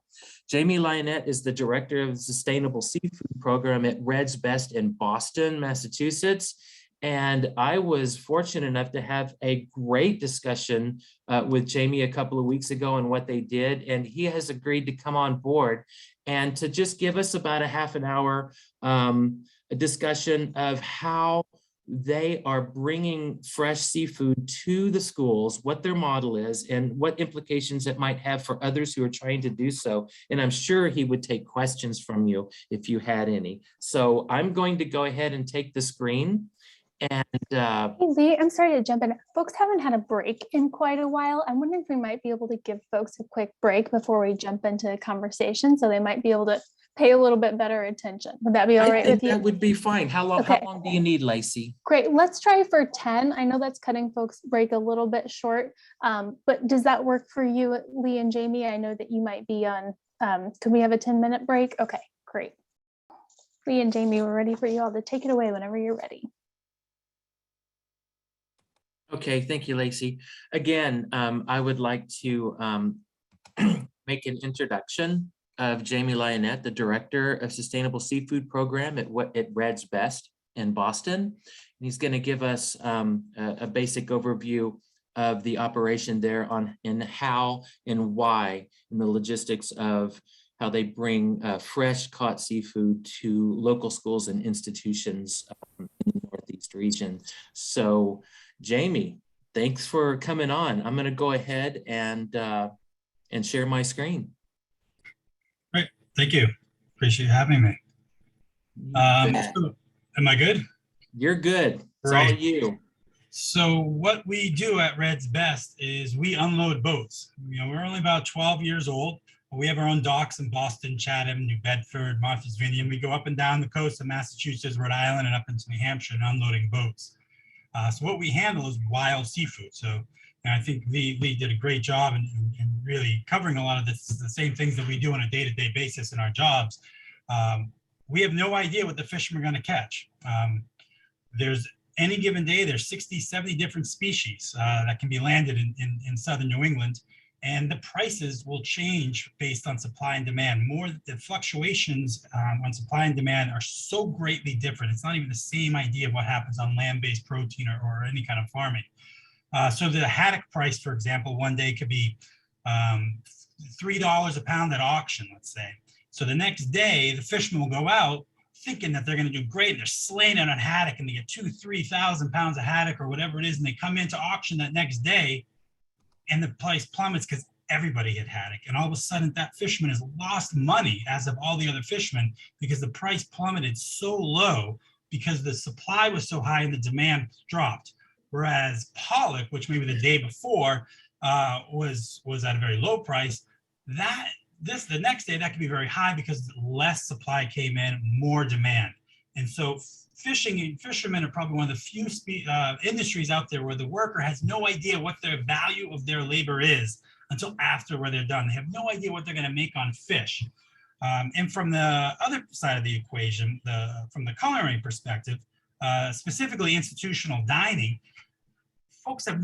Jamie Lionette is the director of the Sustainable Seafood Program at Red's Best in Boston, Massachusetts. And I was fortunate enough to have a great discussion with Jamie a couple of weeks ago on what they did. And he has agreed to come on board and to just give us about a half an hour a discussion of how they are bringing fresh seafood to the schools, what their model is, and what implications it might have for others who are trying to do so. And I'm sure he would take questions from you if you had any. So I'm going to go ahead and take the screen. And hey Lee, I'm sorry to jump in. Folks haven't had a break in quite a while. I'm wondering if we might be able to give folks a quick break before we jump into a conversation, so they might be able to pay a little bit better attention. Would that be all right with you? That would be fine. How long, Okay. how long do you need, Lacey? Great. Let's try for 10. I know that's cutting folks' break a little bit short, but does that work for you, Lee and Jamie? I know that you might be on, can we have a 10-minute break? Okay, great. Lee and Jamie, we're ready for you all to take it away whenever you're ready. Okay, thank you, Lacey. Again, I would like to make an introduction of Jamie Lionette, the Director of Sustainable Seafood Program at Red's Best in Boston. And he's going to give us a basic overview of the operation there and how and why, and the logistics of how they bring fresh caught seafood to local schools and institutions in the Northeast region. So Jamie, thanks for coming on. I'm going to go ahead and share my screen. Great, thank you. Appreciate you having me. So, am I good? You're good. It's all you. So what we do at Red's Best is we unload boats. You know, we're only about 12 years old. We have our own docks in Boston, Chatham, New Bedford, Martha's Vineyard. We go up and down the coast of Massachusetts, Rhode Island, and up into New Hampshire and unloading boats. So what we handle is wild seafood. So and I think Lee did a great job in really covering a lot of the same things that we do on a day-to-day basis in our jobs. We have no idea what the fishermen are going to catch. There's any given day, there's 60, 70 different species that can be landed in southern New England. And the prices will change based on supply and demand. The fluctuations on supply and demand are so greatly different. It's not even the same idea of what happens on land-based protein or any kind of farming. So the haddock price, for example, one day could be $3 a pound at auction, let's say. So the next day, the fishermen will go out thinking that they're going to do great. They're slaying it on haddock and they get 2,000, 3,000 pounds of haddock or whatever it is. And they come into auction that next day and the price plummets because everybody hit haddock. And all of a sudden that fisherman has lost money as of all the other fishermen because the price plummeted so low because the supply was so high and the demand dropped. Whereas pollock, which maybe the day before was at a very low price, the next day that could be very high because less supply came in, more demand. And so fishermen are probably one of the few industries out there where the worker has no idea what the value of their labor is until after where they're done. They have no idea what they're going to make on fish. And from the other side of the equation, from the culinary perspective, specifically institutional dining, folks have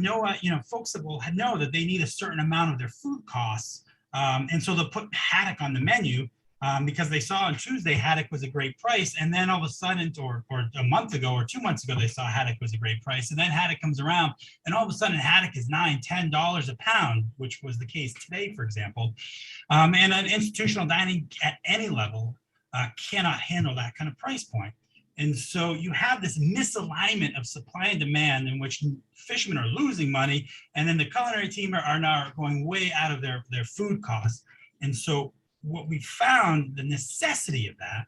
folks that will know that they need a certain amount of their food costs. And so they'll put haddock on the menu because they saw on Tuesday haddock was a great price. And then all of a sudden, or a month ago or 2 months ago, they saw haddock was a great price. And then haddock comes around and all of a sudden haddock is $9, $10 a pound, which was the case today, for example. And an institutional dining at any level cannot handle that kind of price point. And so you have this misalignment of supply and demand in which fishermen are losing money, and then the culinary team are now going way out of their food costs. And so what we found, the necessity of that,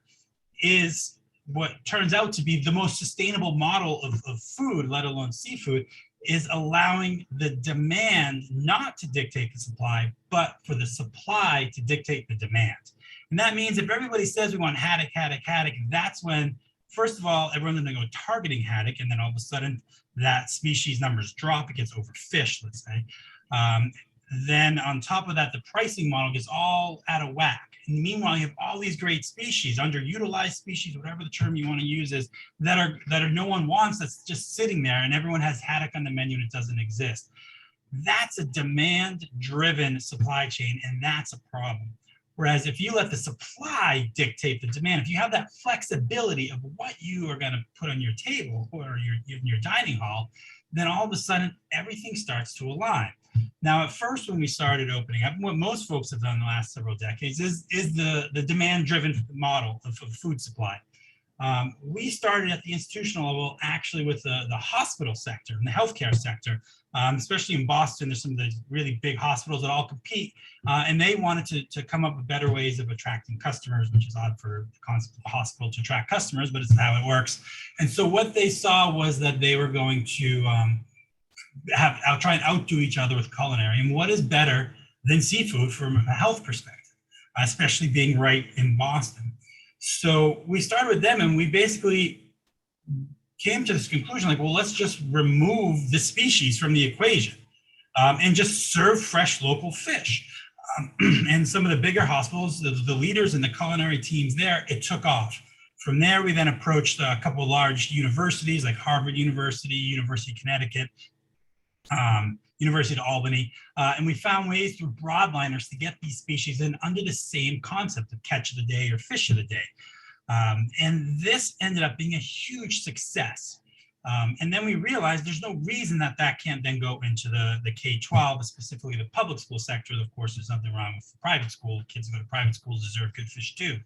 is what turns out to be the most sustainable model of food, let alone seafood, is allowing the demand not to dictate the supply, but for the supply to dictate the demand. And that means if everybody says we want haddock, haddock, haddock, that's when, first of all, everyone's going to go targeting haddock, and then all of a sudden that species numbers drop, it gets overfished, let's say. Then on top of that, the pricing model gets all out of whack. And meanwhile, you have all these great species, underutilized species, whatever the term you want to use is, that are no one wants, that's just sitting there, and everyone has haddock on the menu and it doesn't exist. That's a demand-driven supply chain, and that's a problem. Whereas if you let the supply dictate the demand, if you have that flexibility of what you are going to put on your table or in your dining hall, then all of a sudden everything starts to align. Now, at first, when we started opening up, what most folks have done in the last several decades is the demand-driven model of food supply. We started at the institutional level actually with the hospital sector and the healthcare sector, especially in Boston. There's some of the really big hospitals that all compete, and they wanted to come up with better ways of attracting customers, which is odd for the concept of a hospital to attract customers, but it's how it works. And so what they saw was that they were going to try and outdo each other with culinary. And what is better than seafood from a health perspective, especially being right in Boston? So we started with them and we basically came to this conclusion, like, well, let's just remove the species from the equation and just serve fresh local fish. And some of the bigger hospitals, the leaders and the culinary teams there, it took off. From there, we then approached a couple of large universities like Harvard University, University of Connecticut, University of Albany, and we found ways through broadliners to get these species in under the same concept of catch of the day or fish of the day. And this ended up being a huge success. And then we realized there's no reason that can't then go into the K-12, specifically the public school sector. Of course, there's nothing wrong with private school. Kids who go to private schools deserve good fish too.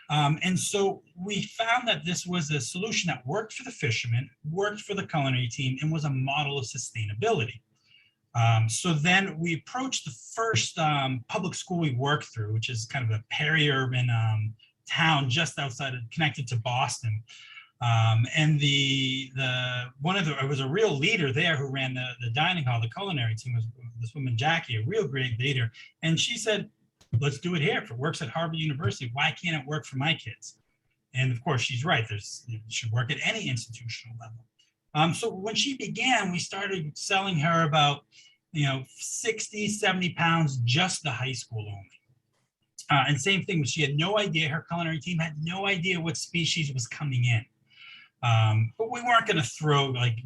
And so we found that this was a solution that worked for the fishermen, worked for the culinary team, and was a model of sustainability. So then we approached the first public school we worked through, which is kind of a peri-urban town just outside of, connected to Boston. And it was a real leader there who ran the dining hall, the culinary team was this woman, Jackie, a real great leader. And she said, let's do it here. If it works at Harvard University, why can't it work for my kids? And of course, she's right. It should work at any institutional level. So when she began, we started selling her about, 60, 70 pounds, just the high school only. And same thing, she had no idea, her culinary team had no idea what species was coming in. But we weren't going to throw like,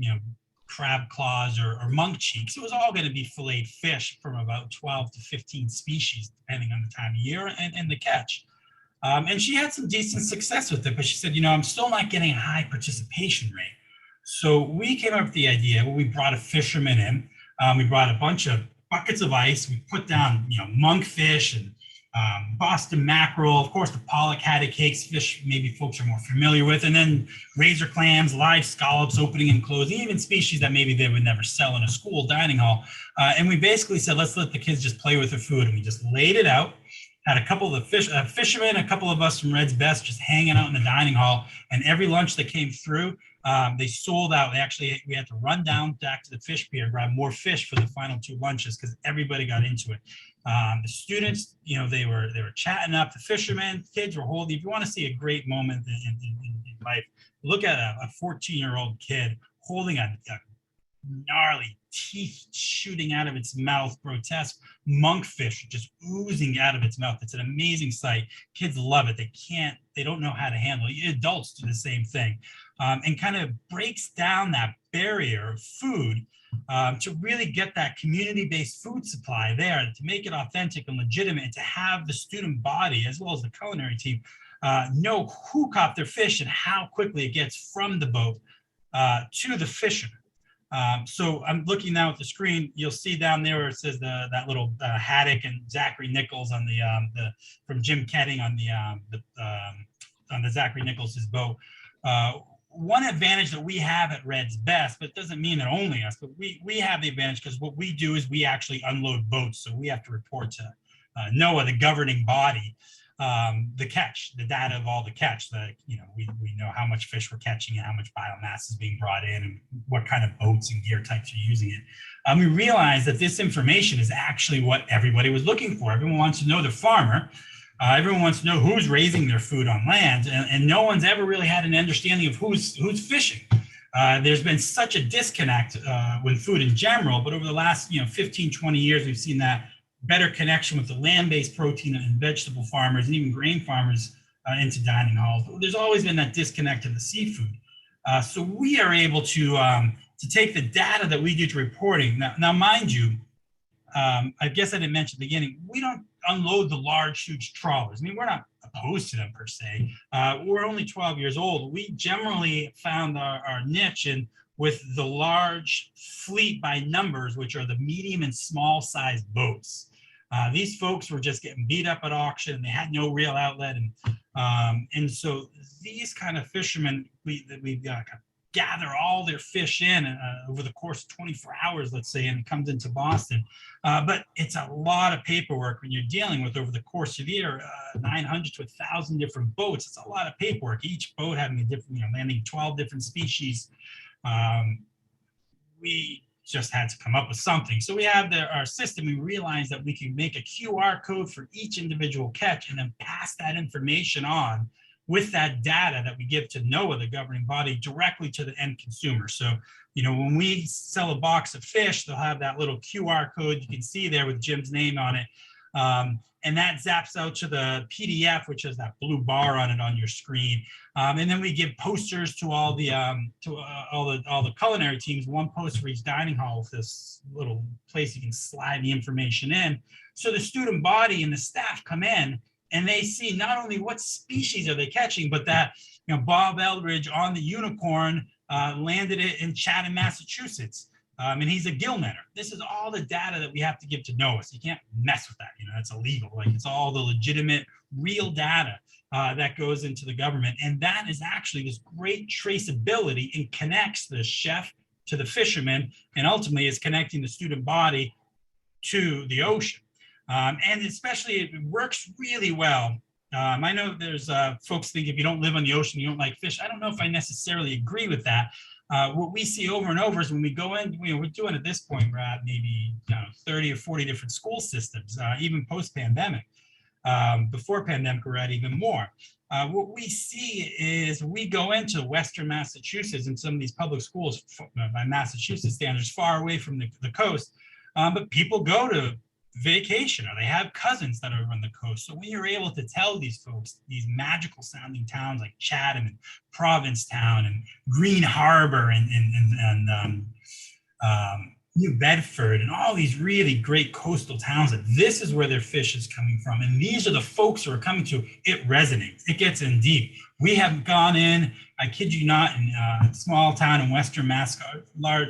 crab claws or monk cheeks. It was all going to be filleted fish from about 12 to 15 species, depending on the time of year and the catch. And she had some decent success with it, but she said, I'm still not getting a high participation rate. So we came up with the idea, we brought a fisherman in, we brought a bunch of buckets of ice, we put down, monkfish and Boston mackerel, of course, the pollock haddock cakes, fish maybe folks are more familiar with, and then razor clams, live scallops, opening and closing, even species that maybe they would never sell in a school dining hall. And we basically said, let's let the kids just play with their food. And we just laid it out, had a couple of the fishermen, a couple of us from Red's Best just hanging out in the dining hall. And every lunch that came through, they sold out. We had to run down back to the fish pier, grab more fish for the final 2 lunches because everybody got into it. The students, they were chatting up. The fishermen, kids were holding. If you want to see a great moment in life, look at a 14-year-old kid holding a gnarly, teeth shooting out of its mouth, grotesque monkfish just oozing out of its mouth. It's an amazing sight. Kids love it. They don't know how to handle it. Adults do the same thing, and kind of breaks down that barrier of food. To really get that community-based food supply there, to make it authentic and legitimate, and to have the student body as well as the culinary team know who caught their fish and how quickly it gets from the boat to the fisherman. So I'm looking now at the screen. You'll see down there where it says that little haddock and Zachary Nichols on the from Jim Ketting on the Zachary Nichols' boat. One advantage that we have at Red's Best, but it doesn't mean that only us, but we have the advantage because what we do is we actually unload boats. So we have to report to NOAA, the governing body, the catch, the data of all the catch. We know how much fish we're catching and how much biomass is being brought in and what kind of boats and gear types are using it. We realize that this information is actually what everybody was looking for. Everyone wants to know the farmer. Everyone wants to know who's raising their food on land, and no one's ever really had an understanding of who's fishing. There's been such a disconnect with food in general, but over the last 15, 20 years, we've seen that better connection with the land-based protein and vegetable farmers and even grain farmers into dining halls. But there's always been that disconnect of the seafood. So we are able to take the data that we do to reporting. Now mind you, I guess I didn't mention at the beginning, we don't unload the large, huge trawlers. I mean, we're not opposed to them per se. We're only 12 years old. We generally found our niche in with the large fleet by numbers, which are the medium and small sized boats. These folks were just getting beat up at auction and they had no real outlet. And so these kind of fishermen, we gather all their fish in over the course of 24 hours, let's say, and it comes into Boston. But it's a lot of paperwork when you're dealing with over the course of the year, 900 to 1,000 different boats. It's a lot of paperwork. Each boat having a different, landing 12 different species. We just had to come up with something. So we have our system. We realized that we can make a QR code for each individual catch and then pass that information on with that data that we give to NOAA, the governing body, directly to the end consumer. So, when we sell a box of fish, they'll have that little QR code you can see there with Jim's name on it. And that zaps out to the PDF, which has that blue bar on it on your screen. And then we give posters to all the culinary teams, one poster for each dining hall with this little place you can slide the information in. So the student body and the staff come in and they see not only what species are they catching, but that Bob Eldridge on the unicorn landed it in Chatham, Massachusetts. And he's a gill netter. This is all the data that we have to give to NOAA. So you can't mess with that. That's illegal. Like, it's all the legitimate, real data that goes into the government. And that is actually this great traceability and connects the chef to the fisherman, and ultimately is connecting the student body to the ocean. And especially it works really well. I know there's folks think if you don't live on the ocean, you don't like fish. I don't know if I necessarily agree with that. What we see over and over is when we go in, we're doing at this point, we're at maybe 30 or 40 different school systems, even post-pandemic. before pandemic, we're at even more. What we see is we go into Western Massachusetts and some of these public schools by Massachusetts standards far away from the coast, but people go to vacation or they have cousins that are on the coast. So when you're able to tell these folks, these magical sounding towns like Chatham and Provincetown and Green Harbor and New Bedford and all these really great coastal towns, that this is where their fish is coming from. And these are the folks who are coming to, it resonates, it gets in deep. We have gone in, I kid you not, in a small town in Western Mass,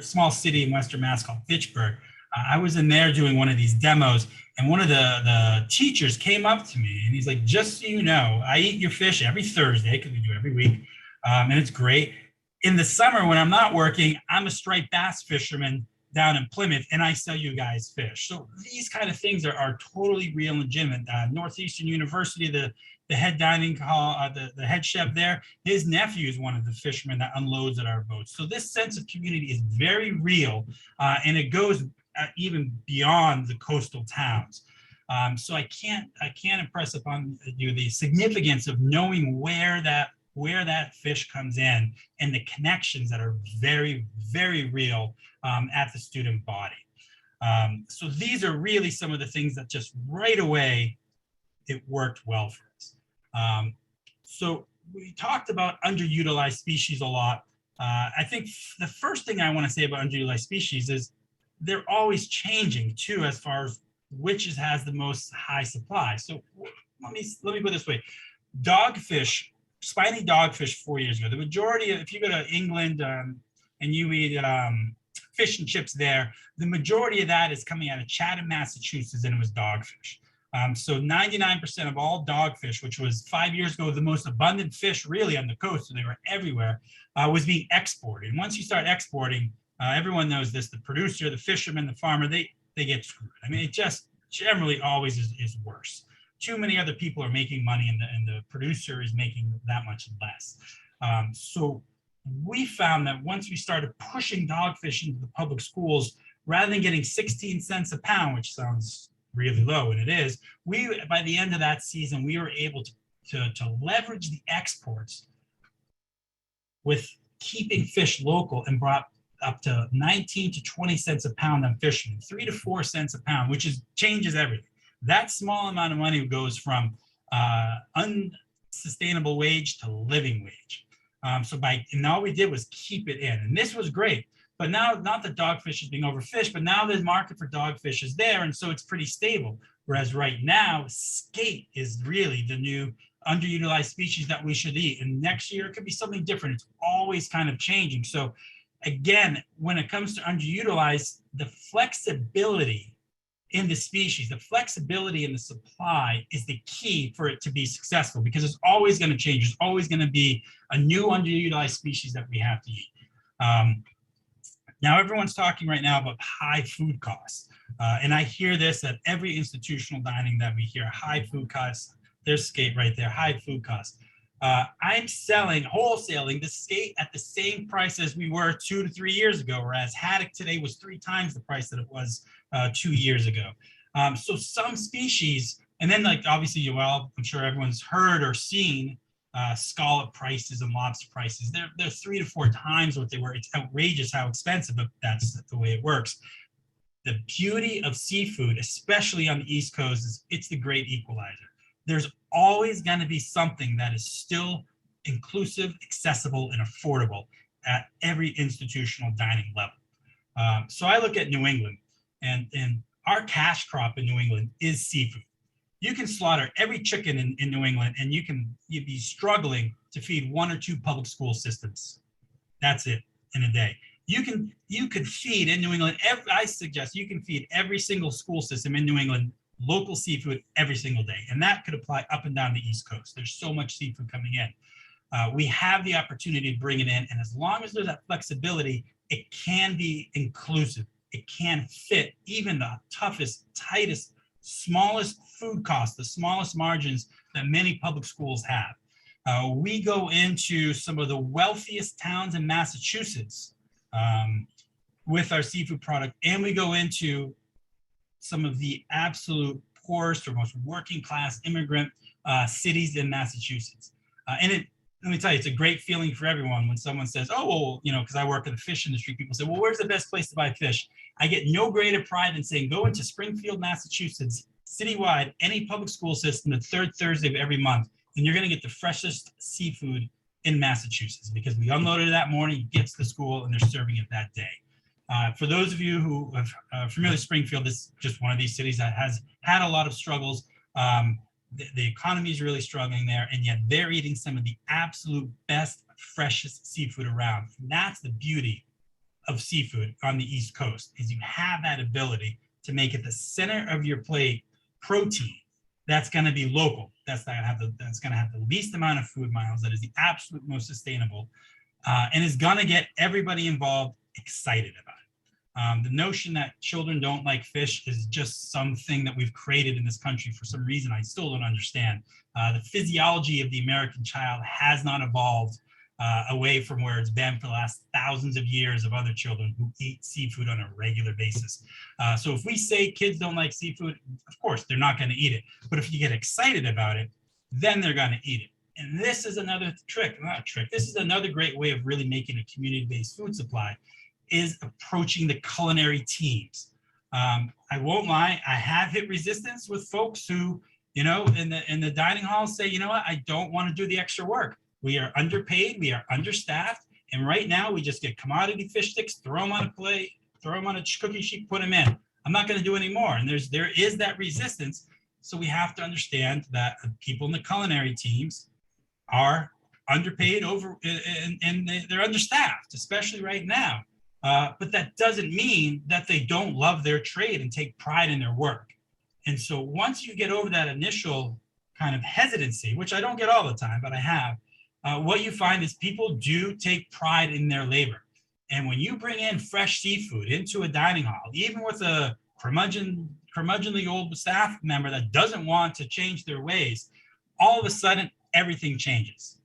small city in Western Mass called Fitchburg. I was in there doing one of these demos, and one of the teachers came up to me and he's like, just so you know, I eat your fish every Thursday, because we do every week, and it's great. In the summer when I'm not working, I'm a striped bass fisherman down in Plymouth, and I sell you guys fish. So these kind of things are totally real and legitimate. Northeastern University, the head dining hall, the head chef there, his nephew is one of the fishermen that unloads at our boats. So this sense of community is very real, and it goes even beyond the coastal towns. So I can't impress upon you the significance of knowing where that fish comes in and the connections that are very, very real at the student body. So these are really some of the things that just right away, it worked well for us. So we talked about underutilized species a lot. I think the first thing I want to say about underutilized species is they're always changing too, as far as which has the most high supply. So let me put it this way. Dogfish, spiny dogfish 4 years ago, the majority of, if you go to England and you eat fish and chips there, the majority of that is coming out of Chatham, Massachusetts, and it was dogfish. So 99% of all dogfish, which was 5 years ago the most abundant fish really on the coast, so they were everywhere, was being exported. And once you start exporting, everyone knows this, the producer, the fisherman, the farmer, they get screwed. I mean, it just generally always is worse. Too many other people are making money, and the producer is making that much less. So we found that once we started pushing dogfish into the public schools, rather than getting 16 cents a pound, which sounds really low, and it is, by the end of that season, we were able to leverage the exports with keeping fish local, and brought up to 19 to 20 cents a pound on fishermen, 3 to 4 cents a pound, which changes everything. That small amount of money goes from unsustainable wage to living wage. And all we did was keep it in, and this was great. But now, not that dogfish is being overfished, but now the market for dogfish is there, and so it's pretty stable. Whereas right now, skate is really the new underutilized species that we should eat. And next year, it could be something different. It's always kind of changing. So again, when it comes to underutilized, the flexibility in the species, the flexibility in the supply is the key for it to be successful, because it's always going to change. There's always going to be a new underutilized species that we have to eat. Now, everyone's talking right now about high food costs. And I hear this at every institutional dining that we hear, high food costs. There's skate right there, high food costs. I'm wholesaling the skate at the same price as we were 2 to 3 years ago, whereas haddock today was 3 times the price that it was 2 years ago. So some species, and then like obviously, well, I'm sure everyone's heard or seen scallop prices and lobster prices. They're 3 to 4 times what they were. It's outrageous how expensive, but that's the way it works. The beauty of seafood, especially on the East Coast, is it's the great equalizer. There's always going to be something that is still inclusive, accessible, and affordable at every institutional dining level. So I look at New England, and our cash crop in New England is seafood. You can slaughter every chicken in New England, and you'd be struggling to feed 1 or 2 public school systems. That's it in a day. You could feed in New England. I suggest you can feed every single school system in New England local seafood every single day, and that could apply up and down the East Coast. There's so much seafood coming in. We have the opportunity to bring it in, and as long as there's that flexibility, it can be inclusive. It can fit even the toughest, tightest, smallest food costs, the smallest margins that many public schools have. We go into some of the wealthiest towns in Massachusetts with our seafood product, and we go into some of the absolute poorest or most working class immigrant cities in Massachusetts. Let me tell you, it's a great feeling for everyone when someone says, oh, well, you know, because I work in the fish industry, people say, well, where's the best place to buy fish? I get no greater pride than saying, go into Springfield, Massachusetts, citywide, any public school system, the third Thursday of every month, and you're going to get the freshest seafood in Massachusetts because we unloaded it that morning, it gets to school, and they're serving it that day. For those of you who are familiar with Springfield, this is just one of these cities that has had a lot of struggles. The economy is really struggling there, and yet they're eating some of the absolute best, freshest seafood around. And that's the beauty of seafood on the East Coast, is you have that ability to make it the center of your plate protein that's going to be local. That's going to have the least amount of food miles. That is the absolute most sustainable, and is going to get everybody involved excited about it. The notion that children don't like fish is just something that we've created in this country for some reason I still don't understand. The physiology of the American child has not evolved away from where it's been for the last thousands of years of other children who eat seafood on a regular basis. So if we say kids don't like seafood, of course, they're not going to eat it. But if you get excited about it, then they're going to eat it. And this is another trick, not a trick. This is another great way of really making a community-based food supply, is approaching the culinary teams. I won't lie, I have hit resistance with folks who, you know, in the dining hall say, you know what, I don't want to do the extra work. We are underpaid, we are understaffed, and right now we just get commodity fish sticks, throw them on a plate, throw them on a cookie sheet, put them in. I'm not going to do any more. And there is that resistance. So we have to understand that people in the culinary teams are underpaid and they're understaffed, especially right now. But that doesn't mean that they don't love their trade and take pride in their work. And so once you get over that initial kind of hesitancy, which I don't get all the time, but I have, what you find is people do take pride in their labor. And when you bring in fresh seafood into a dining hall, even with a curmudgeonly old staff member that doesn't want to change their ways, all of a sudden, everything changes.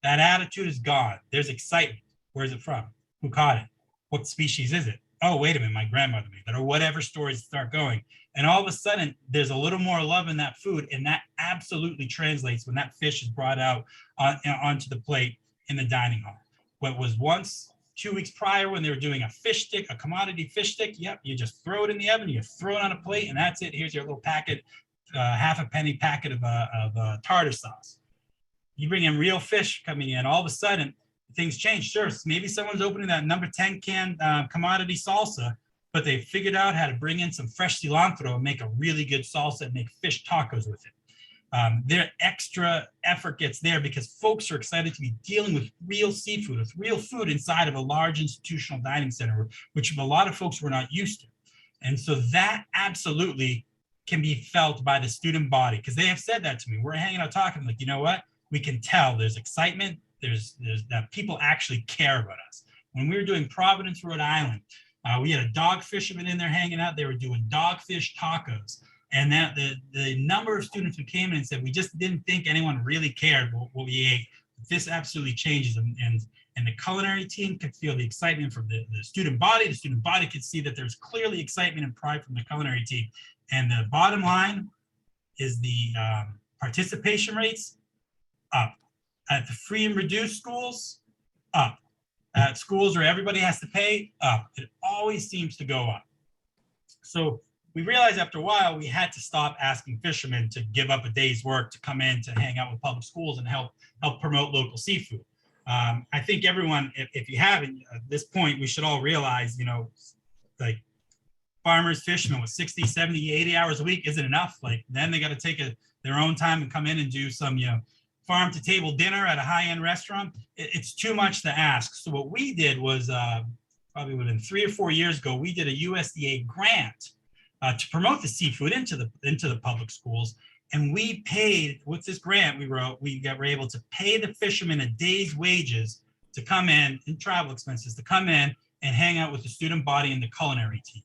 That attitude is gone. There's excitement. Where's it from? Who caught it? What species is it? Oh, wait a minute, my grandmother made that, or whatever stories start going. And all of a sudden, there's a little more love in that food, and that absolutely translates when that fish is brought out onto the plate in the dining hall. What was once 2 weeks prior when they were doing a fish stick, a commodity fish stick, yep, you just throw it in the oven, you throw it on a plate, and that's it. Here's your little packet, half a penny packet of tartar sauce. You bring in real fish coming in, all of a sudden, things change. Sure, maybe someone's opening that number 10 can commodity salsa, but they figured out how to bring in some fresh cilantro and make a really good salsa and make fish tacos with it. Their extra effort gets there because folks are excited to be dealing with real seafood, with real food inside of a large institutional dining center, which a lot of folks were not used to. And so that absolutely can be felt by the student body, because they have said that to me. We're hanging out talking, like, you know what? We can tell there's excitement. There's that people actually care about us. When we were doing Providence, Rhode Island, we had a dog fisherman in there hanging out. They were doing dogfish tacos. And that the number of students who came in and said, we just didn't think anyone really cared what we ate. This absolutely changes. And the culinary team could feel the excitement from the student body. The student body could see that there's clearly excitement and pride from the culinary team. And the bottom line is the participation rates up. At the free and reduced schools, up. At schools where everybody has to pay, up. It always seems to go up. So we realized after a while we had to stop asking fishermen to give up a day's work to come in to hang out with public schools and help promote local seafood. I think everyone, if you haven't, at this point, we should all realize, you know, like farmers, fishermen with 60, 70, 80 hours a week isn't enough. Like then they got to take their own time and come in and do some, you know, farm to table dinner at a high-end restaurant. It's too much to ask. So what we did was probably within 3 or 4 years ago, we did a USDA grant to promote the seafood into the public schools. And we paid, with this grant we wrote, we were able to pay the fishermen a day's wages to come in, and travel expenses, to come in and hang out with the student body and the culinary team.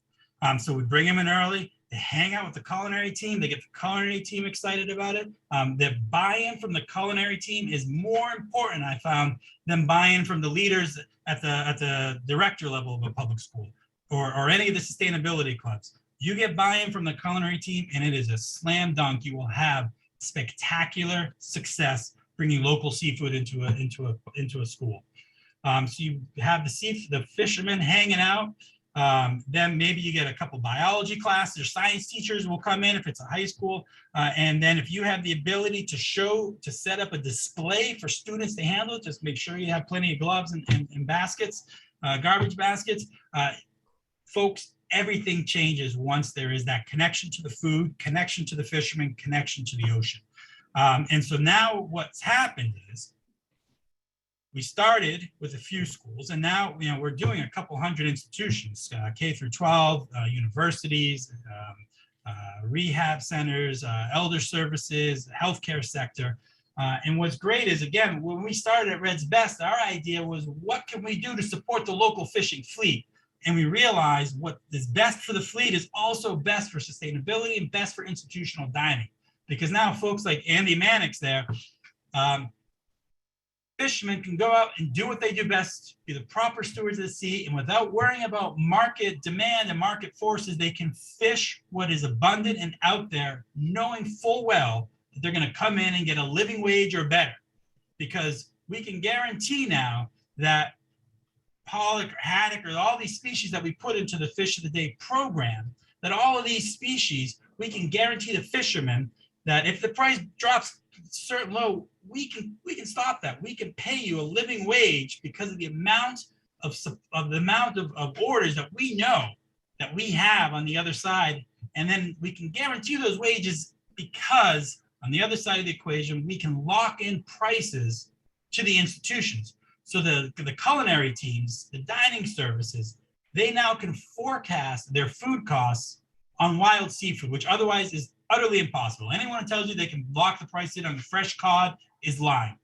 So we bring them in early, they hang out with the culinary team, they get the culinary team excited about it. The buy-in from the culinary team is more important, I found, than buy-in from the leaders at the director level of a public school or any of the sustainability clubs. You get buy-in from the culinary team and it is a slam dunk. You will have spectacular success bringing local seafood into a school. So you have the fishermen hanging out. Then maybe you get a couple biology classes or science teachers will come in if it's a high school. And then if you have the ability to set up a display for students to handle it, just make sure you have plenty of gloves and baskets, garbage baskets. Folks, everything changes once there is that connection to the food, connection to the fishermen, connection to the ocean. And so now what's happened is we started with a few schools, and now we're doing a couple hundred institutions, K through 12, universities, rehab centers, elder services, healthcare sector. And what's great is, again, when we started at Red's Best, our idea was, what can we do to support the local fishing fleet? And we realized what is best for the fleet is also best for sustainability and best for institutional dining. Because now folks like Andy Mannix there, fishermen can go out and do what they do best, be the proper stewards of the sea, and without worrying about market demand and market forces, they can fish what is abundant and out there, knowing full well that they're going to come in and get a living wage or better. Because we can guarantee now that pollock or haddock or all these species that we put into the Fish of the Day program, that all of these species, we can guarantee the fishermen that if the price drops certain low, we can stop that. We can pay you a living wage because of the amount of orders that we know that we have on the other side. And then we can guarantee those wages because on the other side of the equation, we can lock in prices to the institutions. So the culinary teams, the dining services, they now can forecast their food costs on wild seafood, which otherwise is utterly impossible. Anyone who tells you they can lock the price in on fresh cod is lying.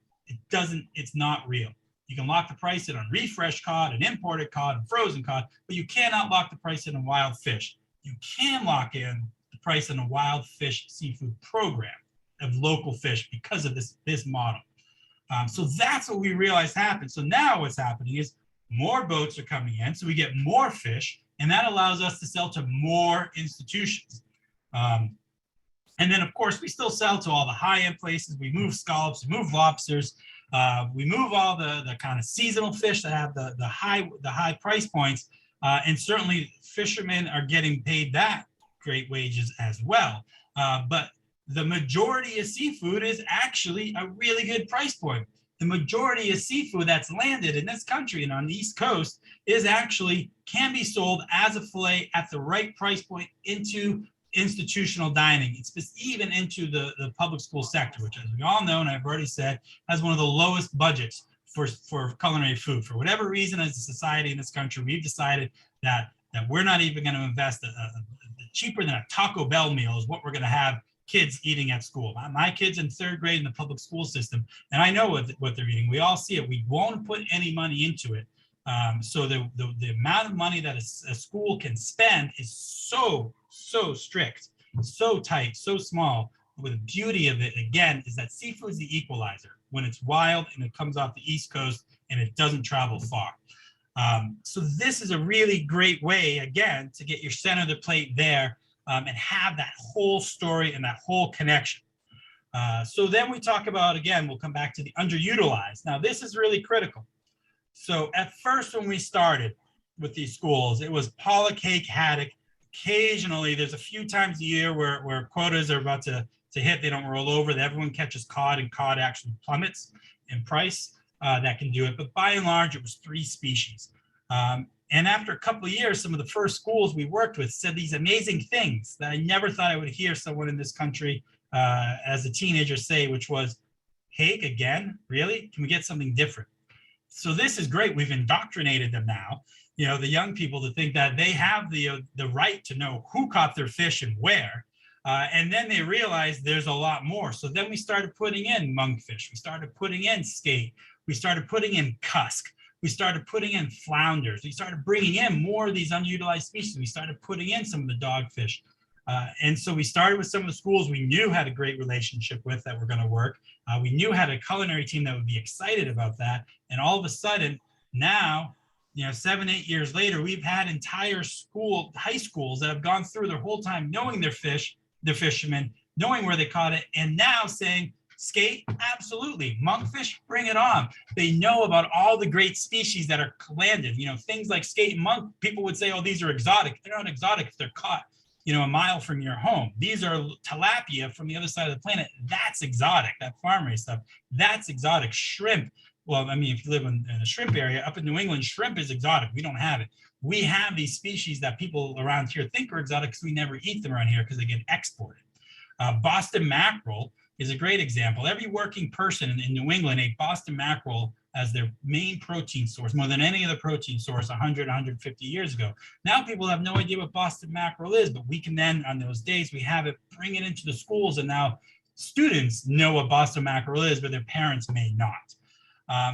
It's not real. You can lock the price in on refresh cod and imported cod and frozen cod, but you cannot lock the price in on wild fish. You can lock in the price in a wild fish seafood program of local fish because of this model. So that's what we realized happened. So now what's happening is more boats are coming in, so we get more fish, and that allows us to sell to more institutions. And then, of course, we still sell to all the high-end places. We move scallops, we move lobsters, we move all the kind of seasonal fish that have the high price points. And certainly fishermen are getting paid that great wages as well. But the majority of seafood is actually a really good price point. The majority of seafood that's landed in this country and on the East Coast can be sold as a fillet at the right price point into institutional dining. It's even into the public school sector, which, as we all know, and I've already said, has one of the lowest budgets for culinary food. For whatever reason, as a society in this country, we've decided that we're not even going to invest cheaper than a Taco Bell meal is what we're going to have kids eating at school. My kids in third grade in the public school system, and I know what they're eating. We all see it. We won't put any money into it. So the amount of money that a school can spend is so strict, so tight, so small. But the beauty of it, again, is that seafood is the equalizer when it's wild and it comes off the East Coast and it doesn't travel far. So this is a really great way, again, to get your center of the plate there and have that whole story and that whole connection. So then we talk about, again, we'll come back to the underutilized. Now, this is really critical. So at first, when we started with these schools, it was pollock, hake, haddock. Occasionally, there's a few times a year where quotas are about to hit, they don't roll over, that everyone catches cod and cod actually plummets in price. That can do it. But by and large, it was 3 species. And after a couple of years, some of the first schools we worked with said these amazing things that I never thought I would hear someone in this country as a teenager say, which was, hake again? Really? Can we get something different? So this is great. We've indoctrinated them now, the young people, to think that they have the right to know who caught their fish and where. And then they realized there's a lot more. So then we started putting in monkfish. We started putting in skate. We started putting in cusk. We started putting in flounders. We started bringing in more of these unutilized species. We started putting in some of the dogfish. And so we started with some of the schools we knew had a great relationship with that were going to work. We knew had a culinary team that would be excited about that. And all of a sudden, now 7, 8 years later, we've had entire high schools that have gone through their whole time knowing their fishermen, knowing where they caught it, and now saying, skate, absolutely. Monkfish, bring it on. They know about all the great species that are landed. Things like skate and monk, people would say, oh, these are exotic. They're not exotic if they're caught, a mile from your home. These are tilapia from the other side of the planet. That's exotic. That farm raised stuff, that's exotic. Shrimp. Well, I mean, if you live in a shrimp area, up in New England, shrimp is exotic. We don't have it. We have these species that people around here think are exotic because we never eat them around here because they get exported. Boston mackerel is a great example. Every working person in New England ate Boston mackerel as their main protein source, more than any other protein source 100, 150 years ago. Now people have no idea what Boston mackerel is, but we can then, on those days, we have it, bring it into the schools, and now students know what Boston mackerel is, but their parents may not.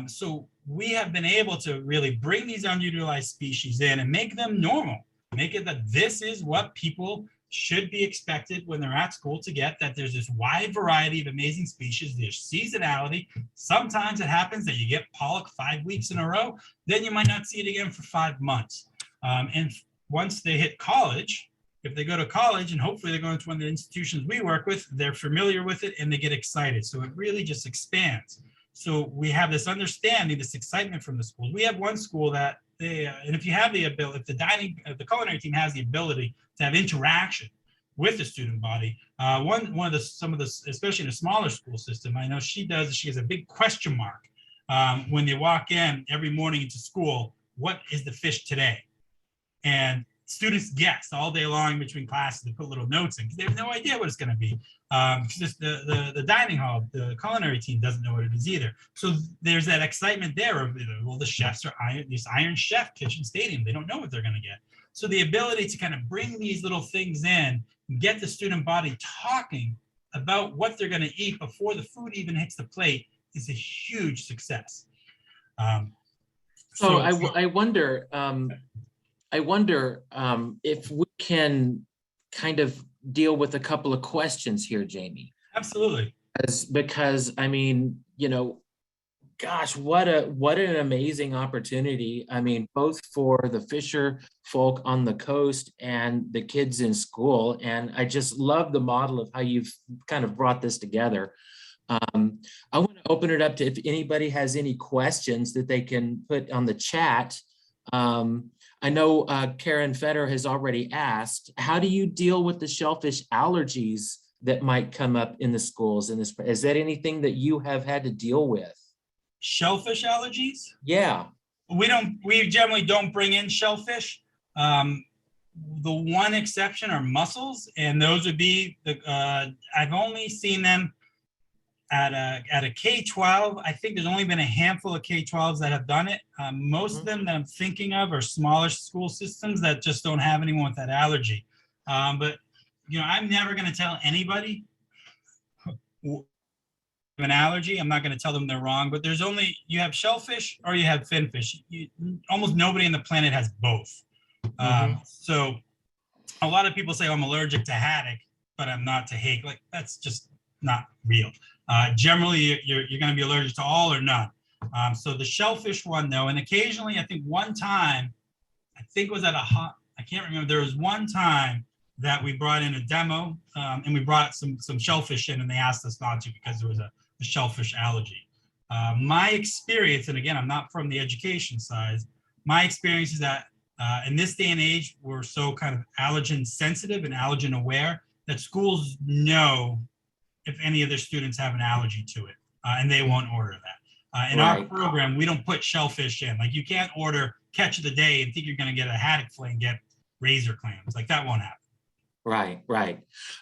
So we have been able to really bring these underutilized species in and make them normal, make it that this is what people should be expected when they're at school to get, that there's this wide variety of amazing species. There's seasonality. Sometimes it happens that you get pollock 5 weeks in a row, then you might not see it again for 5 months. And once they hit college, if they go to college, and hopefully they're going to one of the institutions we work with, they're familiar with it and they get excited. So it really just expands. So we have this understanding, this excitement from the schools. We have one school that they, and if you have the ability, if the culinary team has the ability to have interaction with the student body, some of the, especially in a smaller school system, I know she has a big question mark when they walk in every morning into school, what is the fish today? And students guess all day long between classes. They put little notes in because they have no idea what it's going to be. Because the dining hall, the culinary team doesn't know what it is either. So there's that excitement there of, well, the chefs are this Iron Chef Kitchen Stadium. They don't know what they're going to get. So the ability to kind of bring these little things in, get the student body talking about what they're going to eat before the food even hits the plate is a huge success. So I wonder if we can kind of deal with a couple of questions here, Jamie. Absolutely. Because I mean, gosh, what an amazing opportunity. I mean, both for the fisher folk on the coast and the kids in school. And I just love the model of how you've kind of brought this together. I want to open it up to if anybody has any questions that they can put on the chat. I know Karen Fetter has already asked, how do you deal with the shellfish allergies that might come up in the schools? Is that anything that you have had to deal with? Shellfish allergies? Yeah. We generally don't bring in shellfish. The one exception are mussels, and those would be I've only seen them at a K-12. I think there's only been a handful of K-12s that have done it. Most of them that I'm thinking of are smaller school systems that just don't have anyone with that allergy. But I'm never going to tell anybody an allergy. I'm not going to tell them they're wrong, but you have shellfish or you have finfish. Almost nobody on the planet has both. So a lot of people say, oh, I'm allergic to haddock, but I'm not to hake. Like, that's just not real. Generally, you're going to be allergic to all or none. So the shellfish one, though, and occasionally, I think one time, I can't remember, there was one time that we brought in a demo and we brought some shellfish in and they asked us not to because there was a shellfish allergy. My experience, and again, I'm not from the education side, my experience is that in this day and age, we're so kind of allergen sensitive and allergen aware that schools know if any of their students have an allergy to it, and they won't order that. In our program, we don't put shellfish in. Like, you can't order catch of the day and think you're going to get a haddock fillet and get razor clams. Like, that won't happen. Right.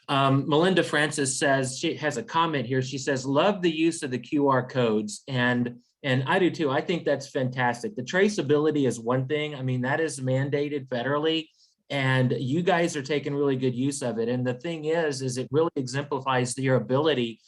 Melinda Francis says, she has a comment here. She says, love the use of the QR codes. And I do too. I think that's fantastic. The traceability is one thing. I mean, that is mandated federally. And you guys are taking really good use of it. And the thing is it really exemplifies your ability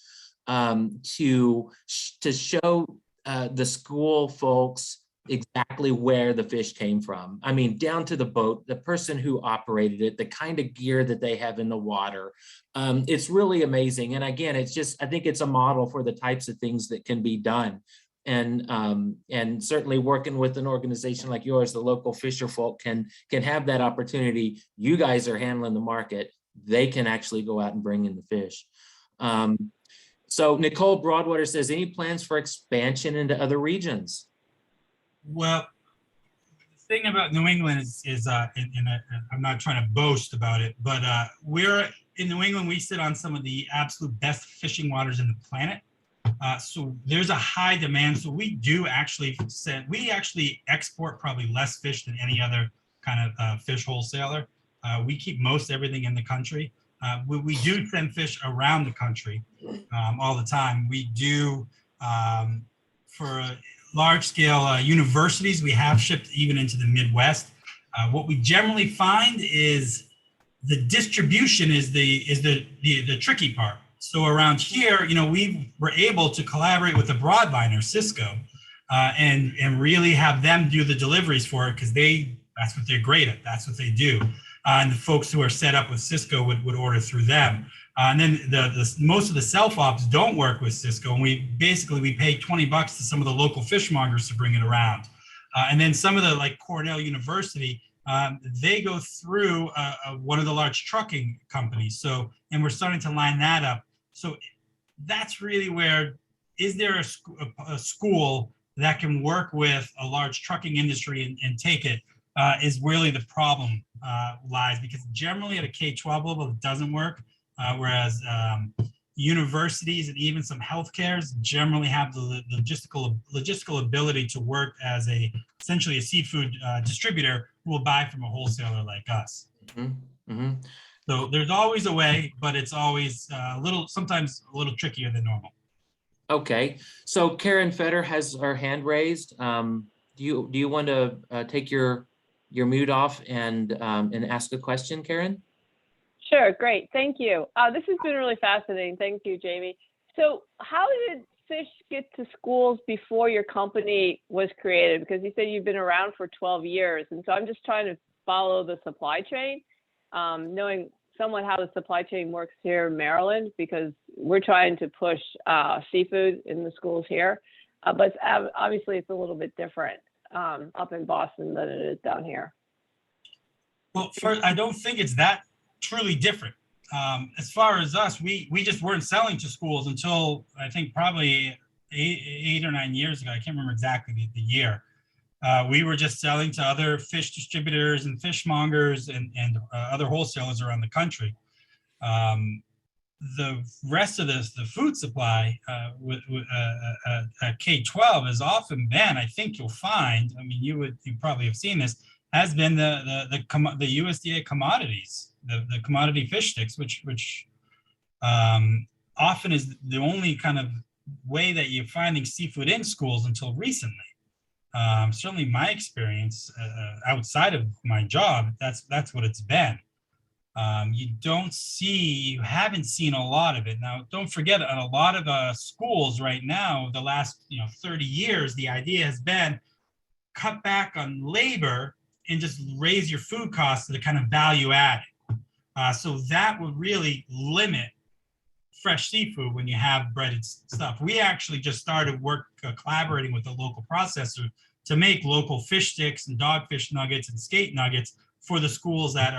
to show the school folks exactly where the fish came from. I mean, down to the boat, the person who operated it, the kind of gear that they have in the water. It's really amazing. And again, I think it's a model for the types of things that can be done and certainly working with an organization like yours, the local fisher folk can have that opportunity. You guys are handling the market. They can actually go out and bring in the fish. So Nicole Broadwater says, any plans for expansion into other regions? Well, the thing about New England is I'm not trying to boast about it, but we're in New England, we sit on some of the absolute best fishing waters in the planet. So there's a high demand. So we do actually export probably less fish than any other kind of fish wholesaler. We keep most everything in the country. We do send fish around the country all the time. We do for large scale universities, we have shipped even into the Midwest. What we generally find is the distribution is the tricky part. So around here, you know, we were able to collaborate with the broadliner, Cisco, and really have them do the deliveries for it, because that's what they're great at. That's what they do. And the folks who are set up with Cisco would order through them. And then most of the self-ops don't work with Cisco, and we pay $20 to some of the local fishmongers to bring it around. And then some of the, like Cornell University, they go through one of the large trucking companies. So, and we're starting to line that up. So that's really where, is there a school that can work with a large trucking industry and take it, is really the problem lies, because generally at a K-12 level, it doesn't work. Whereas universities and even some healthcares generally have the logistical ability to work as essentially a seafood distributor who will buy from a wholesaler like us. Mm-hmm. Mm-hmm. So there's always a way, but it's always sometimes a little trickier than normal. Okay, so Karen Fetter has her hand raised. Do you want to take your mute off and ask a question, Karen? Sure, great, thank you. This has been really fascinating. Thank you, Jamie. So how did fish get to schools before your company was created? Because you said you've been around for 12 years. And so I'm just trying to follow the supply chain, knowing somewhat how the supply chain works here in Maryland, because we're trying to push seafood in the schools here. But obviously it's a little bit different up in Boston than it is down here. Well, I don't think it's that truly different. As far as us, we just weren't selling to schools until I think probably eight or 9 years ago. I can't remember exactly the year. We were just selling to other fish distributors and fishmongers and other wholesalers around the country. The rest of the food supply at K-12 has often been, I think you'll find, I mean, you probably have seen this, has been the USDA commodities, the commodity fish sticks, which often is the only kind of way that you're finding seafood in schools until recently. Certainly my experience outside of my job, that's what it's been. You haven't seen a lot of it. Now, don't forget, on a lot of schools right now, the last 30 years, the idea has been cut back on labor and just raise your food costs to the kind of value added. So that would really limit fresh seafood when you have breaded stuff. We actually just started collaborating with a local processor to make local fish sticks and dogfish nuggets and skate nuggets for the schools that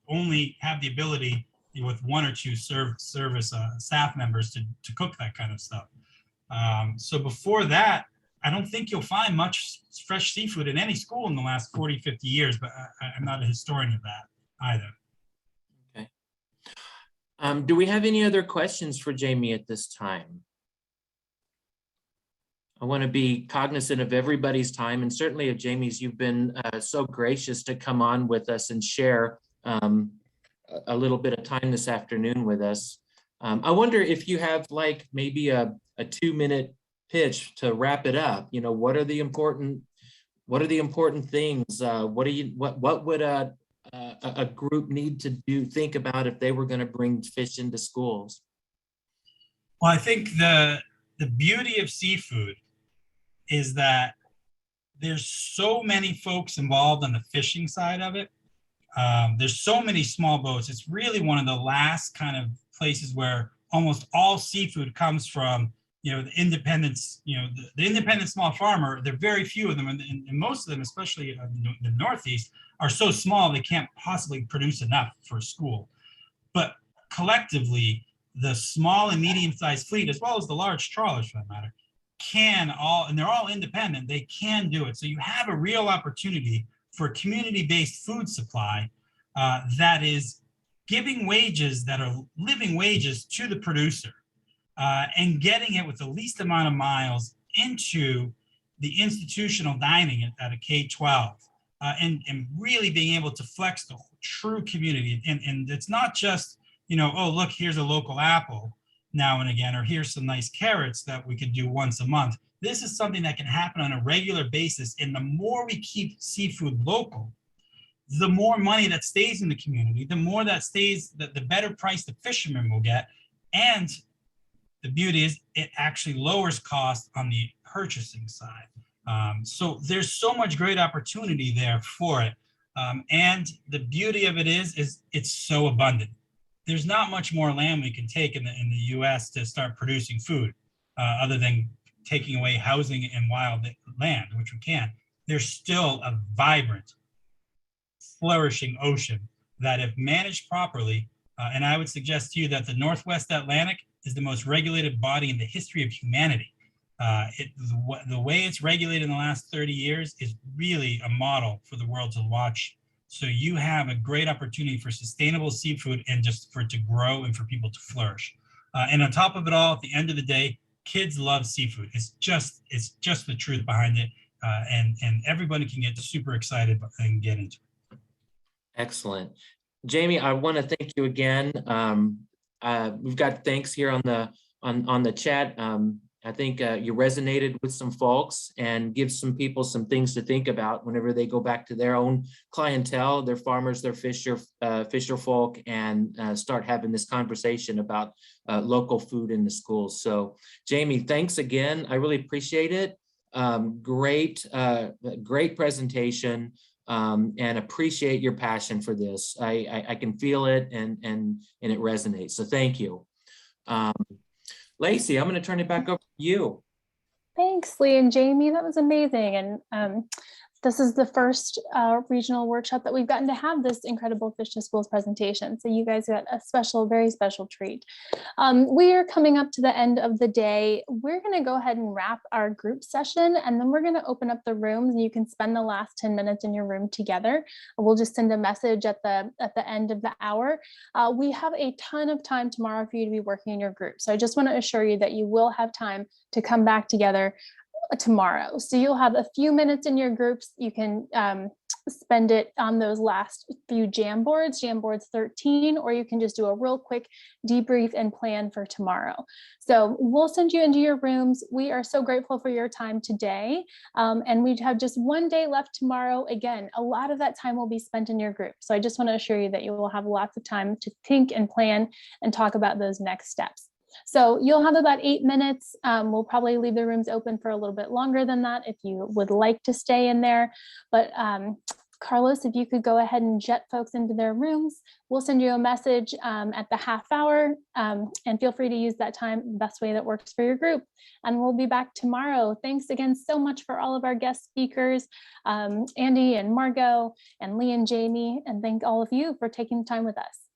only have the ability with one or two service staff members to cook that kind of stuff. So before that, I don't think you'll find much fresh seafood in any school in the last 40, 50 years, but I'm not a historian of that either. Okay. Do we have any other questions for Jamie at this time? I want to be cognizant of everybody's time, and certainly of Jamie's. You've been so gracious to come on with us and share a little bit of time this afternoon with us. I wonder if you have like maybe a 2-minute pitch to wrap it up. What are the important things? What would a group need to think about if they were going to bring fish into schools? Well, I think the beauty of seafood is that there's so many folks involved on the fishing side of it. There's so many small boats. It's really one of the last kind of places where almost all seafood comes from the independents, the independent small farmer, there are very few of them, and most of them, especially in the Northeast, are so small they can't possibly produce enough for a school. But collectively, the small and medium-sized fleet, as well as the large trawlers for that matter, and they're all independent, they can do it. So you have a real opportunity for community-based food supply that is giving wages that are living wages to the producer. And getting it with the least amount of miles into the institutional dining at a K-12, and really being able to flex the true community. And it's not just, oh, look, here's a local apple now and again, or here's some nice carrots that we could do once a month. This is something that can happen on a regular basis. And the more we keep seafood local, the more money that stays in the community, the more that stays, the better price the fishermen will get. And the beauty is it actually lowers cost on the purchasing side. So there's so much great opportunity there for it. And the beauty of it is it's so abundant. There's not much more land we can take in the US to start producing food, other than taking away housing and wild land, which we can. There's still a vibrant, flourishing ocean that, if managed properly, and I would suggest to you that the Northwest Atlantic is the most regulated body in the history of humanity. The way it's regulated in the last 30 years is really a model for the world to watch. So you have a great opportunity for sustainable seafood and just for it to grow and for people to flourish. And on top of it all, at the end of the day, kids love seafood. It's just the truth behind it. And everybody can get super excited and get into it. Excellent. Jamie, I want to thank you again. We've got thanks here on the chat. I think you resonated with some folks and give some people some things to think about whenever they go back to their own clientele, their farmers, their fisher folk, and start having this conversation about local food in the schools. So Jamie, thanks again. I really appreciate it. Great presentation. And appreciate your passion for this. I can feel it and it resonates. So thank you. Lacey, I'm going to turn it back over to you. Thanks, Lee and Jamie. That was amazing. And this is the first regional workshop that we've gotten to have this incredible Fish to Schools presentation. So you guys got a special, very special treat. We are coming up to the end of the day. We're going to go ahead and wrap our group session, and then we're going to open up the rooms, and you can spend the last 10 minutes in your room together. We'll just send a message at the end of the hour. We have a ton of time tomorrow for you to be working in your group. So I just want to assure you that you will have time to come back together tomorrow. So you'll have a few minutes in your groups. You can spend it on those last few Jamboards 13, or you can just do a real quick debrief and plan for tomorrow. So we'll send you into your rooms. We are so grateful for your time today. And we have just one day left tomorrow. Again, a lot of that time will be spent in your group. So I just want to assure you that you will have lots of time to think and plan and talk about those next steps. So you'll have about 8 minutes. We'll probably leave the rooms open for a little bit longer than that if you would like to stay in there. But Carlos, if you could go ahead and jet folks into their rooms, we'll send you a message at the half hour, and feel free to use that time the best way that works for your group. And we'll be back tomorrow. Thanks again so much for all of our guest speakers, Andy and Margot and Lee and Jamie, and thank all of you for taking the time with us.